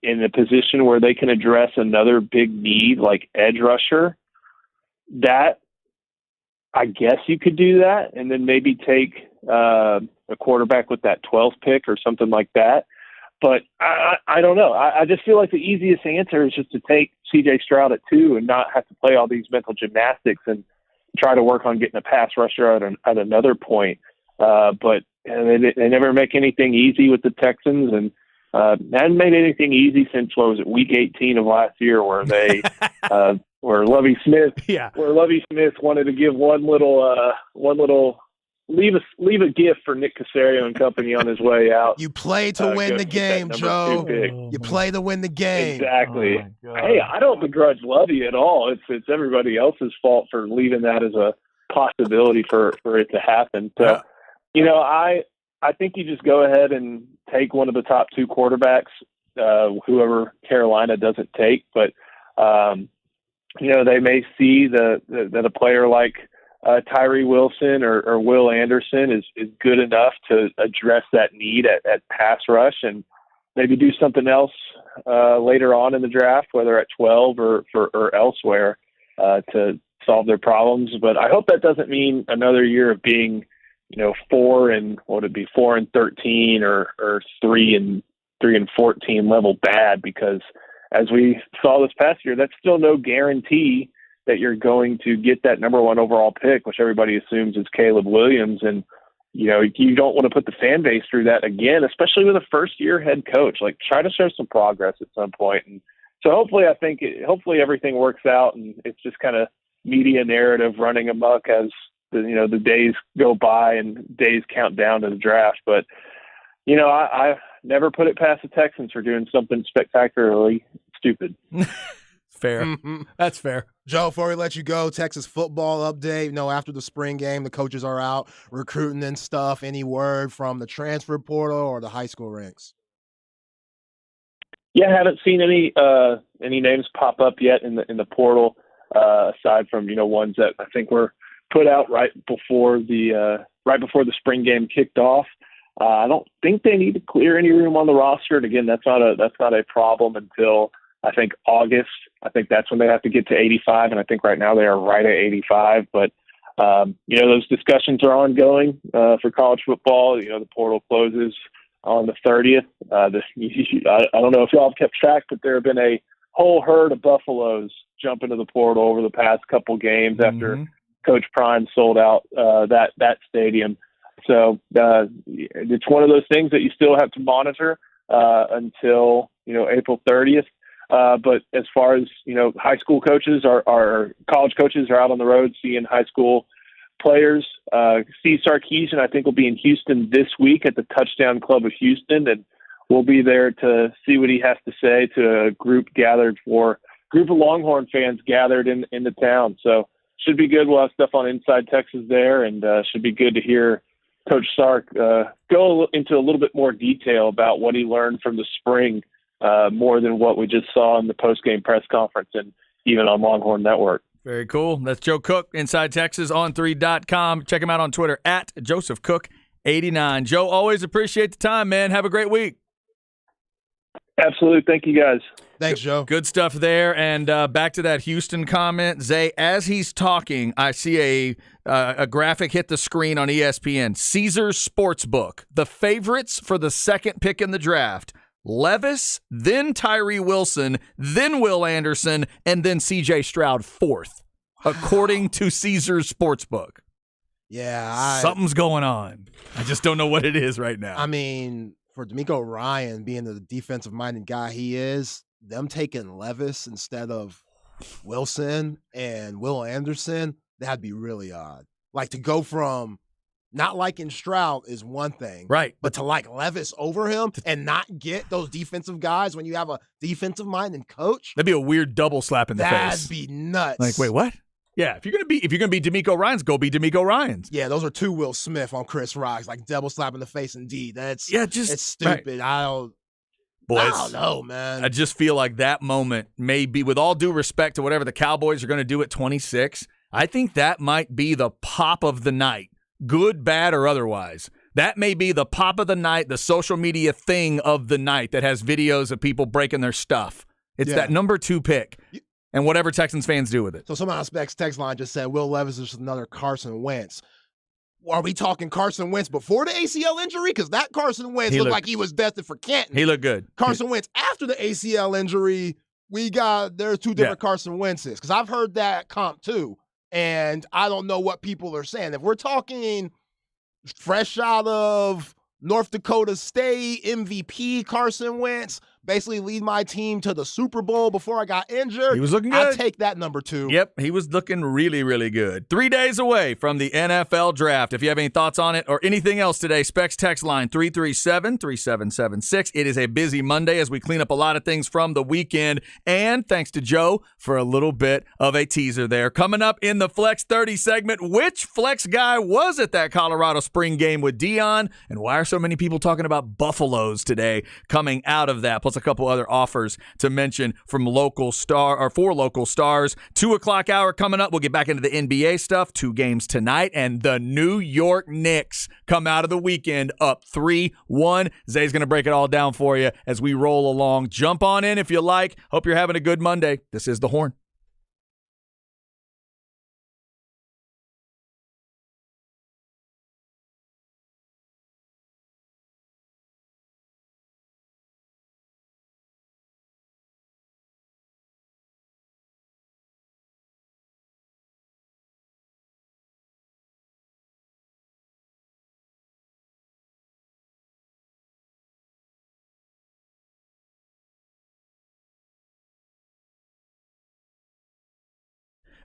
in a position where they can address another big need like edge rusher, that I guess you could do that, and then maybe take a quarterback with that 12th pick or something like that. But I don't know. I just feel like the easiest answer is just to take C.J. Stroud at 2 and not have to play all these mental gymnastics and try to work on getting a pass rusher at another point. But they never make anything easy with the Texans, and hadn't made anything easy since, week 18 of last year, where they where Lovie Smith wanted to give one little leave a gift for Nick Caserio and company on his way out. You play to win the game, Joe. You play to win the game. Exactly. Hey, I don't begrudge Lovie at all. It's everybody else's fault for leaving that as a possibility for it to happen. So, I think you just go ahead and take one of the top 2 quarterbacks, whoever Carolina doesn't take. But, they may see that a player like Tyree Wilson or Will Anderson is good enough to address that need at pass rush, and maybe do something else later on in the draft, whether at 12 or elsewhere, to solve their problems. But I hope that doesn't mean another year of being, 4-13 or 3-14 level bad, because as we saw this past year, that's still no guarantee that you're going to get that number 1 overall pick, which everybody assumes is Caleb Williams. And, you don't want to put the fan base through that again, especially with a first-year head coach. Like, try to show some progress at some point. And so hopefully everything works out, and it's just kind of media narrative running amok as the days go by and days count down to the draft. But, I never put it past the Texans for doing something spectacularly stupid. Fair. That's fair. Joe, before we let you go, Texas football update. After the spring game, the coaches are out recruiting and stuff. Any word from the transfer portal or the high school ranks? Yeah, I haven't seen any names pop up yet in the portal, aside from ones that I think were put out right before the spring game kicked off. I don't think they need to clear any room on the roster. And again, that's not a problem until I think August. I think that's when they have to get to 85, and I think right now they are right at 85. But those discussions are ongoing for college football. The portal closes on the 30th. I don't know if y'all have kept track, but there have been a whole herd of Buffaloes jump into the portal over the past couple games after Coach Prime sold out that stadium. So it's one of those things that you still have to monitor until April 30th. But as far as high school coaches or college coaches are out on the road seeing high school players. Steve Sarkisian, I think, will be in Houston this week at the Touchdown Club of Houston, and we'll be there to see what he has to say to a group of Longhorn fans gathered in the town. So should be good. We'll have stuff on Inside Texas there, and should be good to hear Coach Sark go into a little bit more detail about what he learned from the spring, more than what we just saw in the post-game press conference and even on Longhorn Network. Very cool. That's Joe Cook, Inside Texas, on3.com. Check him out on Twitter, at JosephCook89. Joe, always appreciate the time, man. Have a great week. Absolutely. Thank you, guys. Thanks, Joe. Good stuff there. And back to that Houston comment. Zay, as he's talking, I see a graphic hit the screen on ESPN. Caesars Sportsbook. The favorites for the second pick in the draft. Levis, then Tyree Wilson, then Will Anderson, and then C.J. Stroud fourth, according to Caesars Sportsbook. Yeah. Something's going on. I just don't know what it is right now. I mean, for DeMeco Ryan being the defensive-minded guy he is, them taking Levis instead of Wilson and Will Anderson, that'd be really odd. Like, to go from not liking Stroud is one thing. Right. But to like Levis over him and not get those defensive guys when you have a defensive-minded coach. That'd be a weird double slap in the face. That'd be nuts. Like, wait, what? Yeah, if you're gonna be DeMeco Ryans, go be DeMeco Ryans. Yeah, those are two Will Smith on Chris Rocks, like double slap in the face. Indeed, it's stupid. Right. I don't know, man. I just feel like that moment may be, with all due respect to whatever the Cowboys are going to do at 26, I think that might be the pop of the night, good, bad, or otherwise. That may be the pop of the night, the social media thing of the night that has videos of people breaking their stuff. It's that number 2 pick. And whatever Texans fans do with it. So some aspects text line just said Will Levis is another Carson Wentz. Are we talking Carson Wentz before the ACL injury? Because that Carson Wentz looked like he was destined for Canton. He looked good. Carson Wentz after the ACL injury, there's two different Carson Wentzes. Because I've heard that comp too. And I don't know what people are saying. If we're talking fresh out of North Dakota State, MVP Carson Wentz, basically lead my team to the Super Bowl before I got injured. He was looking good. I'd take that number 2. Yep, he was looking really, really good. 3 days away from the NFL Draft. If you have any thoughts on it or anything else today, Specs text line 337-3776. It is a busy Monday as we clean up a lot of things from the weekend. And thanks to Joe for a little bit of a teaser there. Coming up in the Flex 30 segment, which Flex guy was at that Colorado spring game with Deion? And why are so many people talking about Buffaloes today coming out of that? Plus a couple other offers to mention from for local stars. 2 o'clock hour coming up. We'll get back into the NBA stuff. 2 games tonight, and the New York Knicks come out of the weekend up 3-1. Zay's going to break it all down for you as we roll along. Jump on in if you like. Hope you're having a good Monday. This is The Horn.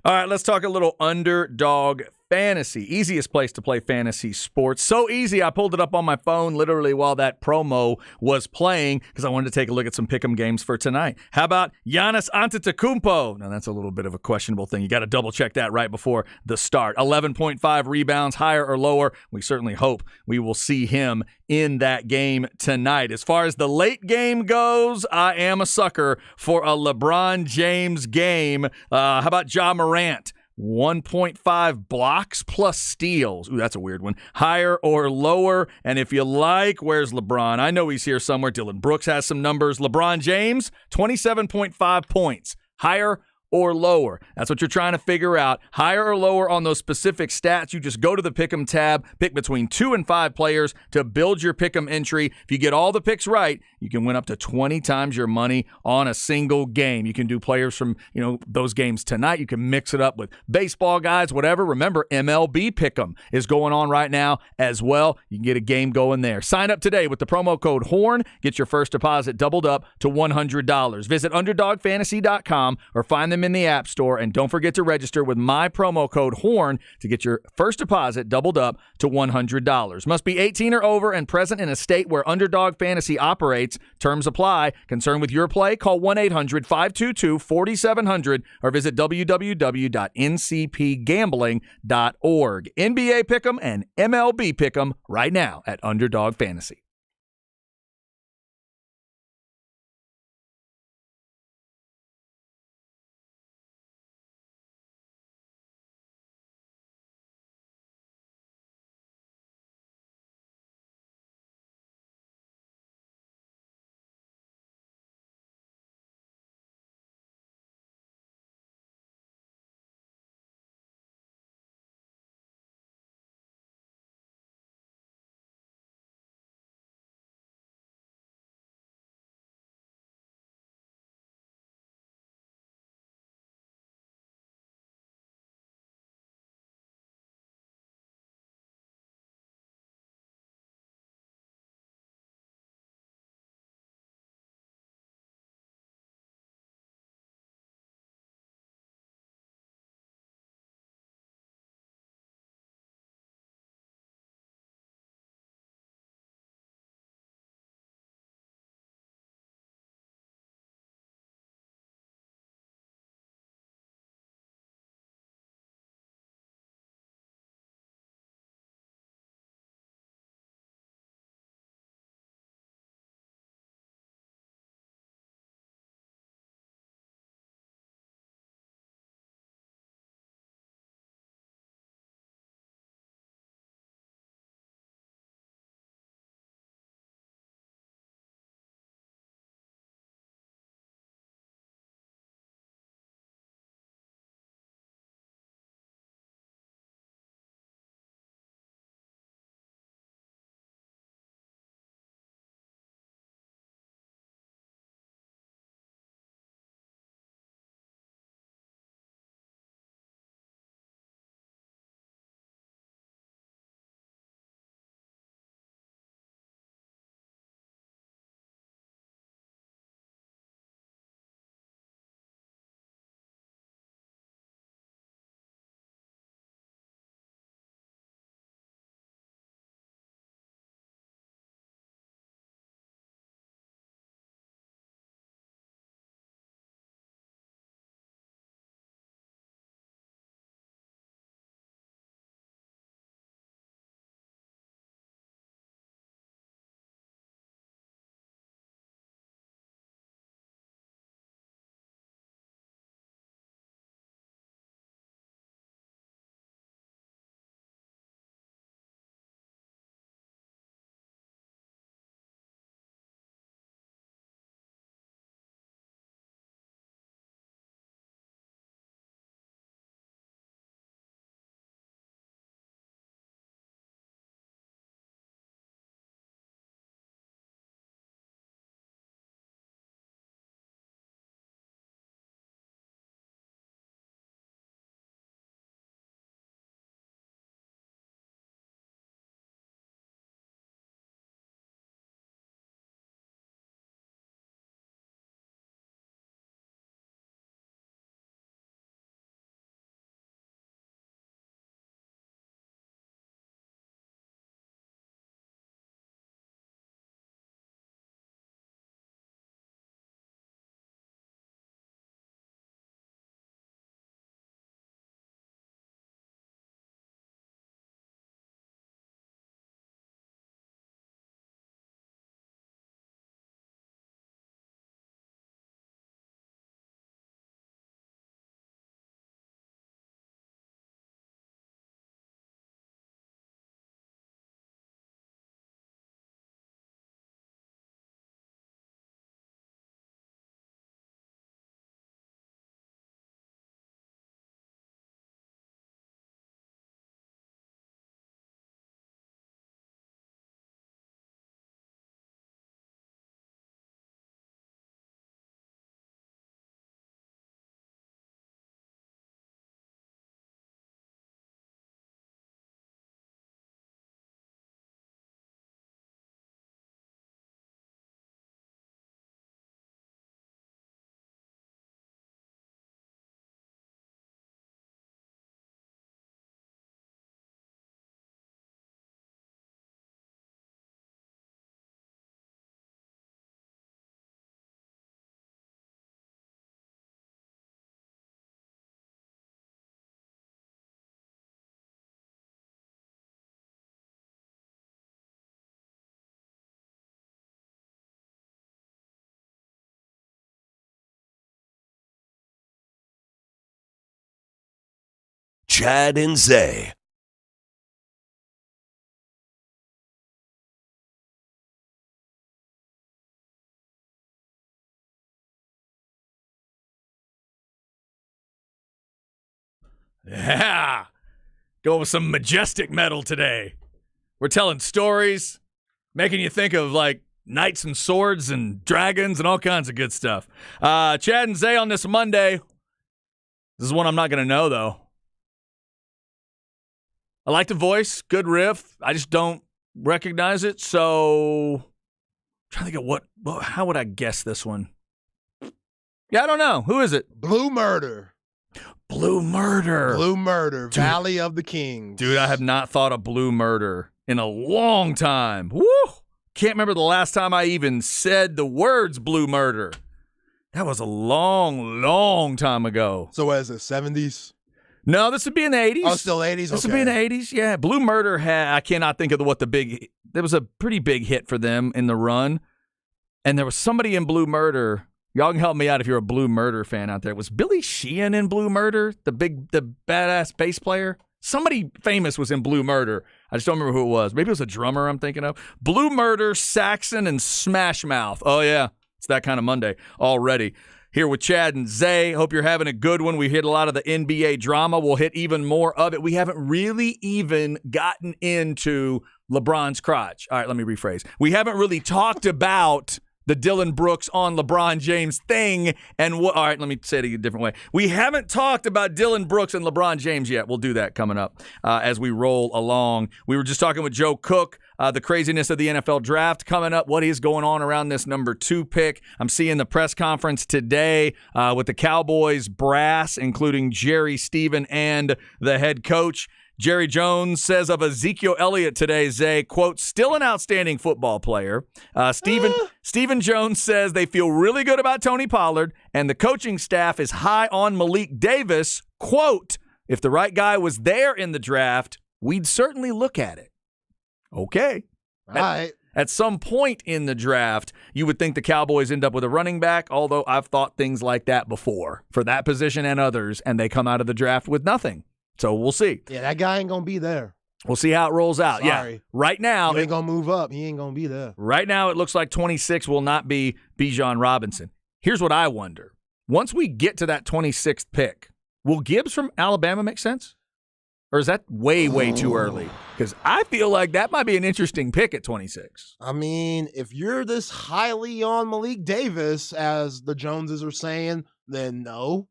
All right, let's talk a little Underdog Fantasy. Easiest place to play fantasy sports. So easy, I pulled it up on my phone literally while that promo was playing because I wanted to take a look at some pick'em games for tonight. How about Giannis Antetokounmpo? Now, that's a little bit of a questionable thing. You got to double-check that right before the start. 11.5 rebounds, higher or lower. We certainly hope we will see him in that game tonight. As far as the late game goes, I am a sucker for a LeBron James game. How about Ja Morant? 1.5 blocks plus steals. Ooh, that's a weird one. Higher or lower? And if you like, where's LeBron? I know he's here somewhere. Dylan Brooks has some numbers. LeBron James, 27.5 points. Higher or lower? That's what you're trying to figure out. Higher or lower on those specific stats. You just go to the Pick'em tab, pick between 2 and 5 players to build your Pick'em entry. If you get all the picks right, you can win up to 20 times your money on a single game. You can do players from, those games tonight. You can mix it up with baseball guys, whatever. Remember, MLB Pick'em is going on right now as well. You can get a game going there. Sign up today with the promo code HORN. Get your first deposit doubled up to $100. Visit UnderdogFantasy.com or find them in the App Store, and don't forget to register with my promo code HORN to get your first deposit doubled up to $100. Must be 18 or over and present in a state where Underdog Fantasy operates. Terms apply. Concerned with your play? Call 1-800-522-4700 or visit www.ncpgambling.org. NBA Pick'em and MLB Pick'em right now at Underdog Fantasy. Chad and Zay. Yeah. Go with some majestic metal today. We're telling stories, making you think of like knights and swords and dragons and all kinds of good stuff. Chad and Zay on this Monday. This is one I'm not going to know, though. I like the voice. Good riff. I just don't recognize it. So I'm trying to think of how would I guess this one? Yeah, I don't know. Who is it? Blue Murder. Blue Murder. Blue Murder. Dude, Valley of the Kings. Dude, I have not thought of Blue Murder in a long time. Woo! Can't remember the last time I even said the words Blue Murder. That was a long, long time ago. So what is it, 70s? No, this would be in the 80s. Oh, still 80s? This would be in the 80s, yeah. Blue Murder I cannot think of there was a pretty big hit for them in the run. And there was somebody in Blue Murder. Y'all can help me out if you're a Blue Murder fan out there. Was Billy Sheehan in Blue Murder? The badass bass player? Somebody famous was in Blue Murder. I just don't remember who it was. Maybe it was a drummer I'm thinking of. Blue Murder, Saxon, and Smash Mouth. Oh, yeah. It's that kind of Monday already. Here with Chad and Zay. Hope you're having a good one. We hit a lot of the NBA drama. We'll hit even more of it. We haven't really even gotten into LeBron's crotch. All right, let me rephrase. We haven't really talked about the Dillon Brooks on LeBron James thing. And all right, let me say it a different way. We haven't talked about Dillon Brooks and LeBron James yet. We'll do that coming up as we roll along. We were just talking with Joe Cook, the craziness of the NFL draft coming up. What is going on around this number 2 pick? I'm seeing the press conference today with the Cowboys brass, including Jerry Stephen and the head coach. Jerry Jones says of Ezekiel Elliott today, Zay, quote, still an outstanding football player. Stephen Jones says they feel really good about Tony Pollard, and the coaching staff is high on Malik Davis. Quote, if the right guy was there in the draft, we'd certainly look at it. Okay. All right. At some point in the draft, you would think the Cowboys end up with a running back, although I've thought things like that before for that position and others, and they come out of the draft with nothing. So we'll see. Yeah, that guy ain't going to be there. We'll see how it rolls out. Sorry. Yeah. Right now. He ain't going to move up. He ain't going to be there. Right now, it looks like 26 will not be Bijan Robinson. Here's what I wonder. Once we get to that 26th pick, will Gibbs from Alabama make sense? Or is that way, way too early? Because I feel like that might be an interesting pick at 26. I mean, if you're this highly on Malik Davis, as the Joneses are saying, then no,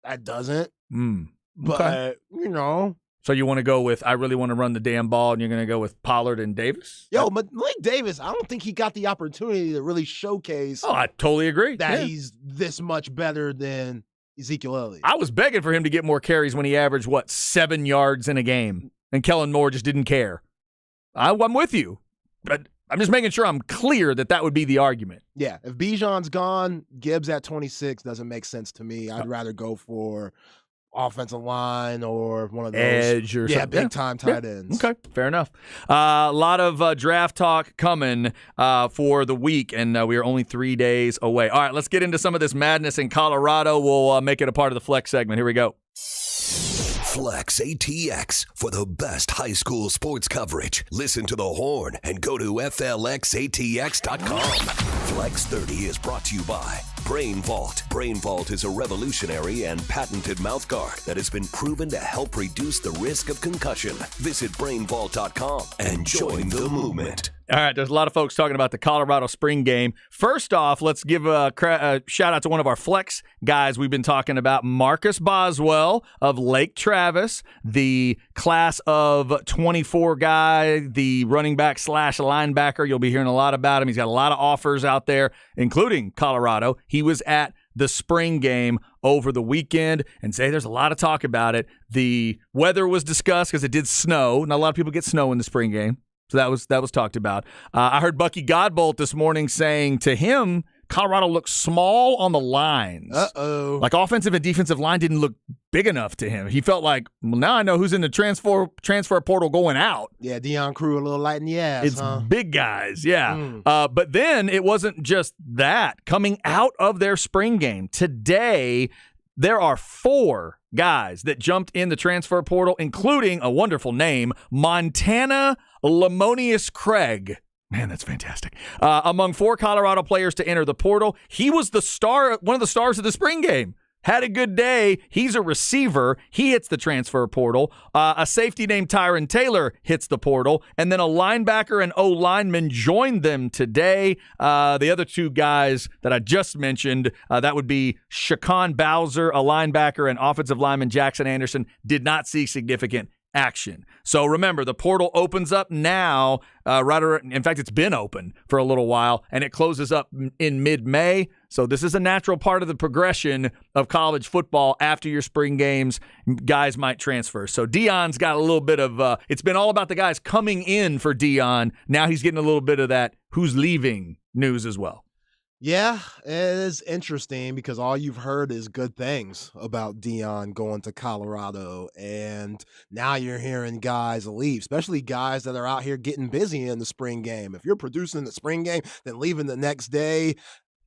that doesn't. But, Okay. you know. So you want to go with, I really want to run the damn ball, and you're going to go with Pollard and Davis? Yo, but Malik Davis, I don't think he got the opportunity to really showcase Oh, I totally agree. that Yeah. he's this much better than Ezekiel Elliott. I was begging for him to get more carries when he averaged, 7 yards in a game, and Kellen Moore just didn't care. I'm with you, but I'm just making sure I'm clear that would be the argument. Yeah, if Bijan's gone, Gibbs at 26 doesn't make sense to me. I'd rather go for offensive line or one of those Edge or something. big-time tight ends. Okay, fair enough. A lot of draft talk coming for the week, and we are only 3 days away. All right, let's get into some of this madness in Colorado. We'll make it a part of the Flex segment. Here we go. Flex ATX for the best high school sports coverage. Listen to the Horn and go to FLXATX.com. Flex 30 is brought to you by Brain Vault. Brain Vault is a revolutionary and patented mouthguard that has been proven to help reduce the risk of concussion. Visit brainvault.com and join the movement. All right, there's a lot of folks talking about the Colorado spring game. First off, let's give a shout out to one of our Flex guys we've been talking about, Marcus Boswell of Lake Travis, the class of 24 guy, the running back / linebacker. You'll be hearing a lot about him. He's got a lot of offers out there, including Colorado. He was at the spring game over the weekend, and say there's a lot of talk about it. The weather was discussed because it did snow. Not a lot of people get snow in the spring game. So that was talked about. I heard Bucky Godbolt this morning saying to him, Colorado looks small on the lines. Uh-oh. Like offensive and defensive line didn't look big enough to him. He felt like, well, now I know who's in the transfer portal going out. Yeah, Deion Crew a little light in the ass, It's big guys, yeah. Mm. But then it wasn't just that. Coming out of their spring game, today there are 4 guys that jumped in the transfer portal, including a wonderful name, Montana Lamonius Craig. Man, that's fantastic. Among 4 Colorado players to enter the portal, he was the star, one of the stars of the spring game. Had a good day. He's a receiver. He hits the transfer portal. A safety named Tyron Taylor hits the portal. And then a linebacker and O-lineman joined them today. The other 2 guys that I just mentioned, that would be Shaquan Bowser, a linebacker, and offensive lineman Jackson Anderson, did not see significant action. So remember, the portal opens up now. In fact, it's been open for a little while, and it closes up in mid-May. So this is a natural part of the progression of college football. After your spring games, guys might transfer. So Deion's got a little bit of it's been all about the guys coming in for Deion. Now he's getting a little bit of that who's leaving news as well. Yeah, it is interesting because all you've heard is good things about Deion going to Colorado, and now you're hearing guys leave, especially guys that are out here getting busy in the spring game. If you're producing the spring game, then leaving the next day,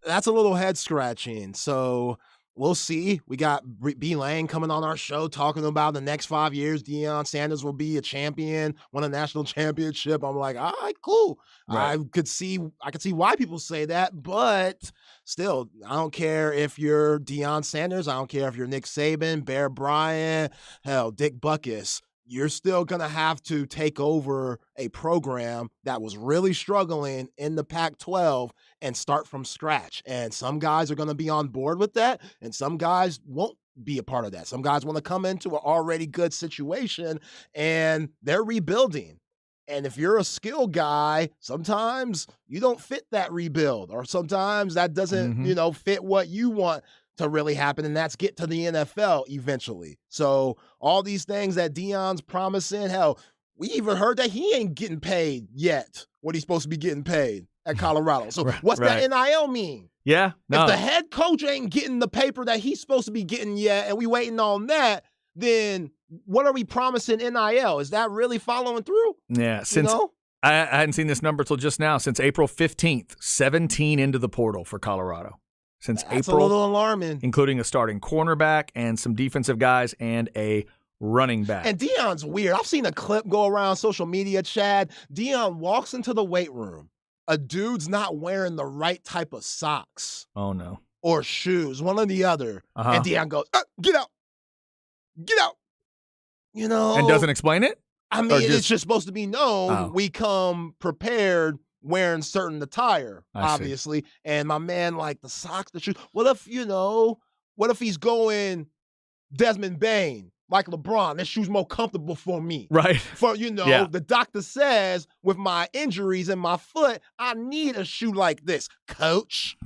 that's a little head scratching. So we'll see. We got B. Lane coming on our show talking about the next 5 years. Deion Sanders will be a champion, won a national championship. I'm like, all right, cool. Right. I could see why people say that, but still, I don't care if you're Deion Sanders. I don't care if you're Nick Saban, Bear Bryant, hell, Dick Butkus. You're still going to have to take over a program that was really struggling in the Pac-12 and start from scratch. And some guys are going to be on board with that, and some guys won't be a part of that. Some guys want to come into an already good situation, and they're rebuilding. And if you're a skill guy, sometimes you don't fit that rebuild, or sometimes that doesn't, fit what you want to really happen, and that's get to the NFL eventually. So all these things that Deion's promising, hell, we even heard that he ain't getting paid yet what he's supposed to be getting paid at Colorado. So what's that NIL mean? Yeah. No. If the head coach ain't getting the paper that he's supposed to be getting yet, and we waiting on that, then what are we promising NIL? Is that really following through? Yeah. I hadn't seen this number till just now. Since April 15th, 17 into the portal for Colorado. Since That's April, a little alarming. Including a starting cornerback and some defensive guys and a running back. And Deion's weird. I've seen a clip go around social media, Chad. Deion walks into the weight room. A dude's not wearing the right type of socks. Oh, no. Or shoes, one or the other. And Deion goes, get out. Get out. And doesn't explain it? I mean, it's just supposed to be known. We come prepared wearing certain attire, obviously. And my man, like the socks, the shoes. What if he's going Desmond Bain, like LeBron? This shoe's more comfortable for me. Right. The doctor says with my injuries in my foot, I need a shoe like this. Coach,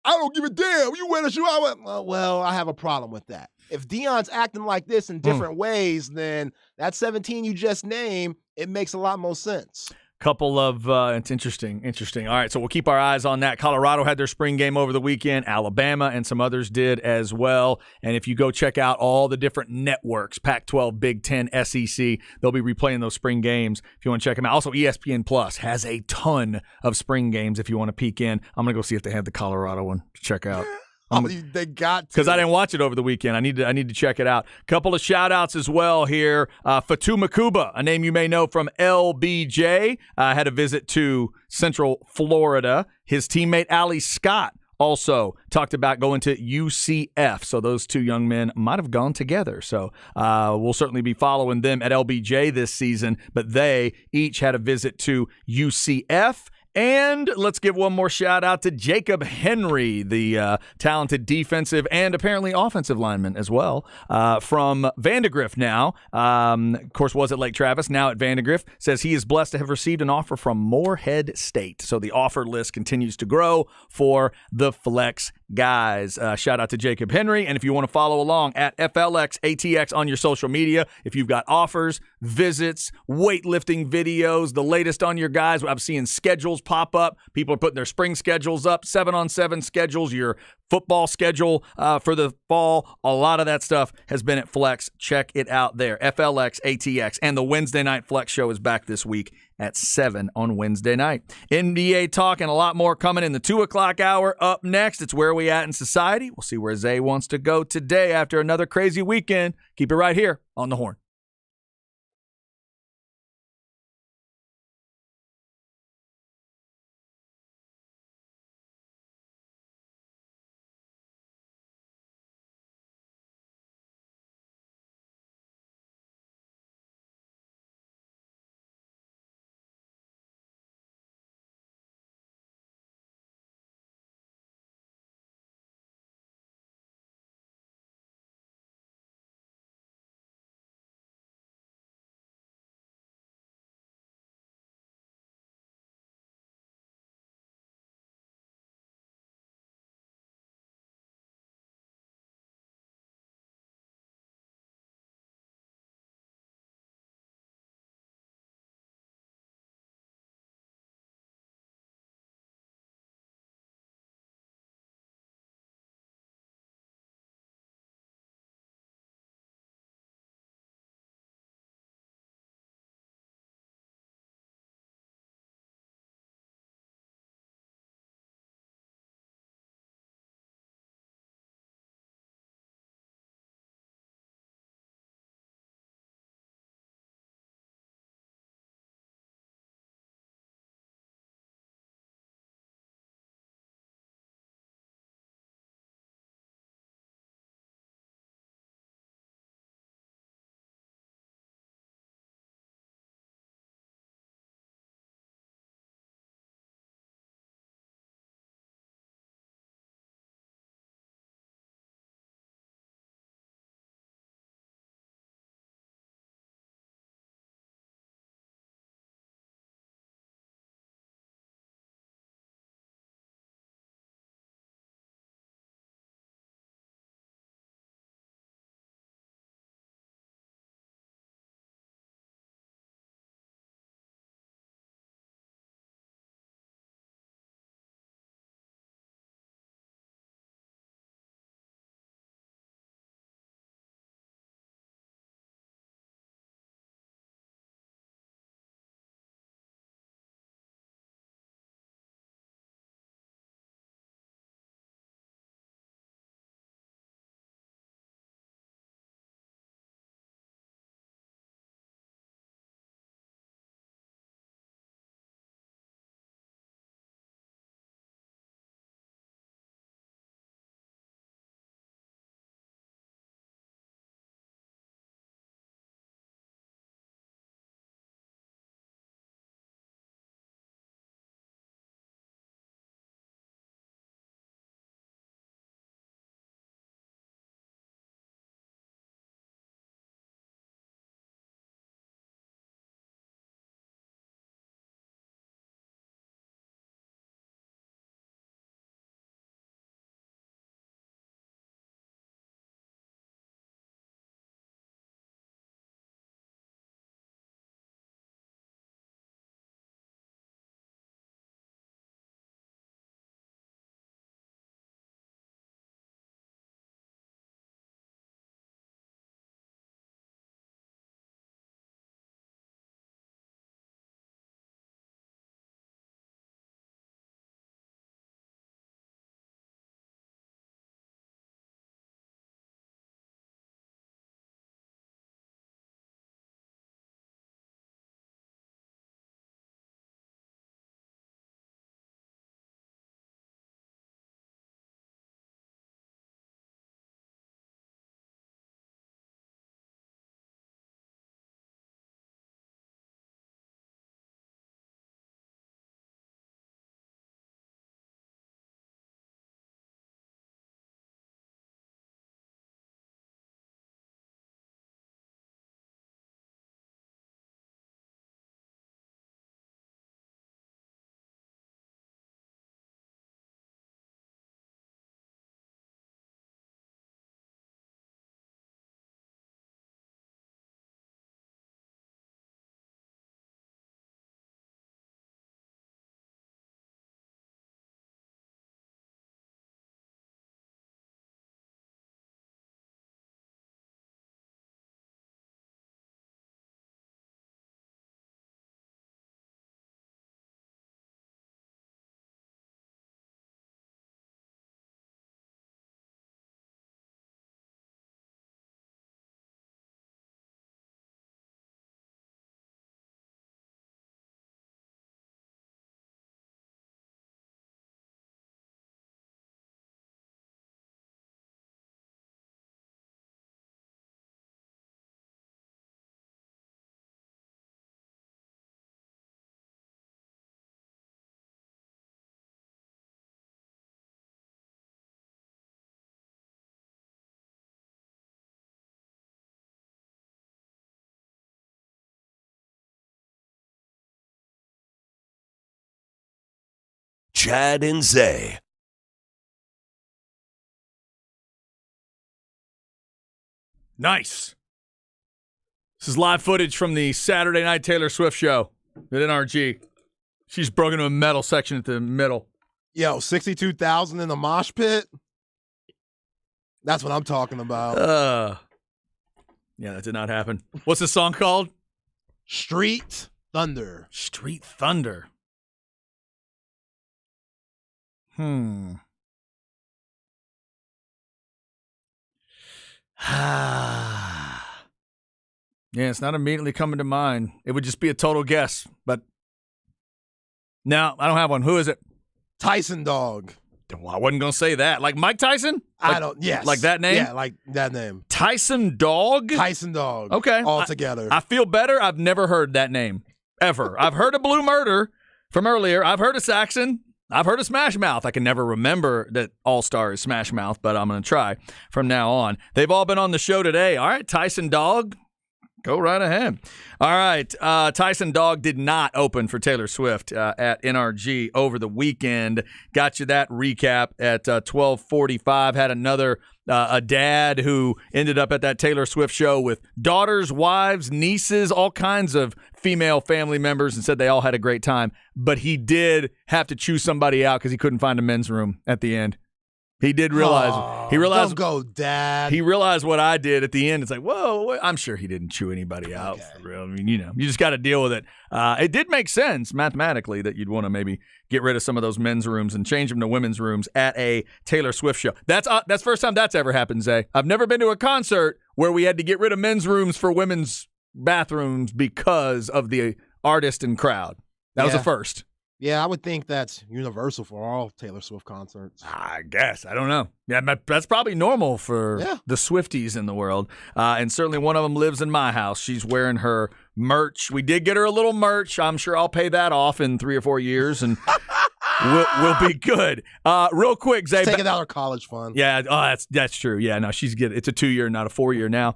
I don't give a damn. You wear the shoe. I have a problem with that. If Deion's acting like this in different ways, then that 17 you just named, it makes a lot more sense. Couple of, it's interesting. All right, so we'll keep our eyes on that. Colorado had their spring game over the weekend. Alabama and some others did as well. And if you go check out all the different networks, Pac-12, Big Ten, SEC, they'll be replaying those spring games if you want to check them out. Also, ESPN Plus has a ton of spring games if you want to peek in. I'm going to go see if they have the Colorado one to check out. They got to. Because I didn't watch it over the weekend. I need to check it out. Couple of shout-outs as well here. Fatu Makuba, a name you may know from LBJ, had a visit to Central Florida. His teammate Ali Scott also talked about going to UCF. So those two young men might have gone together. So we'll certainly be following them at LBJ this season. But they each had a visit to UCF. And let's give one more shout out to Jacob Henry, the talented defensive and apparently offensive lineman as well, from Vandegrift now. Of course, was at Lake Travis, now at Vandegrift. Says he is blessed to have received an offer from Morehead State. So the offer list continues to grow for the Flex guys. Shout out to Jacob Henry. And if you want to follow along at FLXATX on your social media, if you've got offers, visits, weightlifting videos, the latest on your guys, I'm seeing schedules pop up. People are putting their spring schedules up, 7-on-7 schedules, your football schedule for the fall. A lot of that stuff has been at Flex. Check it out there. FLXATX. And the Wednesday Night Flex Show is back this week at 7 on Wednesday night. NBA talk and a lot more coming in the 2 o'clock hour. Up next, it's Where We At in Society. We'll see where Zay wants to go today after another crazy weekend. Keep it right here on The Horn. Chad and Zay. Nice. This is live footage from the Saturday Night Taylor Swift show at NRG. She's broken into a metal section at the middle. Yo, 62,000 in the mosh pit? That's what I'm talking about. Yeah, that did not happen. What's the song called? Street Thunder. Street Thunder. Yeah, it's not immediately coming to mind. It would just be a total guess, but no, I don't have one. Who is it? Tyson Dog. Well, I wasn't going to say that. Like Mike Tyson? Yes. Like that name? Yeah, like that name. Tyson Dog? Tyson Dog. Okay. All together. I feel better. I've never heard that name, ever. I've heard of Blue Murder from earlier. I've heard of Saxon. I've heard of Smash Mouth. I can never remember that All-Star is Smash Mouth, but I'm going to try from now on. They've all been on the show today. All right, Tyson Dog. Go right ahead. All right. Tyson Dog did not open for Taylor Swift at NRG over the weekend. Got you that recap at 12:45. Had another a dad who ended up at that Taylor Swift show with daughters, wives, nieces, all kinds of female family members, and said they all had a great time. But he did have to choose somebody out because he couldn't find a men's room at the end. He did realize. He realized. Don't go, Dad. He realized what I did at the end. It's like, whoa, I'm sure he didn't chew anybody out for real. I mean, you just got to deal with it. It did make sense mathematically that you'd want to maybe get rid of some of those men's rooms and change them to women's rooms at a Taylor Swift show. That's the first time that's ever happened, Zay. I've never been to a concert where we had to get rid of men's rooms for women's bathrooms because of the artist and crowd. That was the first. Yeah, I would think that's universal for all Taylor Swift concerts. I guess. I don't know. Yeah, that's probably normal for the Swifties in the world. And certainly one of them lives in my house. She's wearing her merch. We did get her a little merch. I'm sure I'll pay that off in 3 or 4 years, and we'll be good. Real quick, Zay. Take it out of college fund. Yeah, that's true. Yeah, no, she's good. It's a 2-year, not a 4-year now.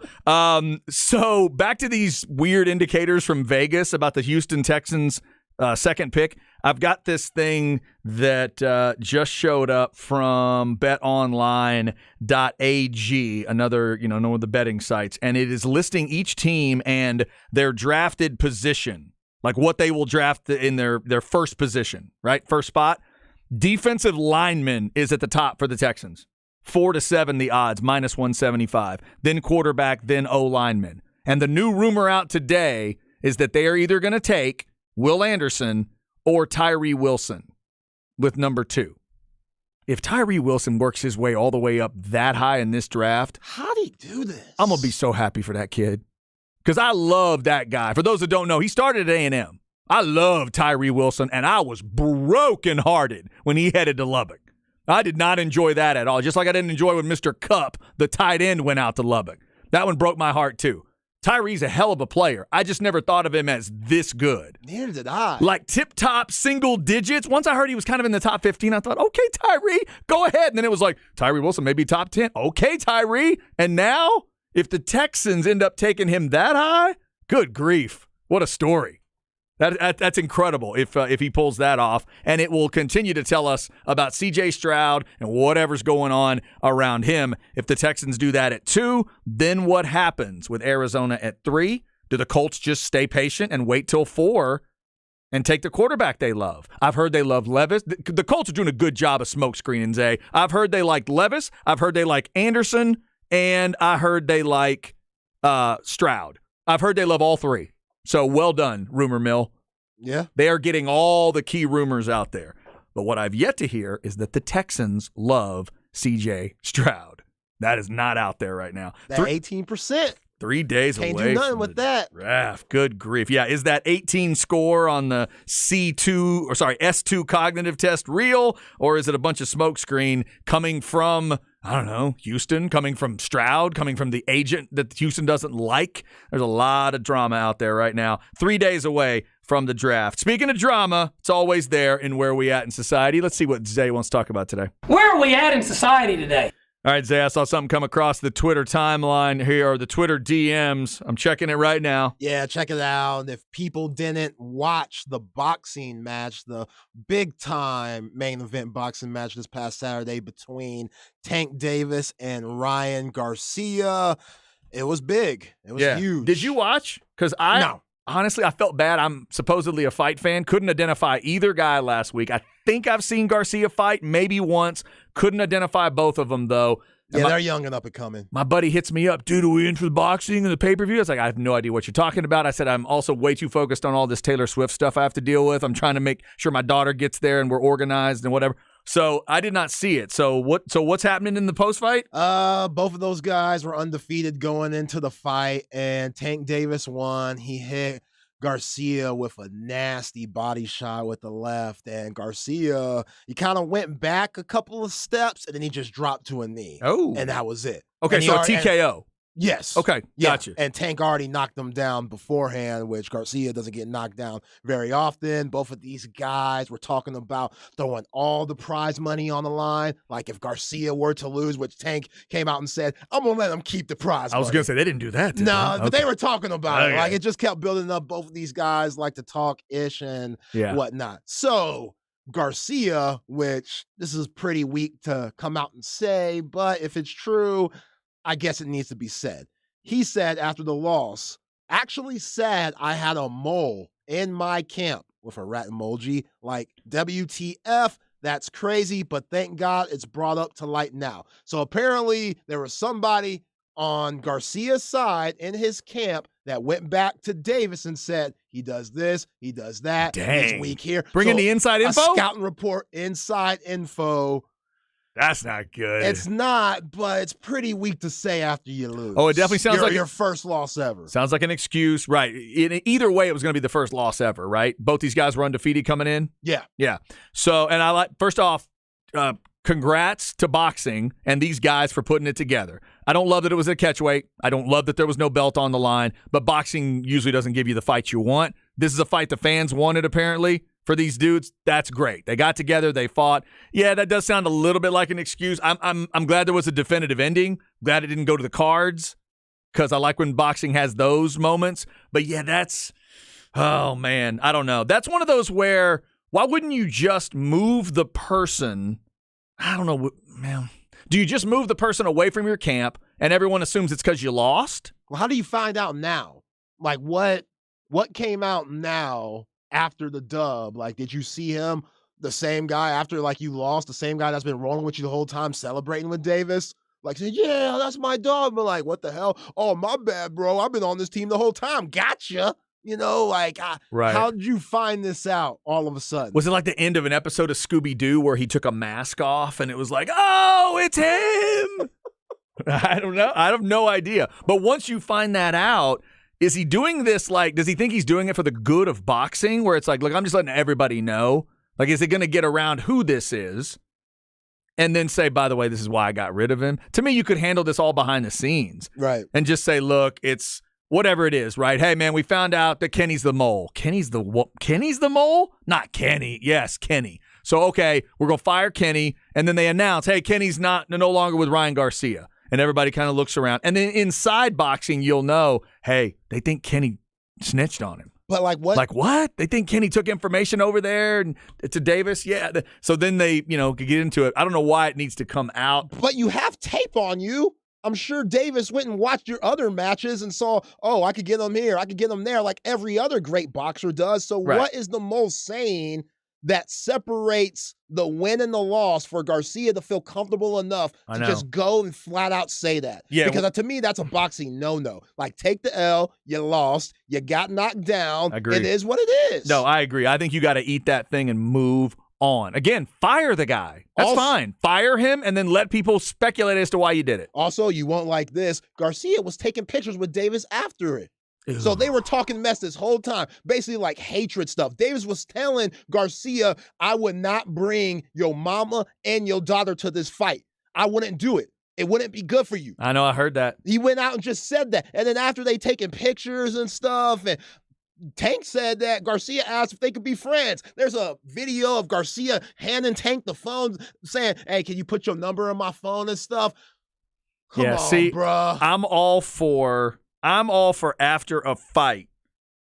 So back to these weird indicators from Vegas about the Houston Texans second pick. I've got this thing that just showed up from betonline.ag, another, one of the betting sites, and it is listing each team and their drafted position, like what they will draft in their first position, right? First spot. Defensive lineman is at the top for the Texans. 4-7 the odds, minus 175. Then quarterback, then O-lineman. And the new rumor out today is that they are either going to take Will Anderson or Tyree Wilson with number 2. If Tyree Wilson works his way all the way up that high in this draft, how did he do this? I'm going to be so happy for that kid because I love that guy. For those that don't know, he started at A&M. I love Tyree Wilson, and I was brokenhearted when he headed to Lubbock. I did not enjoy that at all, just like I didn't enjoy when Mr. Cup, the tight end, went out to Lubbock. That one broke my heart too. Tyree's a hell of a player. I just never thought of him as this good. Neither did I. Like tip-top single digits. Once I heard he was kind of in the top 15, I thought, okay, Tyree, go ahead. And then it was like, Tyree Wilson, maybe top 10. Okay, Tyree. And now, if the Texans end up taking him that high, good grief. What a story. That's incredible if he pulls that off, and it will continue to tell us about C.J. Stroud and whatever's going on around him. If the Texans do that at 2, then what happens with Arizona at 3? Do the Colts just stay patient and wait till 4 and take the quarterback they love? I've heard they love Levis. The Colts are doing a good job of smoke screening, Zay. I've heard they like Levis. I've heard they like Anderson, and I heard they like Stroud. I've heard they love all 3. So well done, rumor mill. Yeah. They are getting all the key rumors out there. But what I've yet to hear is that the Texans love C.J. Stroud. That is not out there right now. That 18%. 3 days Can't away. do nothing with that. Draft. Good grief. Yeah, is that 18 score on the S2 cognitive test real, or is it a bunch of smokescreen coming from, I don't know, Houston, coming from Stroud, coming from the agent that Houston doesn't like? There's a lot of drama out there right now. 3 days away from the draft. Speaking of drama, it's always there in Where We At in Society. Let's see what Zay wants to talk about today. Where are we at in society today? All right, Zay, I saw something come across the Twitter timeline here, or the Twitter DMs. I'm checking it right now. Yeah, check it out. If people didn't watch the boxing match, the big-time main event boxing match this past Saturday between Tank Davis and Ryan Garcia, it was big. It was huge. Did you watch? Because honestly, I felt bad. I'm supposedly a fight fan. Couldn't identify either guy last week. I think I've seen Garcia fight maybe once. Couldn't identify both of them, though. Yeah, they're young and up and coming. My buddy hits me up, dude, are we in for the boxing and the pay-per-view? I was like, I have no idea what you're talking about. I said, I'm also way too focused on all this Taylor Swift stuff I have to deal with. I'm trying to make sure my daughter gets there and we're organized and whatever. So I did not see it. So what's happening in the post-fight? Both of those guys were undefeated going into the fight, and Tank Davis won. He hit Garcia with a nasty body shot with the left, and Garcia, he kind of went back a couple of steps, and then he just dropped to a knee. Oh. And that was it. Okay, so TKO. Yes. Okay, gotcha. And Tank already knocked him down beforehand, which Garcia doesn't get knocked down very often. Both of these guys were talking about throwing all the prize money on the line. Like if Garcia were to lose, which Tank came out and said, I'm going to let him keep the prize money. I was going to say, they didn't do that. But they were talking about it. Like it just kept building up. Both of these guys like to talk-ish and whatnot. So Garcia, which this is pretty weak to come out and say, but if it's true, I guess it needs to be said. He said after the loss, actually said I had a mole in my camp with a rat emoji, like WTF, that's crazy, but thank God it's brought up to light now. So apparently there was somebody on Garcia's side in his camp that went back to Davis and said, he does this, he does that, he's weak here. Bringing the inside info? A scouting report, inside info. That's not good. It's not, but it's pretty weak to say after you lose. Oh, it definitely sounds like your first loss ever. Sounds like an excuse, right? Either way, it was going to be the first loss ever, right? Both these guys were undefeated coming in. Yeah. So, and I like, first off, congrats to boxing and these guys for putting it together. I don't love that it was a catchweight. I don't love that there was no belt on the line, but boxing usually doesn't give you the fight you want. This is a fight the fans wanted, apparently. For these dudes, that's great. They got together, they fought. Yeah, that does sound a little bit like an excuse. I'm glad there was a definitive ending. Glad it didn't go to the cards, because I like when boxing has those moments. But yeah, oh man, I don't know. That's one of those where, why wouldn't you just move the person? I don't know, man. Do you just move the person away from your camp and everyone assumes it's because you lost? Well, how do you find out now? Like what came out now? After the dub, like, did you see him, the same guy after, like, you lost, the same guy that's been rolling with you the whole time, celebrating with Davis? Like, saying, yeah, that's my dog. But, like, what the hell? Oh, my bad, bro. I've been on this team the whole time. Gotcha. You know, like, how did you find this out all of a sudden? Was it like the end of an episode of Scooby-Doo where he took a mask off and it was like, oh, it's him? I don't know. I have no idea. But once you find that out, is he doing this, like, does he think he's doing it for the good of boxing, where it's like, look, I'm just letting everybody know? Like, is it going to get around who this is and then say, by the way, this is why I got rid of him? To me, you could handle this all behind the scenes. Right. And just say, look, it's whatever it is, right? Hey, man, we found out that Kenny's the mole. Kenny's the mole? Not Kenny. Yes, Kenny. So, okay, we're going to fire Kenny. And then they announce, hey, Kenny's no longer with Ryan Garcia. And everybody kind of looks around. And then inside boxing, you'll know, hey, they think Kenny snitched on him. But like what? Like what? They think Kenny took information over there and to Davis? Yeah. So then they, could get into it. I don't know why it needs to come out. But you have tape on you. I'm sure Davis went and watched your other matches and saw, oh, I could get him here, I could get him there, like every other great boxer does. So What is the mole saying that separates the win and the loss for Garcia to feel comfortable enough to just go and flat out say that? Yeah. Because to me, that's a boxing no-no. Like, take the L, you lost, you got knocked down. I agree. It is what it is. No, I agree. I think you got to eat that thing and move on. Again, fire the guy. That's fine. Fire him and then let people speculate as to why you did it. Also, you won't like this. Garcia was taking pictures with Davis after it. Ew. So they were talking mess this whole time, basically like hatred stuff. Davis was telling Garcia, I would not bring your mama and your daughter to this fight. I wouldn't do it. It wouldn't be good for you. I know, I heard that. He went out and just said that. And then after they taking pictures and stuff, and Tank said that Garcia asked if they could be friends. There's a video of Garcia handing Tank the phone saying, hey, can you put your number in my phone and stuff? Come on, see, bruh. I'm all for after a fight,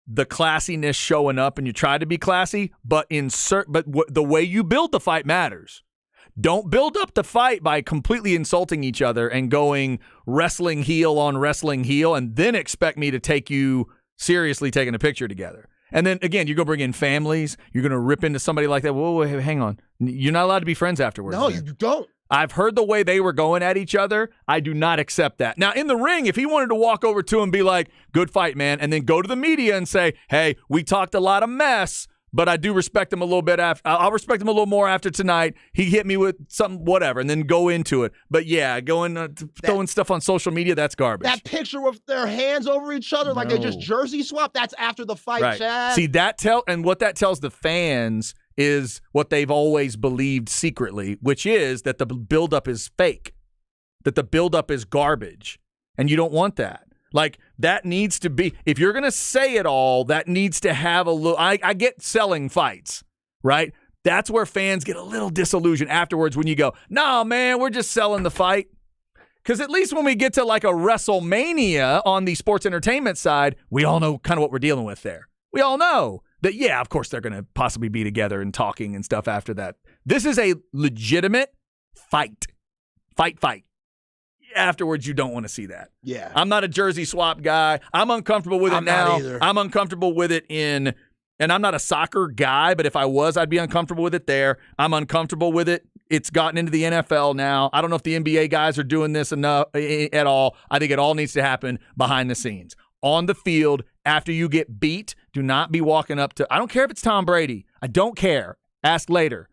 the classiness showing up, and you try to be classy, but the way you build the fight matters. Don't build up the fight by completely insulting each other and going wrestling heel on wrestling heel, and then expect me to take you seriously taking a picture together. And then, again, you're going to bring in families. You're going to rip into somebody like that. Whoa, hang on. You're not allowed to be friends afterwards. No, man. you don't. I've heard the way they were going at each other. I do not accept that. Now, in the ring, if he wanted to walk over to him and be like, good fight, man, and then go to the media and say, hey, we talked a lot of mess, but I do respect him a little bit after. I'll respect him a little more after tonight. He hit me with something, whatever, and then go into it. But yeah, throwing stuff on social media, that's garbage. That picture with their hands over each other like they just jersey swap, that's after the fight, right. Chad. See, what that tells the fans is what they've always believed secretly, which is that the buildup is fake, that the buildup is garbage, and you don't want that. Like, that needs to be, if you're going to say it all, that needs to have a little, I get selling fights, right? That's where fans get a little disillusioned afterwards when you go, no, man, we're just selling the fight. Because at least when we get to like a WrestleMania on the sports entertainment side, we all know kind of what we're dealing with there. We all know that, yeah, of course they're going to possibly be together and talking and stuff after that. This is a legitimate fight. Fight. Afterwards, you don't want to see that. Yeah. I'm not a jersey swap guy. I'm uncomfortable with it now. Not either. I'm uncomfortable with it and I'm not a soccer guy, but if I was, I'd be uncomfortable with it there. I'm uncomfortable with it. It's gotten into the NFL now. I don't know if the NBA guys are doing this enough at all. I think it all needs to happen behind the scenes. On the field, after you get beat, do not be walking up to, I don't care if it's Tom Brady. I don't care. Ask later.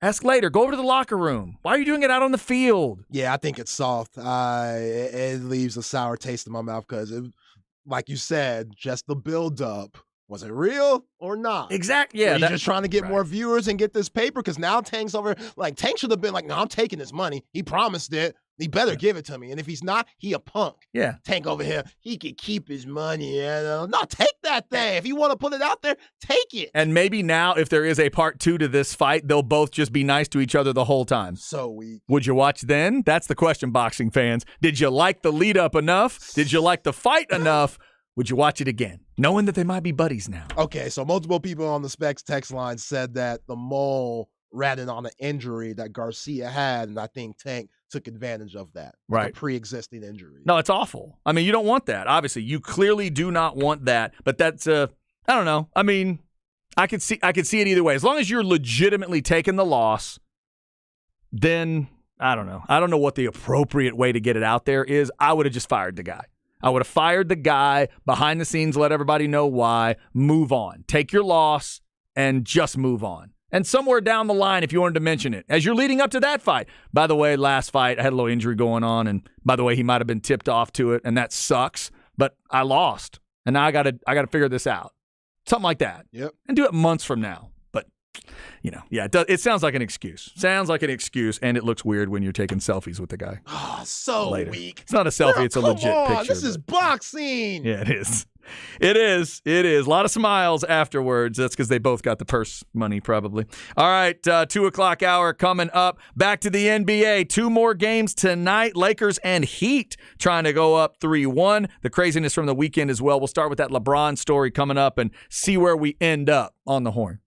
Go over to the locker room. Why are you doing it out on the field? Yeah, I think it's soft. It leaves a sour taste in my mouth because, like you said, just the build-up. Was it real or not? Exactly. Yeah. He's just trying to get more viewers and get this paper because now Tank's over. Like, Tank should have been like, no, I'm taking this money. He promised it. He better give it to me. And if he's not, he a punk. Yeah. Tank over here, he could keep his money. No, take that thing. If you want to put it out there, take it. And maybe now, if there is a part 2 to this fight, they'll both just be nice to each other the whole time. So weak. Would you watch then? That's the question, boxing fans. Did you like the lead up enough? Did you like the fight enough? Would you watch it again, knowing that they might be buddies now? Okay, so multiple people on the Specs text line said that the mole ratted on an injury that Garcia had, and I think Tank took advantage of that. Like right. A pre-existing injury. No, it's awful. I mean, you don't want that. Obviously, you clearly do not want that. But that's I don't know. I mean, I could see it either way. As long as you're legitimately taking the loss, then I don't know. I don't know what the appropriate way to get it out there is. I would have just fired the guy. I would have fired the guy behind the scenes, let everybody know why, move on. Take your loss and just move on. And somewhere down the line, if you wanted to mention it, as you're leading up to that fight, by the way, last fight, I had a little injury going on, and by the way, he might have been tipped off to it, and that sucks, but I lost, and now I got to figure this out. Something like that. Yep. And do it months from now. But, yeah, it sounds like an excuse. Sounds like an excuse, and it looks weird when you're taking selfies with the guy. Oh, so later. weak. It's not a selfie, it's a legit picture. This is boxing. Yeah, it is. It is. A lot of smiles afterwards. That's because they both got the purse money, probably. All right, 2 o'clock hour coming up. Back to the NBA. 2 more games tonight. Lakers and Heat trying to go up 3-1. The craziness from the weekend as well. We'll start with that LeBron story coming up and see where we end up on the Horn.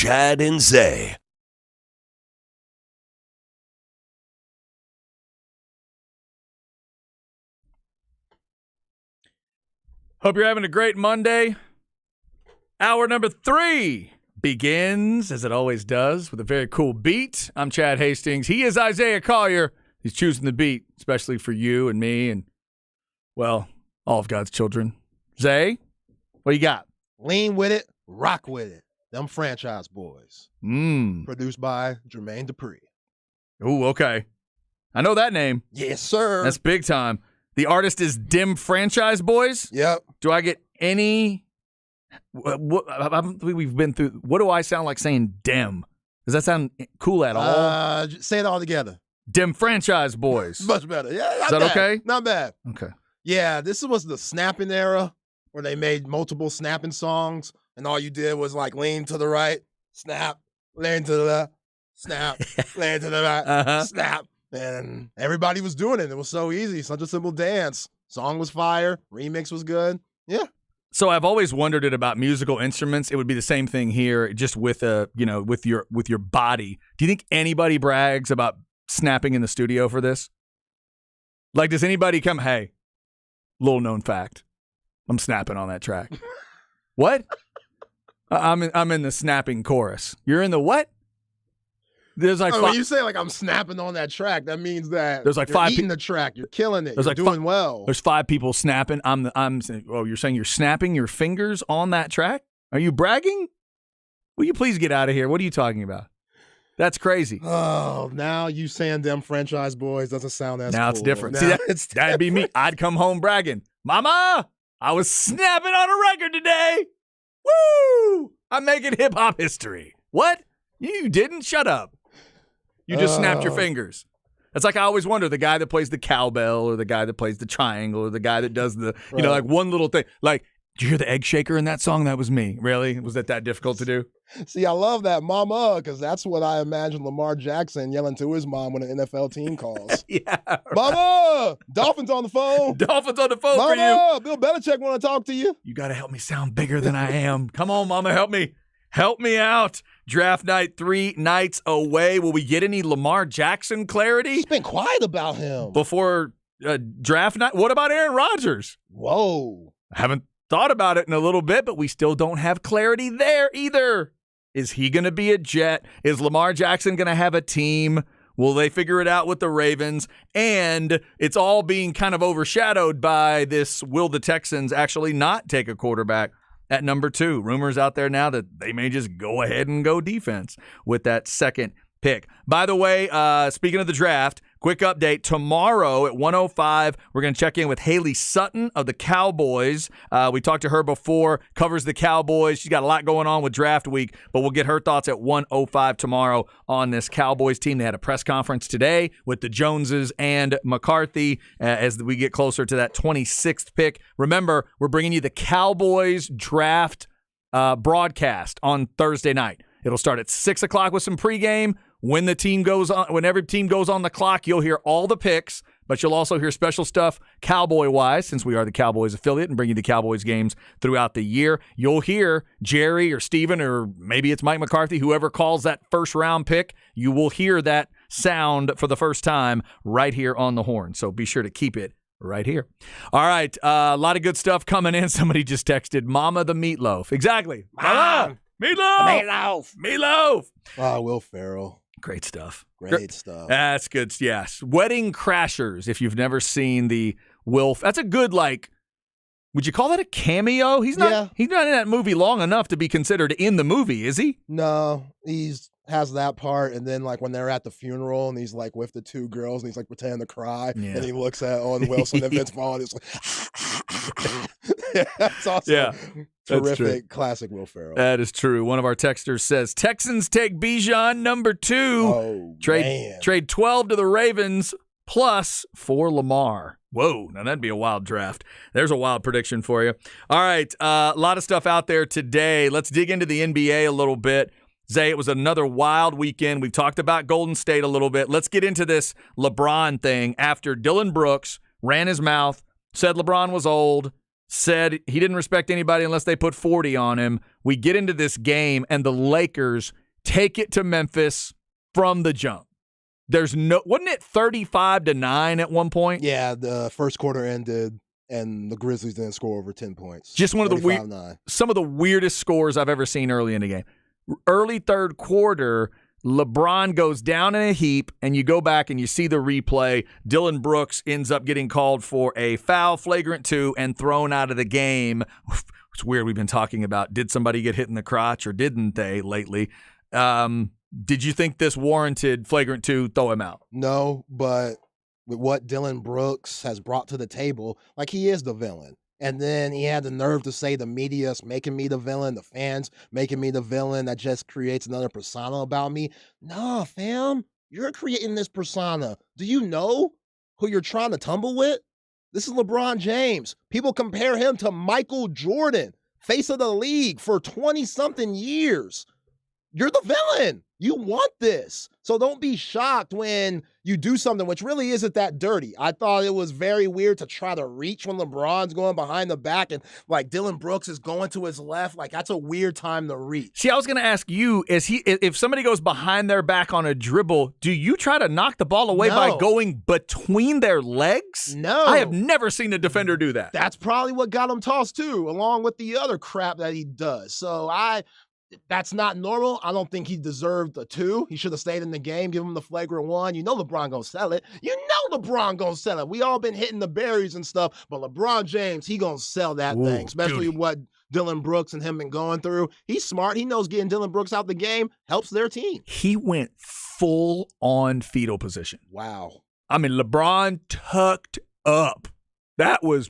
Chad and Zay. Hope you're having a great Monday. Hour number 3 begins, as it always does, with a very cool beat. I'm Chad Hastings. He is Isaiah Collier. He's choosing the beat, especially for you and me and, well, all of God's children. Zay, what you got? Lean with it, rock with it. Them Franchise Boys. Produced by Jermaine Dupri. Ooh, okay. I know that name. Yes, sir. That's big time. The artist is Dim Franchise Boys. Yep. Do I get any? We've been through. What do I sound like saying? Dim. Does that sound cool at all? Say it all together. Dim Franchise Boys. Much better. Yeah. Is that bad. okay? Not bad. Okay. Yeah, this was the snapping era where they made multiple snapping songs, and all you did was like lean to the right, snap, lean to the left, snap, lean to the right, snap. And everybody was doing it. It was so easy. Such a simple dance. Song was fire. Remix was good. Yeah. So I've always wondered it about musical instruments. It would be the same thing here, just with with your body. Do you think anybody brags about snapping in the studio for this? Like, does anybody come, hey, little known fact, I'm snapping on that track. What? I'm in the snapping chorus. You're in the what? There's like when you say like I'm snapping on that track, that means that there's like you're eating the track, you're killing it, you're doing well. There's 5 people snapping. You're saying you're snapping your fingers on that track? Are you bragging? Will you please get out of here? What are you talking about? That's crazy. Oh, now you saying them Franchise Boys doesn't sound as now cool. It's different. Now See, that'd be me. I'd come home bragging. Mama, I was snapping on a record today. Woo! I'm making hip hop history. What? You didn't? Shut up. You just snapped your fingers. That's like I always wonder, the guy that plays the cowbell or the guy that plays the triangle or the guy that does the, like one little thing. Like, did you hear the egg shaker in that song? That was me. Really? Was that difficult to do? See, I love that, mama, because that's what I imagine Lamar Jackson yelling to his mom when an NFL team calls. Yeah. Right. Mama, Dolphins on the phone. Dolphins on the phone mama, for you. Bill Belichick want to talk to you. You got to help me sound bigger than I am. Come on, mama, help me. Help me out. Draft night 3 nights away. Will we get any Lamar Jackson clarity? He's been quiet about him. Before draft night? What about Aaron Rodgers? Whoa. I haven't thought about it in a little bit, but we still don't have clarity there either. Is he going to be a Jet? Is Lamar Jackson going to have a team? Will they figure it out with the Ravens? And it's all being kind of overshadowed by this, will the Texans actually not take a quarterback at number 2? Rumors out there now that they may just go ahead and go defense with that second pick. By the way, speaking of the draft, quick update. Tomorrow at 1:05, we're going to check in with Haley Sutton of the Cowboys. We talked to her before, covers the Cowboys. She's got a lot going on with draft week, but we'll get her thoughts at 1:05 tomorrow on this Cowboys team. They had a press conference today with the Joneses and McCarthy as we get closer to that 26th pick. Remember, we're bringing you the Cowboys draft broadcast on Thursday night. It'll start at 6 o'clock with some pregame. When every team goes on the clock, you'll hear all the picks, but you'll also hear special stuff Cowboy-wise, since we are the Cowboys affiliate and bring you the Cowboys games throughout the year. You'll hear Jerry or Steven or maybe it's Mike McCarthy, whoever calls that first-round pick, you will hear that sound for the first time right here on the horn. So be sure to keep it right here. All right, a lot of good stuff coming in. Somebody just texted, Mama the Meatloaf. Exactly. Mama! Meatloaf! Meatloaf! Will Ferrell. Great stuff. Great stuff. That's good. Yes. Wedding Crashers. If you've never seen the Will, that's a good, like, would you call that a cameo? He's not in that movie long enough to be considered in the movie, is he? No, has that part, and then like when they're at the funeral and he's like with the 2 girls and he's like pretending to cry, and he looks at Owen Wilson and Vince Vaughn. It's like, that's awesome. Yeah. Terrific, classic Will Ferrell. That is true. One of our texters says, Texans take Bijan number 2. Oh, trade 12 to the Ravens plus for Lamar. Whoa, now that'd be a wild draft. There's a wild prediction for you. All right, a lot of stuff out there today. Let's dig into the NBA a little bit. Zay, it was another wild weekend. We've talked about Golden State a little bit. Let's get into this LeBron thing. After Dylan Brooks ran his mouth, said LeBron was old, said he didn't respect anybody unless they put 40 on him. we get into this game and the Lakers take it to Memphis from the jump. Wasn't it 35-9 at one point? Yeah, the first quarter ended and the Grizzlies didn't score over 10 points. Just one of some of the weirdest scores I've ever seen early in the game. Early third quarter, LeBron goes down in a heap, and you go back and you see the replay. Dillon Brooks ends up getting called for a foul, flagrant 2, and thrown out of the game. It's weird. We've been talking about, did somebody get hit in the crotch or didn't they lately? Did you think this warranted flagrant 2, throw him out? No, but with what Dillon Brooks has brought to the table, like, he is the villain. And then he had the nerve to say the media's making me the villain, the fans making me the villain. That just creates another persona about me. Nah, fam, you're creating this persona. Do you know who you're trying to tumble with? This is LeBron James. People compare him to Michael Jordan, face of the league for 20-something years. You're the villain. You want this. So don't be shocked when you do something which really isn't that dirty. I thought it was very weird to try to reach when LeBron's going behind the back and like Dillon Brooks is going to his left. Like, that's a weird time to reach. See, I was going to ask you, if somebody goes behind their back on a dribble, do you try to knock the ball away by going between their legs? No. I have never seen a defender do that. That's probably what got him tossed too, along with the other crap that he does. So that's not normal. I don't think he deserved a 2. He should have stayed in the game, give him the flagrant 1. You know LeBron gonna sell it. We all been hitting the berries and stuff, but LeBron James, he gonna sell that thing, especially what Dillon Brooks and him been going through. He's smart. He knows getting Dillon Brooks out the game helps their team. He went full on fetal position. Wow. I mean, LeBron tucked up. That was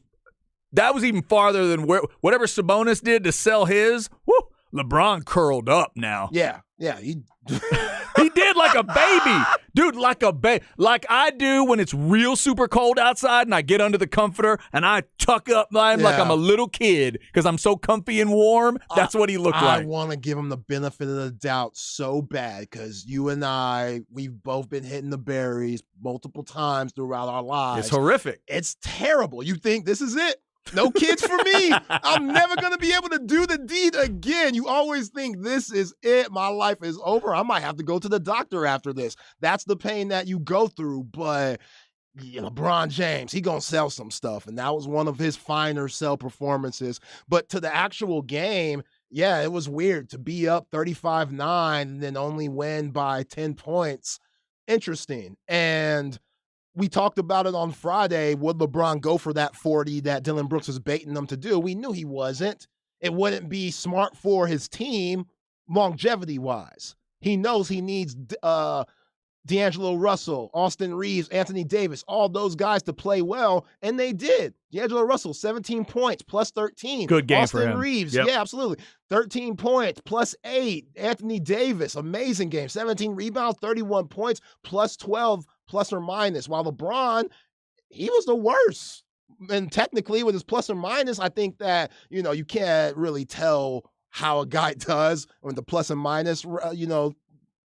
even farther than whatever Sabonis did to sell his. Woo! LeBron curled up now. Yeah. He did like a baby. Dude, like a baby. Like I do when it's real super cold outside and I get under the comforter and I tuck up like I'm a little kid because I'm so comfy and warm. That's what he looked like. I want to give him the benefit of the doubt so bad because you and I, we've both been hitting the berries multiple times throughout our lives. It's horrific. It's terrible. You think this is it? No kids for me. I'm never going to be able to do the deed again. You always think this is it. My life is over. I might have to go to the doctor after this. That's the pain that you go through. But LeBron James, he going to sell some stuff. And that was one of his finer sell performances. But to the actual game, yeah, it was weird to be up 35-9 and then only win by 10 points. Interesting. And we talked about it on Friday. Would LeBron go for that 40 that Dillon Brooks was baiting them to do? We knew he wasn't. It wouldn't be smart for his team longevity-wise. He knows he needs D'Angelo Russell, Austin Reeves, Anthony Davis, all those guys to play well, and they did. D'Angelo Russell, 17 points, plus 13. Good game Austin for him. Reeves, yep. Yeah, absolutely. 13 points, plus 8. Anthony Davis, amazing game. 17 rebounds, 31 points, plus 12, plus or minus. While LeBron, he was the worst. And technically, with his plus or minus, I think that, you can't really tell how a guy does with the plus and minus,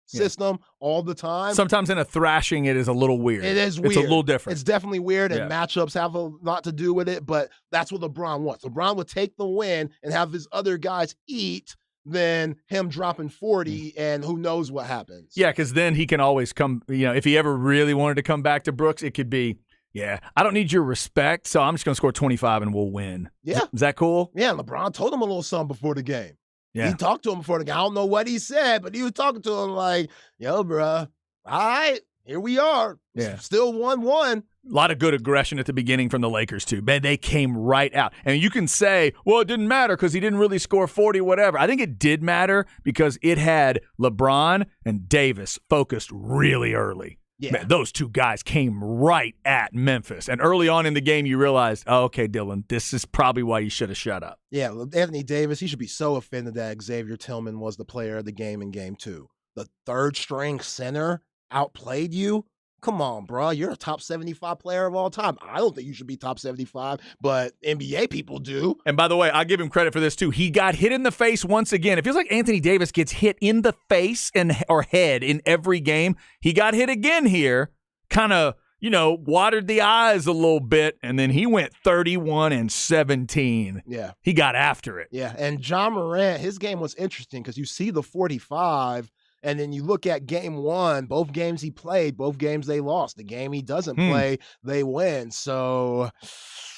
system all the time. Sometimes in a thrashing, it is a little weird. It is weird. It's a little different. It's definitely weird, and matchups have a lot to do with it, but that's what LeBron wants. LeBron would take the win and have his other guys eat than him dropping 40, and who knows what happens. Yeah, because then he can always come, if he ever really wanted to come back to Brooks, it could be, I don't need your respect, so I'm just going to score 25 and we'll win. Yeah. Is that cool? Yeah, LeBron told him a little something before the game. Yeah. He talked to him before the game. I don't know what he said, but he was talking to him like, yo, bruh, all right, here we are. Yeah. Still 1-1. A lot of good aggression at the beginning from the Lakers, too. Man, they came right out. And you can say, well, it didn't matter because he didn't really score 40, whatever. I think it did matter because it had LeBron and Davis focused really early. Yeah. Man, those two guys came right at Memphis. And early on in the game, you realized, okay, Dillon, this is probably why you should have shut up. Yeah, Anthony Davis, he should be so offended that Xavier Tillman was the player of the game in Game 2. The third-string center outplayed you? Come on, bro. You're a top 75 player of all time. I don't think you should be top 75, but NBA people do. And by the way, I give him credit for this, too. He got hit in the face once again. It feels like Anthony Davis gets hit in the face or head in every game. He got hit again here, kind of watered the eyes a little bit, and then he went 31-17. Yeah. He got after it. Yeah, and John Morant, his game was interesting because you see the 45, and then you look at game one, both games he played, both games they lost. The game he doesn't play, they win. So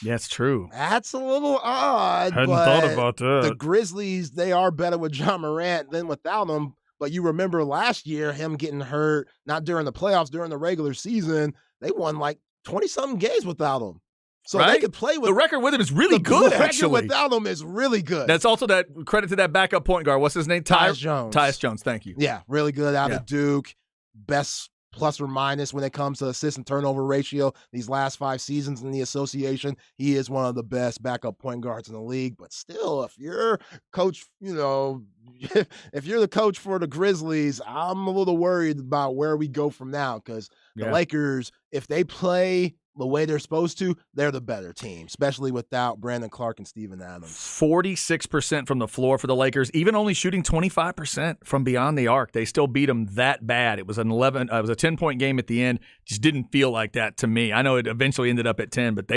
yeah, it's true. that's a little odd. Hadn't but thought about that. The Grizzlies, they are better with John Morant than without him. But you remember last year, him getting hurt, not during the playoffs, during the regular season, they won like 20-something games without him. So Right? they could play with The record with him is really the good, record actually. without him is really good. That's also that credit to that backup point guard. What's his name? Tyus Jones. Tyus Jones, thank you. Yeah, really good out Yeah. of Duke. Best plus or minus when it comes to assist and turnover ratio. These last 5 seasons in the association, he is one of the best backup point guards in the league. But still, if you're coach, if you're the coach for the Grizzlies, I'm a little worried about where we go from now because the Yeah. Lakers, if they play the way they're supposed to, they're the better team, especially without Brandon Clark and Steven Adams. 46% from the floor for the Lakers, even only shooting 25% from beyond the arc. They still beat them that bad. It was it was a 10-point game at the end. Just didn't feel like that to me. I know it eventually ended up at 10, but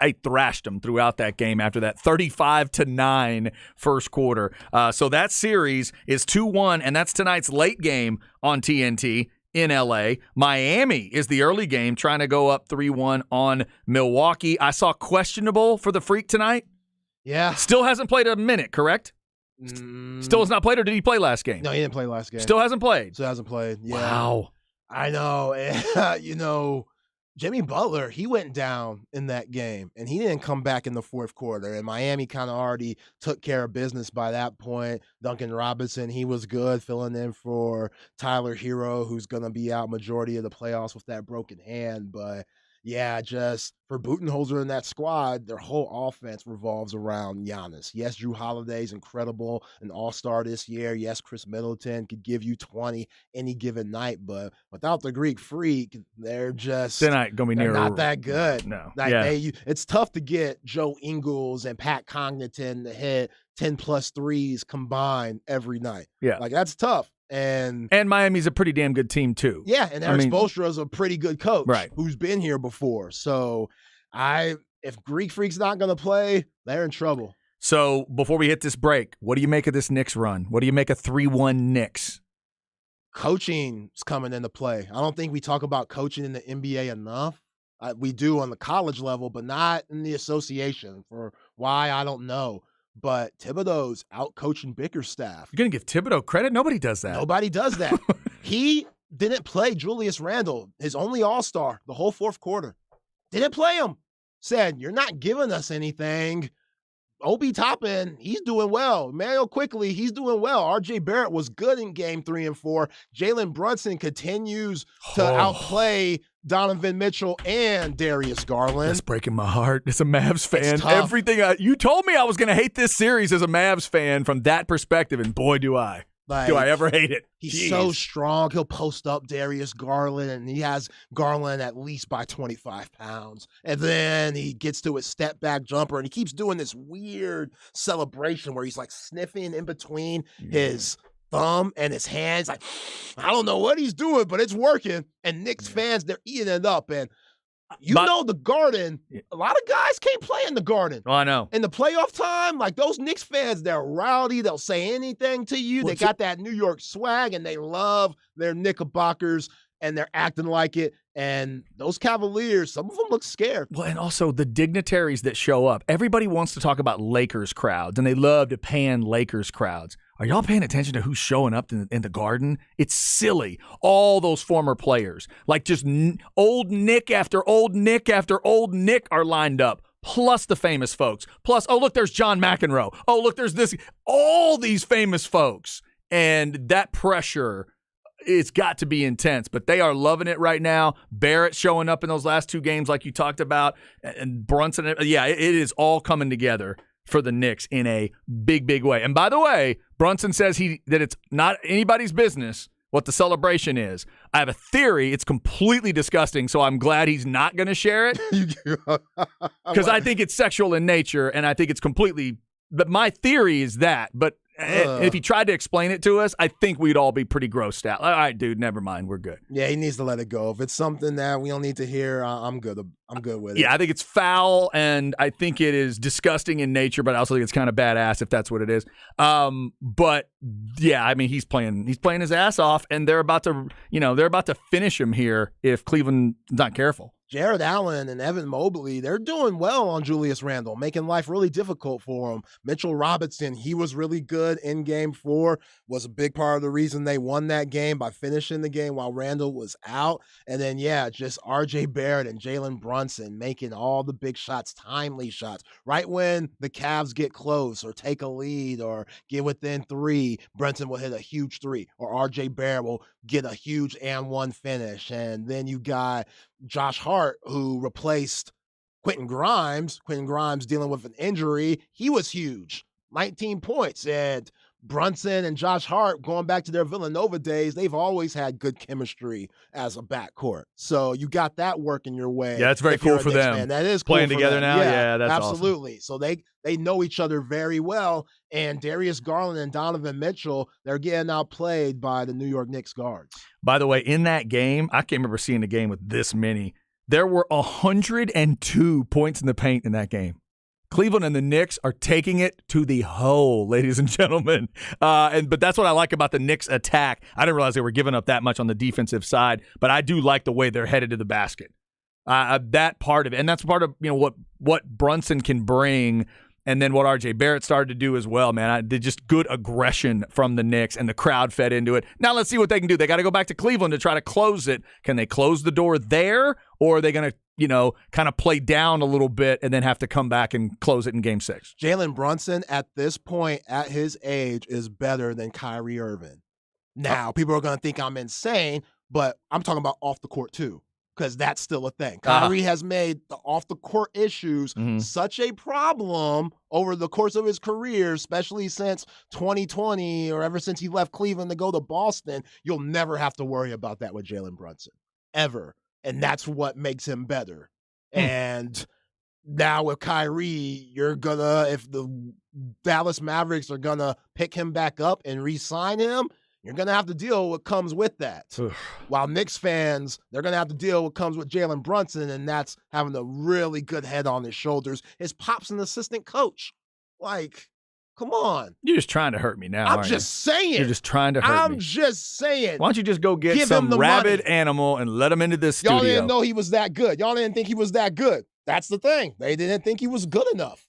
I thrashed them throughout that game after that 35-9 first quarter. So that series is 2-1, and that's tonight's late game on TNT. In L.A. Miami is the early game, trying to go up 3-1 on Milwaukee. I saw questionable for the Freak tonight. Yeah. Still hasn't played a minute, correct? Still has not played, or did he play last game? No, he didn't play last game. Still hasn't played. Still hasn't played. Yeah. Wow. I know. And, Jimmy Butler, he went down in that game, and he didn't come back in the fourth quarter. And Miami kind of already took care of business by that point. Duncan Robinson, he was good, filling in for Tyler Hero, who's going to be out majority of the playoffs with that broken hand. But, yeah, just for Budenholzer and that squad, their whole offense revolves around Giannis. Yes, Drew Holiday's incredible, an all-star this year. Yes, Chris Middleton could give you 20 any given night, but without the Greek Freak, they're not going to be near. not that good. No. Like Yeah. it's tough to get Joe Ingles and Pat Connaughton to hit 10-plus threes combined every night. Yeah. Like, that's tough. And Miami's a pretty damn good team, too. yeah, and Eric Spoelstra's a pretty good coach, Right. who's been here before. So if Greek Freak's not going to play, they're in trouble. So before we hit this break, what do you make of this Knicks run? What do you make of 3-1 Knicks? Coaching's coming into play. I don't think we talk about coaching in the NBA enough. We do on the college level, but not in the association. For why, I don't know. But Thibodeau's out coaching Bickerstaff. You're going to give Thibodeau credit? Nobody does that. Nobody does that. He didn't play Julius Randle, his only all-star, the whole fourth quarter. Didn't play him. Said, you're not giving us anything. Obi Toppin, he's doing well. Manuel Quickley, he's doing well. RJ Barrett was good in game 3 and 4. Jalen Brunson continues to outplay Donovan Mitchell and Darius Garland. That's breaking my heart as a Mavs fan. It's tough. You told me I was going to hate this series as a Mavs fan from that perspective, and boy, do I. Like, Do I ever hate it? He's Jeez. so strong. He'll post up Darius Garland, and he has Garland at least by 25 pounds. And then he gets to his step back jumper, and he keeps doing this weird celebration where he's like sniffing in between his thumb and his hands. Like, I don't know what he's doing, but it's working. And Knicks fans, they're eating it up. And the Garden, a lot of guys can't play in the Garden. Oh, I know. In the playoff time, like those Knicks fans, they're rowdy. They'll say anything to you. They got that New York swag, and they love their Knickerbockers, and they're acting like it. And those Cavaliers, some of them look scared. Well, and also the dignitaries that show up. Everybody wants to talk about Lakers crowds, and they love to pan Lakers crowds. Are y'all paying attention to who's showing up in the Garden? It's silly. All those former players, like just old Nick after old Nick after old Nick are lined up, plus the famous folks. Plus, oh, look, there's John McEnroe. Oh, look, there's this. All these famous folks. And that pressure, it's got to be intense, but they are loving it right now. Barrett showing up in those last 2 games like you talked about, and Brunson. Yeah, it is all coming together for the Knicks in a big, big way. And by the way, Brunson says that it's not anybody's business what the celebration is. I have a theory. It's completely disgusting, so I'm glad he's not going to share it because I think it's sexual in nature, and I think it's completely – but my theory is that. But And if he tried to explain it to us, I think we'd all be pretty grossed out. All right, dude, never mind. We're good. Yeah, he needs to let it go. If it's something that we don't need to hear, I'm good. I'm good with it. Yeah, I think it's foul, and I think it is disgusting in nature, but I also think it's kind of badass if that's what it is. But yeah, I mean, he's playing his ass off, and they're about to finish him here if Cleveland's not careful. Jared Allen and Evan Mobley, they're doing well on Julius Randle, making life really difficult for him. Mitchell Robinson, he was really good in Game 4, was a big part of the reason they won that game by finishing the game while Randle was out. And then, just R.J. Barrett and Jalen Brunson making all the big shots, timely shots. Right when the Cavs get close or take a lead or get within 3, Brunson will hit a huge 3, or R.J. Barrett will get a huge and 1 finish. And then you got Josh Hart, who replaced Quentin Grimes. Quentin Grimes dealing with an injury. He was huge. 19 points. And Brunson and Josh Hart, going back to their Villanova days, they've always had good chemistry as a backcourt. So you got that working your way. Yeah, that's very cool for them. Man. That is playing cool together now. Yeah, that's absolutely. Awesome. So they know each other very well. And Darius Garland and Donovan Mitchell, they're getting outplayed by the New York Knicks guards. By the way, in that game, I can't remember seeing a game with this many. There were 102 points in the paint in that game. Cleveland and the Knicks are taking it to the hole, ladies and gentlemen. But that's what I like about the Knicks attack. I didn't realize they were giving up that much on the defensive side, but I do like the way they're headed to the basket. That part of it, and that's part of what Brunson can bring. And then what R.J. Barrett started to do as well, man. Just good aggression from the Knicks, and the crowd fed into it. Now let's see what they can do. They got to go back to Cleveland to try to close it. Can they close the door there, or are they going to, kind of play down a little bit and then have to come back and close it in Game 6? Jalen Brunson, at this point, at his age, is better than Kyrie Irving. Now, people are going to think I'm insane, but I'm talking about off the court too, because that's still a thing. Kyrie has made the off-the-court issues such a problem over the course of his career, especially since 2020 or ever since he left Cleveland to go to Boston. You'll never have to worry about that with Jalen Brunson, ever. And that's what makes him better. And now with Kyrie, if the Dallas Mavericks are going to pick him back up and re-sign him, you're going to have to deal with what comes with that. While Knicks fans, they're going to have to deal with what comes with Jalen Brunson, and that's having a really good head on his shoulders. His pop's an assistant coach. Like, come on. You're just trying to hurt me now, I'm just saying. You're just trying to hurt me. I'm just saying. Why don't you just go get some rabid animal and let him into this studio? Y'all didn't know he was that good. Y'all didn't think he was that good. That's the thing. They didn't think he was good enough.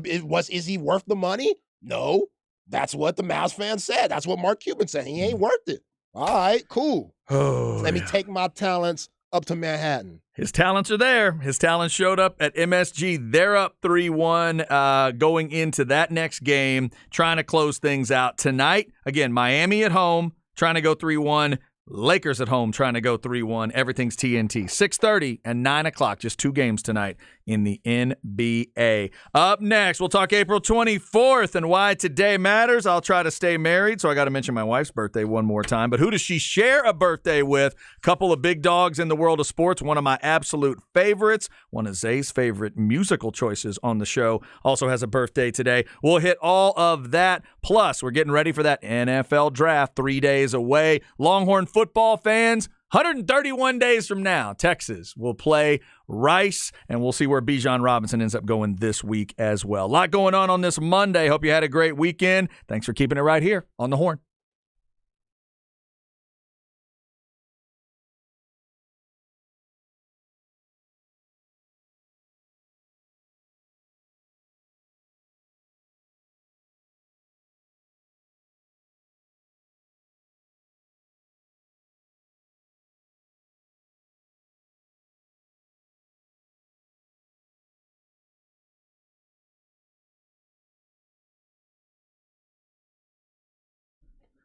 Is he worth the money? No. That's what the Mavs fans said. That's what Mark Cuban said. He ain't worth it. All right, cool. Let me take my talents up to Manhattan. His talents are there. His talents showed up at MSG. They're up 3-1 going into that next game, trying to close things out tonight. Again, Miami at home, trying to go 3-1. Lakers at home trying to go 3-1. Everything's TNT. 6:30 and 9 o'clock. Just 2 games tonight in the NBA. Up next, we'll talk April 24th and why today matters. I'll try to stay married, so I got to mention my wife's birthday one more time. But who does she share a birthday with? A couple of big dogs in the world of sports. One of my absolute favorites. One of Zay's favorite musical choices on the show also has a birthday today. We'll hit all of that. Plus, we're getting ready for that NFL draft 3 days away. Longhorn football fans, 131 days from now, Texas will play Rice, and we'll see where Bijan Robinson ends up going this week as well. A lot going on this Monday. Hope you had a great weekend. Thanks for keeping it right here on The Horn.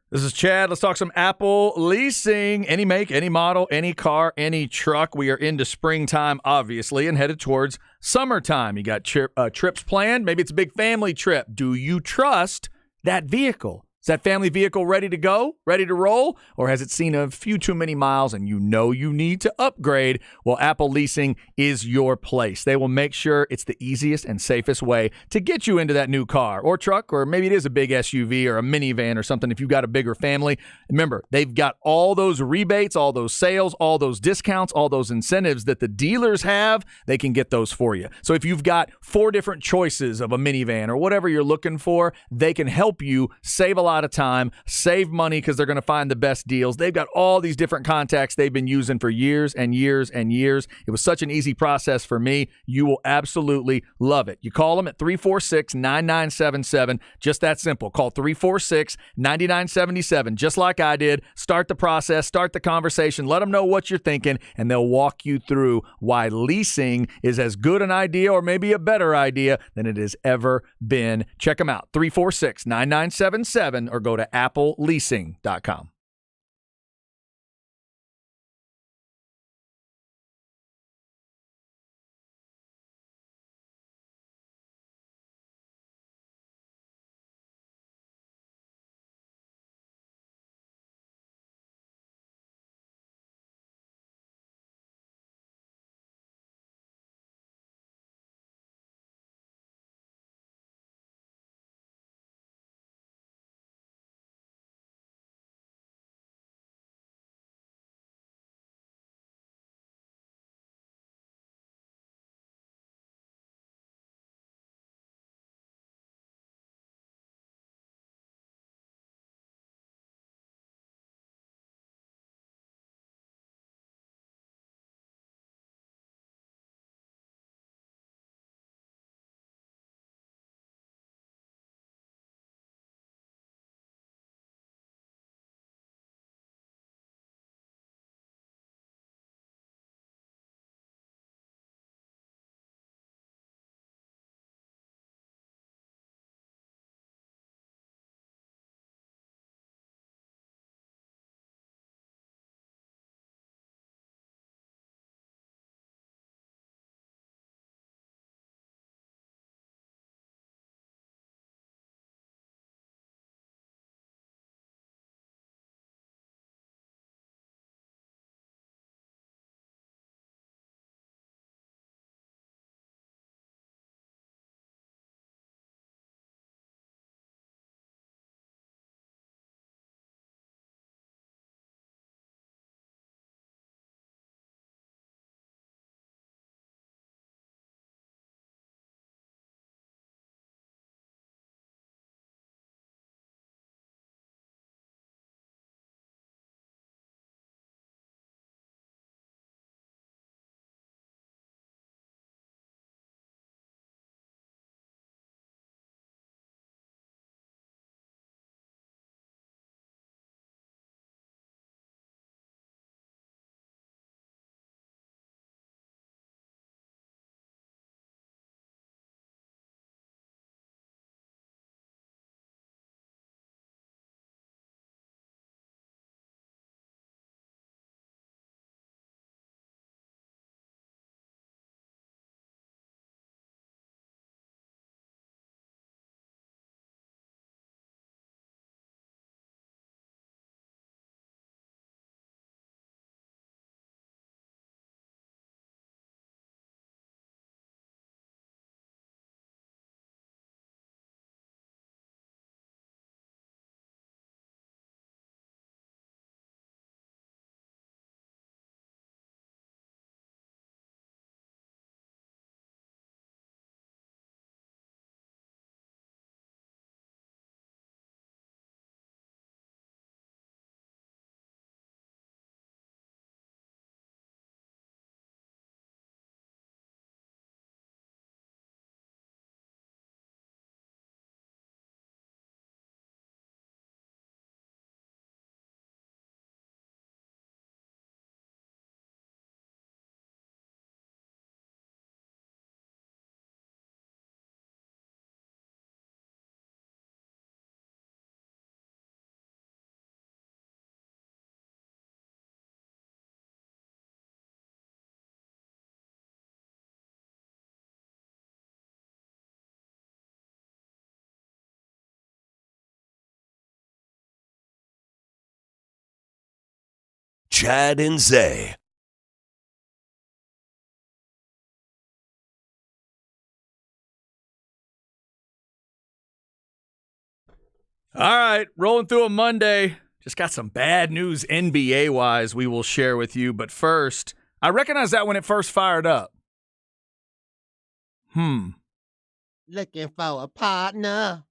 This is Chad. Let's talk some Apple leasing. Any make, any model, any car, any truck. We are into springtime, obviously, and headed towards summertime. You got trips planned. Maybe it's a big family trip. Do you trust that vehicle? Is that family vehicle ready to go, ready to roll, or has it seen a few too many miles and you know you need to upgrade? Well, Apple Leasing is your place. They will make sure it's the easiest and safest way to get you into that new car or truck, or maybe it is a big SUV or a minivan or something if you've got a bigger family. Remember, they've got all those rebates, all those sales, all those discounts, all those incentives that the dealers have. They can get those for you. So if you've got 4 different choices of a minivan or whatever you're looking for, they can help you save a lot of time, save money because they're going to find the best deals. They've got all these different contacts they've been using for years and years and years. It was such an easy process for me. You will absolutely love it. You call them at 346-9977. Just that simple. Call 346-9977, just like I did. Start the process, start the conversation, let them know what you're thinking, and they'll walk you through why leasing is as good an idea or maybe a better idea than it has ever been. Check them out, 346-9977, or go to appleleasing.com. Chad and Zay. All right, rolling through a Monday. Just got some bad news NBA-wise we will share with you. But first, I recognize that when it first fired up. Looking for a partner.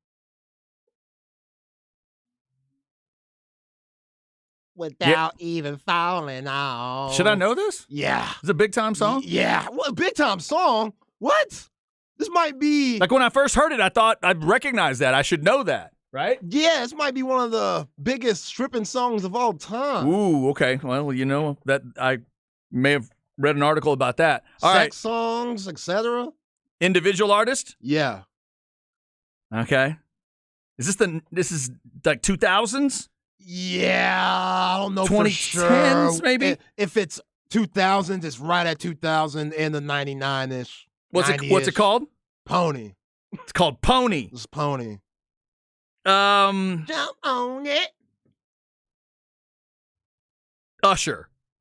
Without even falling off. Should I know this? Yeah. It's a big-time song? Yeah. What, a big-time song? What? This might be... Like when I first heard it, I thought I'd recognize that. I should know that, right? Yeah, this might be one of the biggest stripping songs of all time. Ooh, okay. Well, you know, that I may have read an article about that. All right. Sex songs, etc. Individual artist? Yeah. Okay. This is like 2000s? Yeah, I don't know for 2010s sure. maybe? If it's 2000s, it's right at 2000 and the 99-ish. What's it called? Pony. It's called Pony. It's Pony. Usher.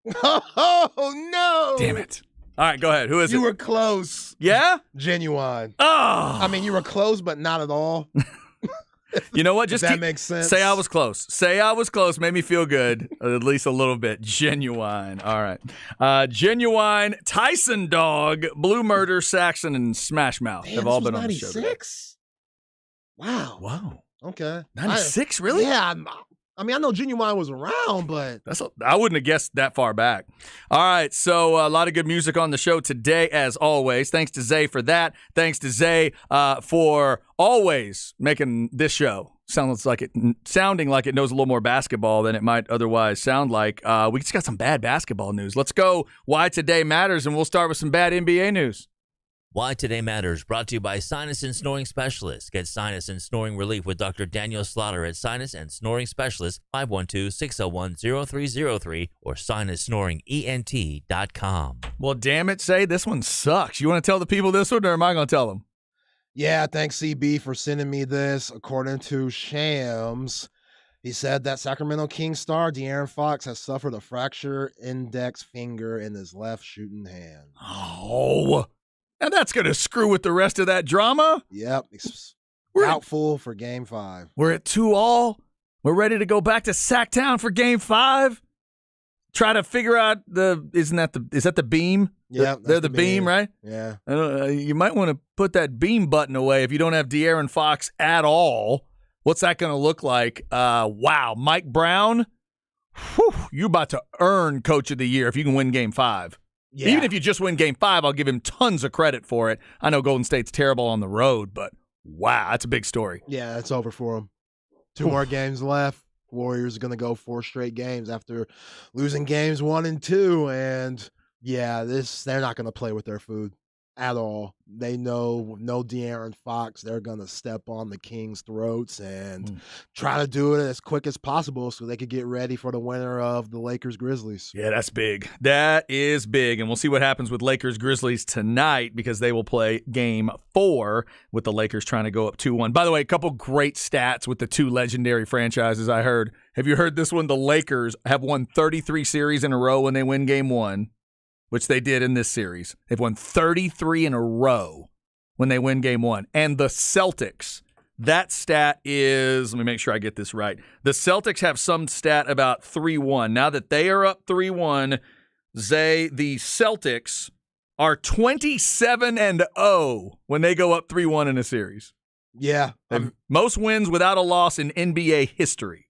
Jump on it. Oh, no. Damn it. All right, go ahead. Who is it? You were close. Yeah? Genuine. Oh. I mean, you were close, but not at all. You know what? Does Just that make sense? Say I was close. Say I was close. Made me feel good, at least a little bit. Genuine. All right. Genuine, Tyson Dog, Blue Murder, Saxon, and Smash Mouth have all been on the show. 96? Wow. Wow. Okay. 96, really? Yeah. I mean, I know Genuine was around, but I wouldn't have guessed that far back. All right, so a lot of good music on the show today, as always. Thanks to Zay for that. Thanks to Zay for always making this show sounding like it knows a little more basketball than it might otherwise sound like. We just got some bad basketball news. Let's go Why Today Matters, and we'll start with some bad NBA news. Why Today Matters, brought to you by Sinus and Snoring Specialists. Get sinus and snoring relief with Dr. Daniel Slaughter at Sinus and Snoring Specialists, 512-601-0303 or sinussnoringent.com. Well, damn it, Say, this one sucks. You want to tell the people this one, or am I going to tell them? yeah, thanks CB for sending me this. According to Shams, he said that Sacramento Kings star De'Aaron Fox has suffered a fractured index finger in his left shooting hand. Oh, now that's going to screw with the rest of that drama. Yep, it's We're- doubtful for Game 5. We're at 2-2. We're ready to go back to Sacktown for Game 5. Try to figure out is that the beam? Yeah, they're the beam, right? Yeah. You might want to put that beam button away if you don't have De'Aaron Fox at all. What's that going to look like? Wow, Mike Brown. Whew, you're about to earn Coach of the Year if you can win Game 5. Yeah. Even if you just win Game 5, I'll give him tons of credit for it. I know Golden State's terrible on the road, but wow, that's a big story. Yeah, it's over for him. 2 more games left. Warriors are going to go 4 straight games after losing games 1 and 2. And yeah, they're not going to play with their food at all. They know no De'Aaron Fox. They're going to step on the Kings' throats and try to do it as quick as possible so they could get ready for the winner of the Lakers-Grizzlies. Yeah, that's big. That is big. And we'll see what happens with Lakers-Grizzlies tonight because they will play Game 4 with the Lakers trying to go up 2-1. By the way, a couple great stats with the 2 legendary franchises I heard. Have you heard this one? The Lakers have won 33 series in a row when they win Game 1, which they did in this series. They've won 33 in a row when they win Game 1. And the Celtics, that stat is, let me make sure I get this right. The Celtics have some stat about 3-1. Now that they are up 3-1, the Celtics are 27-0 when they go up 3-1 in a series. Yeah. Most wins without a loss in NBA history.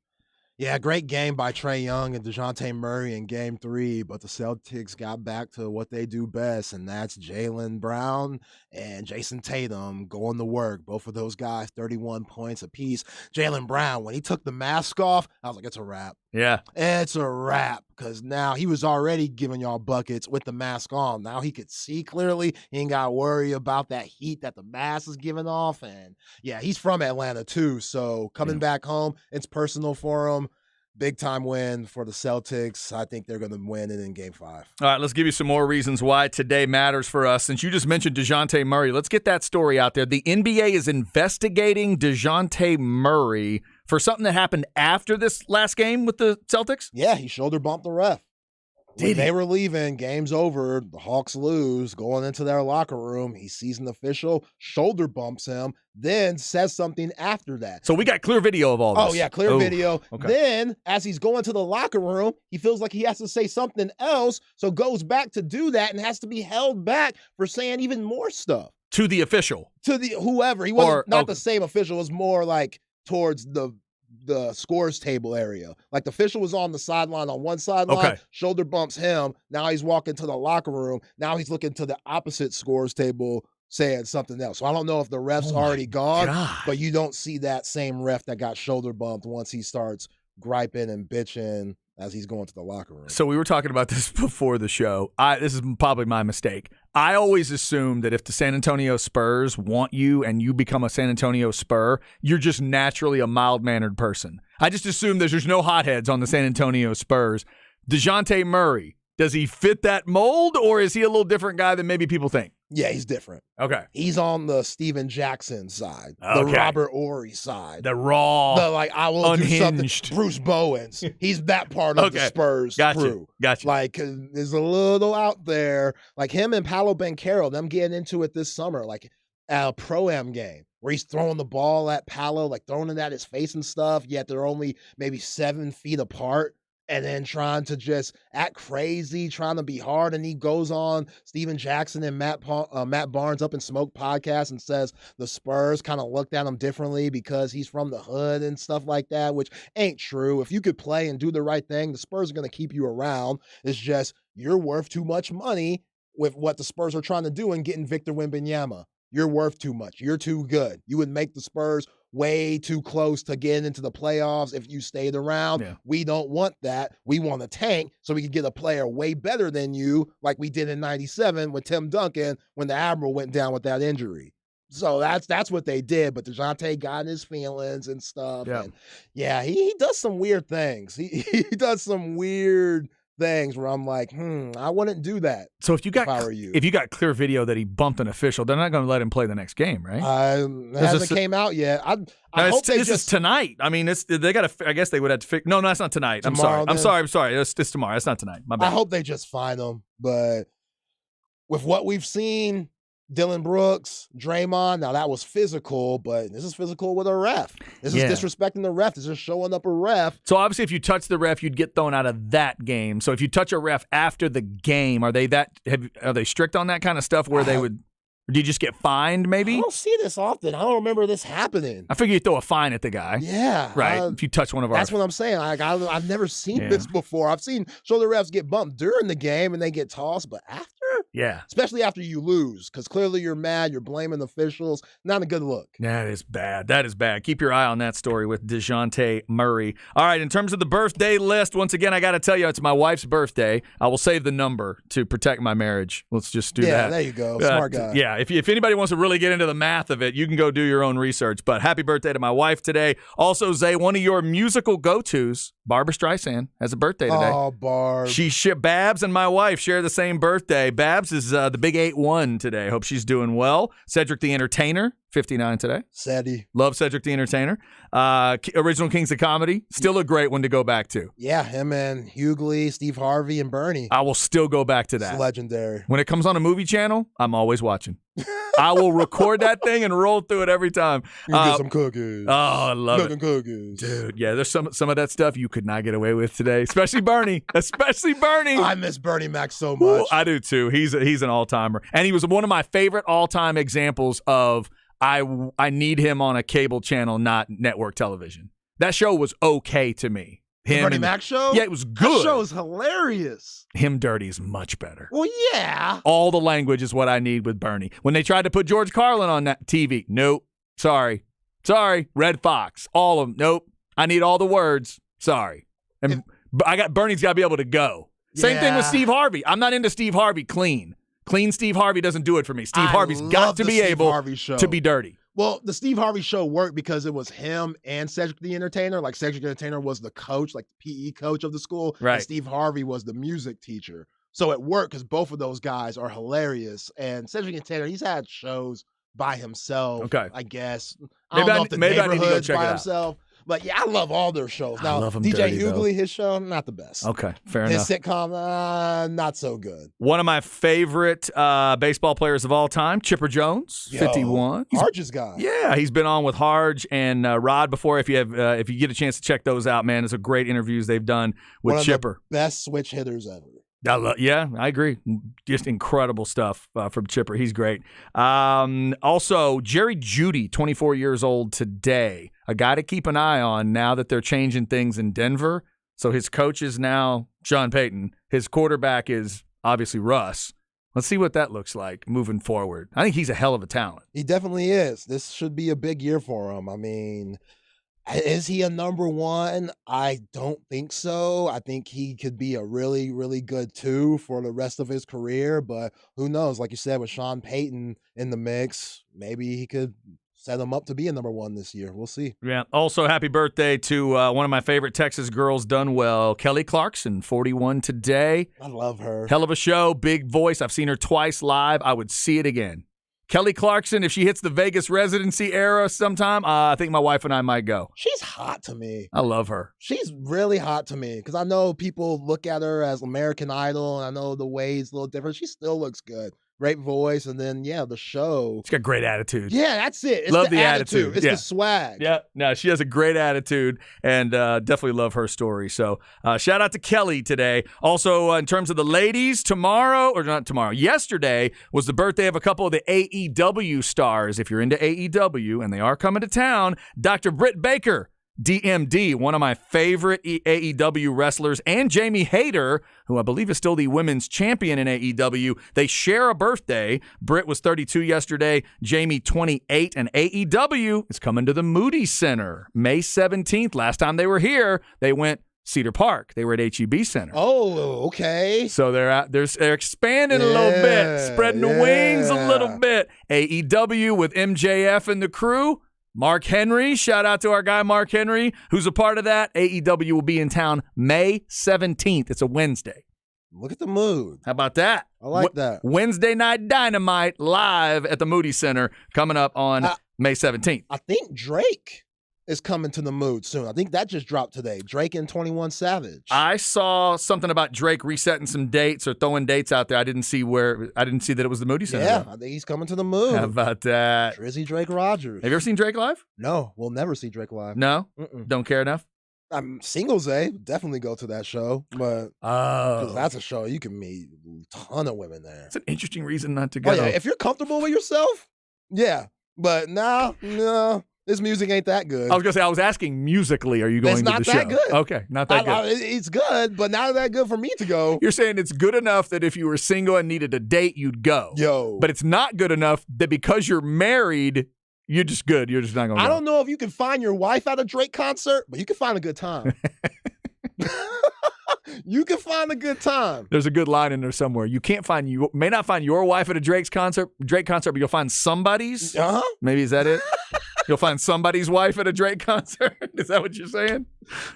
Yeah, great game by Trae Young and DeJounte Murray in Game 3, but the Celtics got back to what they do best, and that's Jaylen Brown and Jason Tatum going to work. Both of those guys, 31 points apiece. Jaylen Brown, when he took the mask off, I was like, it's a wrap. Yeah. It's a wrap because now he was already giving y'all buckets with the mask on. Now he could see clearly. He ain't got to worry about that heat that the mask is giving off. And, yeah, he's from Atlanta too, so coming back home, it's personal for him. Big time win for the Celtics. I think they're going to win it in Game 5. All right, let's give you some more reasons why today matters for us. Since you just mentioned DeJounte Murray, let's get that story out there. The NBA is investigating DeJounte Murray for something that happened after this last game with the Celtics? Yeah, he shoulder bumped the ref. When they were leaving, game's over, the Hawks lose, going into their locker room, he sees an official, shoulder bumps him, then says something after that. So we got clear video of all this. Oh, yeah, clear video. Okay. Then, as he's going to the locker room, he feels like he has to say something else, so goes back to do that and has to be held back for saying even more stuff. To the official. To the whoever. He wasn't not the same official. It was more like towards the scores table area. Like the official was on the sideline on one sideline, shoulder bumps him. Now he's walking to the locker room. Now he's looking to the opposite scores table saying something else. So I don't know if the ref's already gone, but you don't see that same ref that got shoulder bumped once he starts griping and bitching as he's going to the locker room. So we were talking about this before the show. This is probably my mistake. I always assume that if the San Antonio Spurs want you and you become a San Antonio Spur, you're just naturally a mild-mannered person. I just assume there's no hotheads on the San Antonio Spurs. DeJounte Murray, does he fit that mold, or is he a little different guy than maybe people think? Yeah, he's different. Okay. He's on the Steven Jackson side, the Robert Horry side. The raw, I will unhinged. do something. Bruce Bowens. He's that part of the Spurs crew. Gotcha. Like, there's a little out there. Like him and Paolo Banchero, them getting into it this summer, like a Pro-Am game where he's throwing the ball at Paolo, like throwing it at his face and stuff, yet they're only maybe 7 feet apart. And then trying to just act crazy, trying to be hard. And he goes on Steven Jackson and Matt Barnes Up in Smoke podcast and says the Spurs kind of looked at him differently because he's from the hood and stuff like that, which ain't true. If you could play and do the right thing, the Spurs are going to keep you around. It's just you're worth too much money with what the Spurs are trying to do and getting Victor Wembanyama. You're worth too much. You're too good. You would make the Spurs way too close to getting into the playoffs if you stayed around. Yeah. We don't want that. We want a tank so we can get a player way better than you, like we did in 97 with Tim Duncan when the Admiral went down with that injury. So that's what they did. But DeJounte got in his feelings and stuff. Yeah, and he does some weird things. He does some weird things where I'm like, I wouldn't do that. So if you got clear video that he bumped an official, they're not going to let him play the next game, right? It hasn't came out yet. I hope this is tonight. I mean, they got to. I guess they would have to fix. No, that's not tonight. Tomorrow, I'm sorry. It's tomorrow. That's not tonight. My bad. I hope they just fine him. But with what we've seen, Dylan Brooks, Draymond, now that was physical, but this is physical with a ref. This is disrespecting the ref. This is showing up a ref. So obviously if you touch the ref, you'd get thrown out of that game. So if you touch a ref after the game, are they strict on that kind of stuff where they would, or do you just get fined maybe? I don't see this often. I don't remember this happening. I figure you throw a fine at the guy. Yeah. Right. If you touch one of our. That's what I'm saying. I've never seen this before. I've seen shoulder refs get bumped during the game and they get tossed, but after? Yeah. Especially after you lose, because clearly you're mad, you're blaming officials. Not a good look. That is bad. That is bad. Keep your eye on that story with DeJounte Murray. All right, in terms of the birthday list, once again, I got to tell you, it's my wife's birthday. I will save the number to protect my marriage. Let's just do that. Yeah, there you go. Smart guy. Yeah, if anybody wants to really get into the math of it, you can go do your own research. But happy birthday to my wife today. Also, Zay, one of your musical go-tos, Barbra Streisand, has a birthday today. Oh, Barb. Babs and my wife share the same birthday. Babs is the big 8-1 today. Hope she's doing well. Cedric the Entertainer, 59 today. Sadie. Love Cedric the Entertainer. Original Kings of Comedy, still a great one to go back to. Yeah, him and Hughley, Steve Harvey, and Bernie. I will still go back to that. It's legendary. When it comes on a movie channel, I'm always watching. I will record that thing and roll through it every time. You get some cookies. Oh, I love it. Cookies. Dude, yeah, there's some of that stuff you could not get away with today, especially Bernie. I miss Bernie Mac so much. Ooh, I do too. He's an all-timer. And he was one of my favorite all-time examples of I need him on a cable channel, not network television. That show was okay to me. The Bernie Mac show? Yeah, it was good. That show is hilarious. Him dirty is much better. Well, yeah. All the language is what I need with Bernie. When they tried to put George Carlin on that TV, nope. Sorry. Red Fox. All of them. Nope. I need all the words. Sorry. And Bernie's got to be able to go. Same thing with Steve Harvey. I'm not into Steve Harvey clean. Clean Steve Harvey doesn't do it for me. Steve Harvey's got to be able to be dirty. Well, the Steve Harvey show worked because it was him and Cedric the Entertainer. Like, Cedric the Entertainer was the coach, like the PE coach of the school. Right. And Steve Harvey was the music teacher. So it worked because both of those guys are hilarious. And Cedric the Entertainer, he's had shows by himself, I guess. I don't know if the Neighborhood's by himself. But yeah, I love all their shows. I Now, love 'em DJ dirty, though. Hughley, his show, not the best. Okay, fair His enough. sitcom, not so good. One of my favorite baseball players of all time, Chipper Jones, 51. He's- Harge's guy. Yeah, he's been on with Harge and Rod before. If you get a chance to check those out, man, it's a great interviews they've done with One of Chipper. the best switch hitters ever. Yeah, I agree. Just incredible stuff from Chipper. He's great. Also, Jerry Jeudy, 24 years old today. A guy to keep an eye on now that they're changing things in Denver. So his coach is now Sean Payton. His quarterback is obviously Russ. Let's see what that looks like moving forward. I think he's a hell of a talent. He definitely is. This should be a big year for him. I mean, is he a number one? I don't think so. I think he could be a really, really good 2 for the rest of his career. But who knows? Like you said, with Sean Payton in the mix, maybe he could set him up to be a number 1 this year. We'll see. Yeah. Also, happy birthday to one of my favorite Texas girls done well, Kelly Clarkson, 41 today. I love her. Hell of a show, big voice. I've seen her twice live. I would see it again. Kelly Clarkson, if she hits the Vegas residency era sometime, I think my wife and I might go. She's hot to me. I love her. She's really hot to me because I know people look at her as American Idol, and I know the ways a little different. She still looks good. Great voice, and then the show. She's got great attitude. Yeah, that's it. It's Love the attitude. attitude. It's Yeah. the swag. Yeah, no, she has a great attitude and definitely love her story. So shout out to Kelly today. Also, in terms of the ladies, yesterday was the birthday of a couple of the AEW stars. If you're into AEW, and they are coming to town, Dr. Britt Baker, DMD, one of my favorite AEW wrestlers, and Jamie Hayter, who I believe is still the women's champion in AEW. They share a birthday. Britt was 32 yesterday, Jamie 28, and AEW is coming to the Moody Center May 17th. Last time they were here, they went Cedar Park. They were at HEB Center. Oh, okay. So they're expanding a little bit, spreading the wings a little bit. AEW with MJF and the crew. Mark Henry, shout out to our guy Mark Henry, who's a part of that. AEW will be in town May 17th. It's a Wednesday. Look at the mood. How about that? I like that. Wednesday Night Dynamite live at the Moody Center coming up on May 17th. I think Drake is coming to the mood soon. I think that just dropped today. Drake and 21 Savage. I saw something about Drake resetting some dates or throwing dates out there. I didn't see that it was the Moody Center. Yeah, though. I think he's coming to the mood. How about that? Drizzy Drake Rogers. Have you ever seen Drake live? No, we'll never see Drake live. No? Mm-mm. Don't care enough? I'm Singles Day. Definitely go to that show, but because that's a show you can meet a ton of women there. It's an interesting reason not to go. Oh yeah, if you're comfortable with yourself, yeah. But no, this music ain't that good. I was gonna say, I was asking musically, are you going It's to the not show? that good. Okay, not that good. It's good, but not that good for me to go. You're saying it's good enough that if you were single and needed a date, you'd go. Yo, But it's not good enough that because you're married, you're just good. You're just not going to go. I don't know if you can find your wife at a Drake concert, but you can find a good time. You can find a good time. There's a good line in there somewhere. You may not find your wife at a Drake concert, but you'll find somebody's. Uh-huh. Maybe is that it? You'll find somebody's wife at a Drake concert. Is that what you're saying?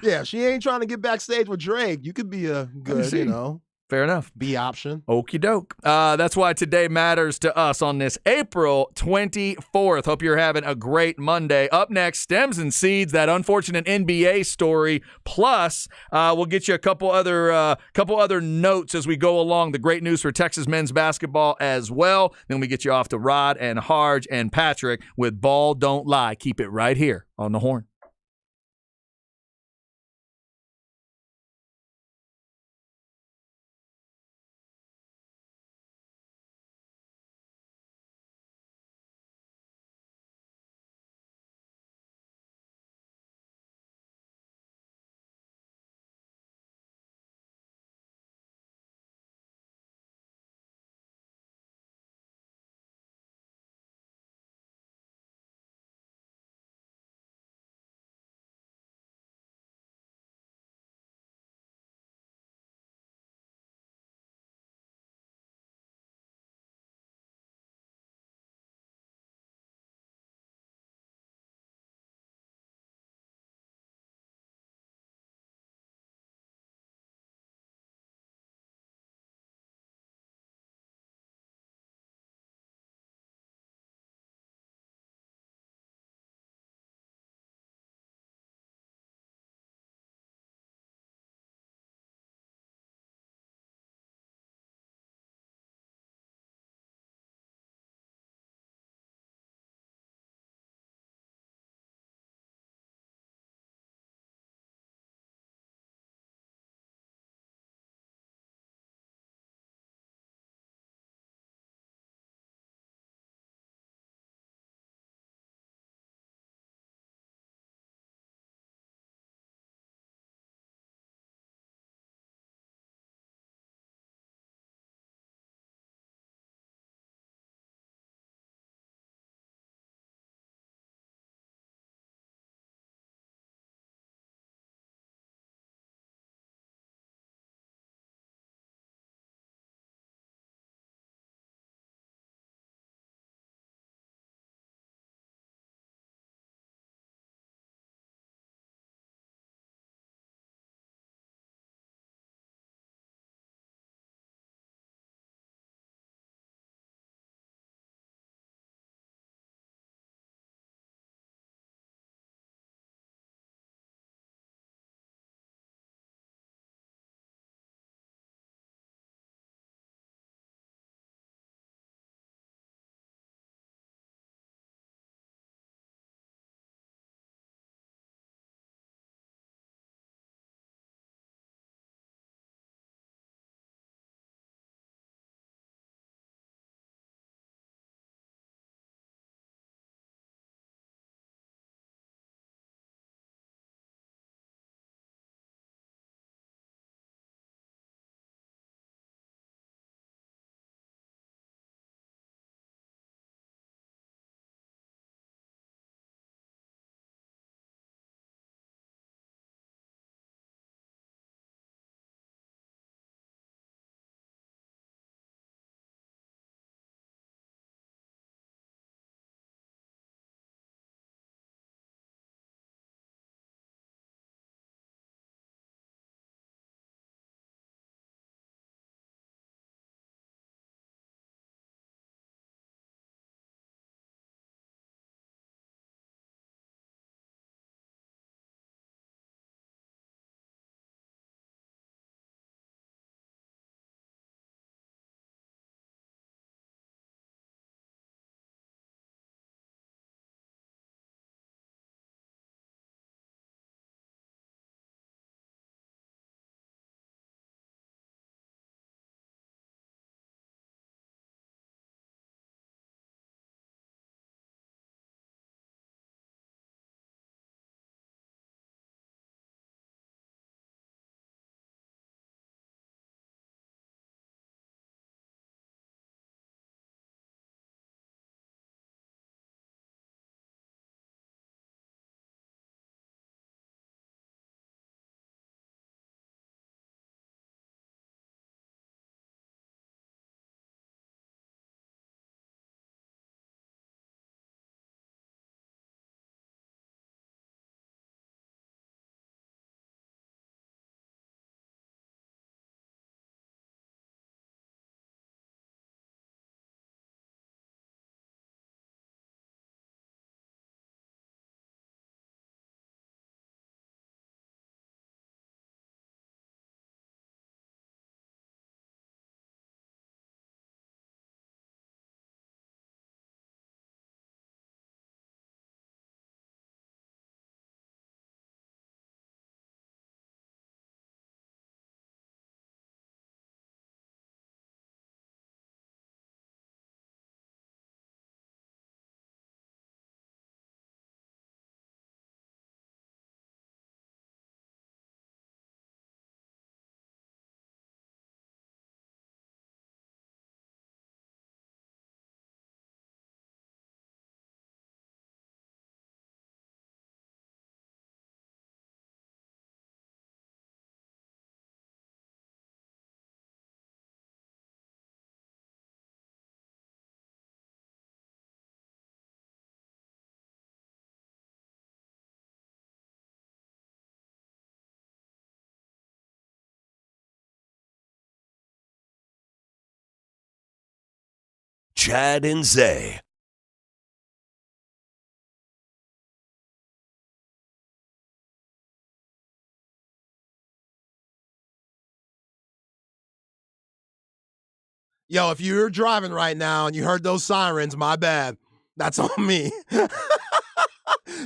Yeah, she ain't trying to get backstage with Drake. You could be a good, see. Fair enough. B option. Okie doke. That's why today matters to us on this April 24th. Hope you're having a great Monday. Up next, Stems and Seeds, that unfortunate NBA story. Plus, we'll get you a couple other notes as we go along. The great news for Texas men's basketball as well. Then we get you off to Rod and Harge and Patrick with Ball Don't Lie. Keep it right here on the Horn. Chad and Zay. Yo, if you're driving right now and you heard those sirens, my bad. That's on me.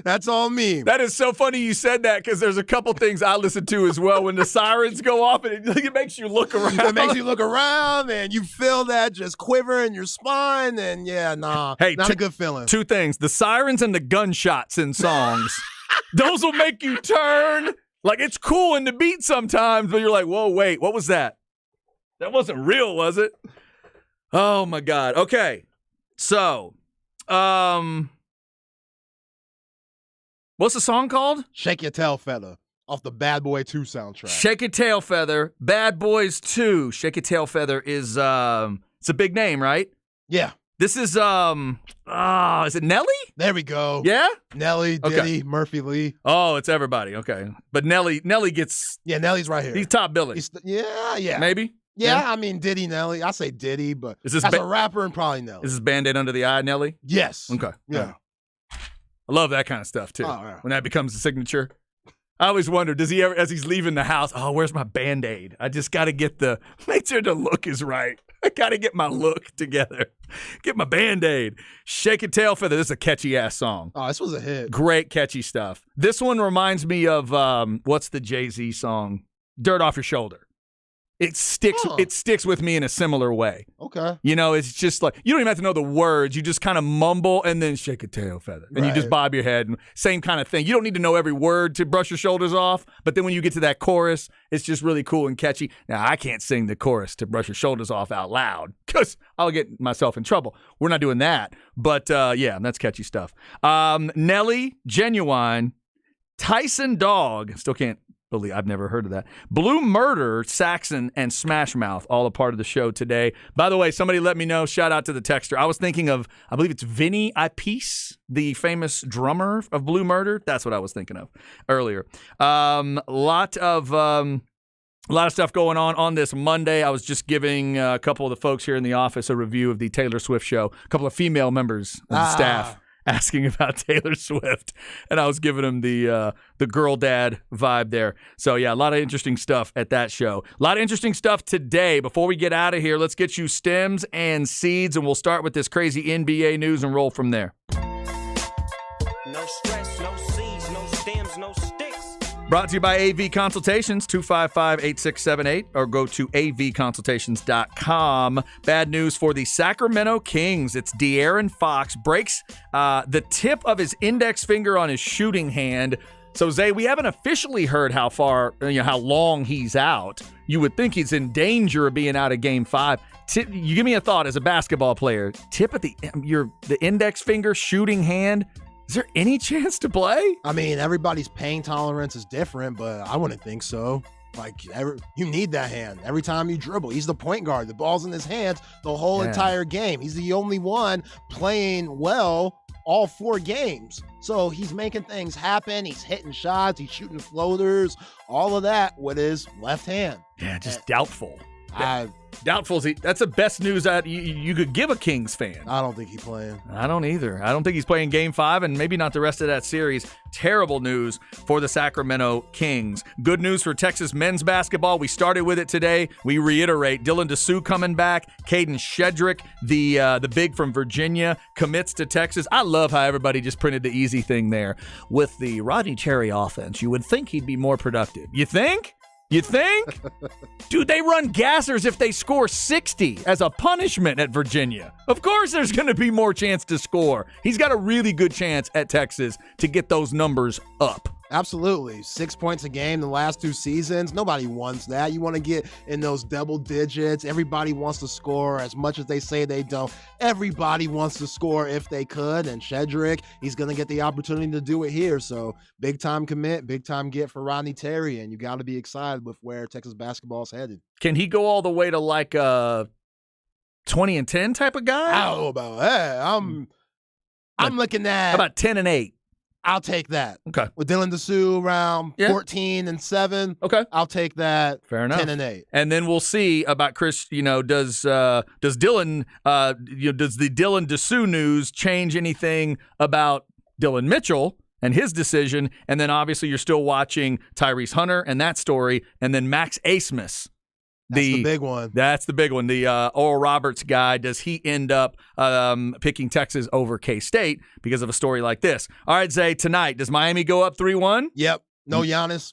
That's on me. That is so funny you said that because there's a couple things I listen to as well when the sirens go off and it makes you look around. It makes you look around and you feel that just quiver in your spine. And yeah, nah, Hey, not a good feeling. Two things, the sirens and the gunshots in songs. Those will make you turn. Like, it's cool in the beat sometimes, but you're like, whoa, wait, what was that? That wasn't real, was it? Oh, my God. Okay. So, what's the song called? Shake Your Tail Feather off the Bad Boy 2 soundtrack. Shake Your Tail Feather, Bad Boys 2. Shake Your Tail Feather is, it's a big name, right? Yeah. This is, is it Nelly? There we go. Yeah? Nelly, Diddy, Okay. Murphy Lee. Oh, it's everybody. Okay. But Nelly gets, Yeah, Nelly's right here. he's top billing. Yeah. Maybe? Yeah, I mean Diddy, Nelly. I say Diddy, but Is this as a rapper and probably Nelly. Is this Band-Aid under the eye, Nelly? Yes. Okay. Yeah. I love that kind of stuff, too. Oh, yeah. When that becomes a signature. I always wonder, does he ever, as he's leaving the house, oh, where's my Band-Aid? I just got to make sure the look is right. I got to get my look together. Get my Band-Aid. Shake Your Tail Feather. This is a catchy-ass song. Oh, this was a hit. Great, catchy stuff. This one reminds me of, what's the Jay-Z song? Dirt Off Your Shoulder. It sticks with me in a similar way. Okay. You know, it's just like, you don't even have to know the words. You just kind of mumble and then shake a tail feather. And you just bob your head. Same kind of thing. You don't need to know every word to brush your shoulders off. But then when you get to that chorus, it's just really cool and catchy. Now, I can't sing the chorus to brush your shoulders off out loud because I'll get myself in trouble. We're not doing that. But yeah, that's catchy stuff. Nelly, Genuine, Tyson Dog, still can't believe I've never heard of that. Blue Murder, Saxon, and Smash Mouth, all a part of the show today. By the way, somebody let me know, shout out to the texter. I was thinking of, I believe it's Vinny Appice, the famous drummer of Blue Murder. That's what I was thinking of earlier. A lot of stuff going on this Monday. I was just giving a couple of the folks here in the office a review of the Taylor Swift show. A couple of female members of the staff asking about Taylor Swift, and I was giving them the girl dad vibe there. So yeah, a lot of interesting stuff at that show. A lot of interesting stuff today. Before we get out of here, let's get you stems and seeds, and we'll start with this crazy NBA news and roll from there. No stress, no seeds, no stems, no sticks. Brought to you by AV Consultations, 255-8678, or go to avconsultations.com. Bad news for the Sacramento Kings. It's De'Aaron Fox breaks the tip of his index finger on his shooting hand. So, Zay, we haven't officially heard how long he's out. You would think he's in danger of being out of Game 5. You give me a thought as a basketball player. Tip of the index finger, shooting hand. Is there any chance to play? I mean, everybody's pain tolerance is different, but I wouldn't think so. Like, you need that hand every time you dribble. He's the point guard. The ball's in his hands the whole entire game. He's the only one playing well all 4 games. So he's making things happen. He's hitting shots. He's shooting floaters. All of that with his left hand. Yeah, just doubtful. Doubtful. That's the best news that you could give a Kings fan. I don't think he's playing. I don't either. I don't think he's playing Game 5 and maybe not the rest of that series. Terrible news for the Sacramento Kings. Good news for Texas men's basketball. We started with it today. We reiterate, Dylan Dessou coming back. Caden Shedrick, the big from Virginia, commits to Texas. I love how everybody just printed the easy thing there. With the Rodney Terry offense, you would think he'd be more productive. You think? Dude, they run gassers if they score 60 as a punishment at Virginia. Of course there's going to be more chance to score. He's got a really good chance at Texas to get those numbers up. Absolutely. 6 points a game the last 2 seasons. Nobody wants that. You want to get in those double digits. Everybody wants to score as much as they say they don't. Everybody wants to score if they could. And Shedrick, he's going to get the opportunity to do it here. So big time commit, big time get for Rodney Terry. And you got to be excited with where Texas basketball is headed. Can he go all the way to like a 20-10 type of guy? I don't know about that. I'm looking at. How about 10-8? I'll take that. Okay. With Dylan DeSue around Yeah. 14-7. Okay. I'll take that. Fair enough. 10-8. And then we'll see about Chris. Does Dylan? Does the Dylan DeSue news change anything about Dylan Mitchell and his decision? And then obviously you're still watching Tyrese Hunter and that story, and then Max Asmus. That's the big one. That's the big one. The Oral Roberts guy, does he end up picking Texas over K-State because of a story like this? All right, Zay, tonight, does Miami go up 3-1? Yep. No Giannis.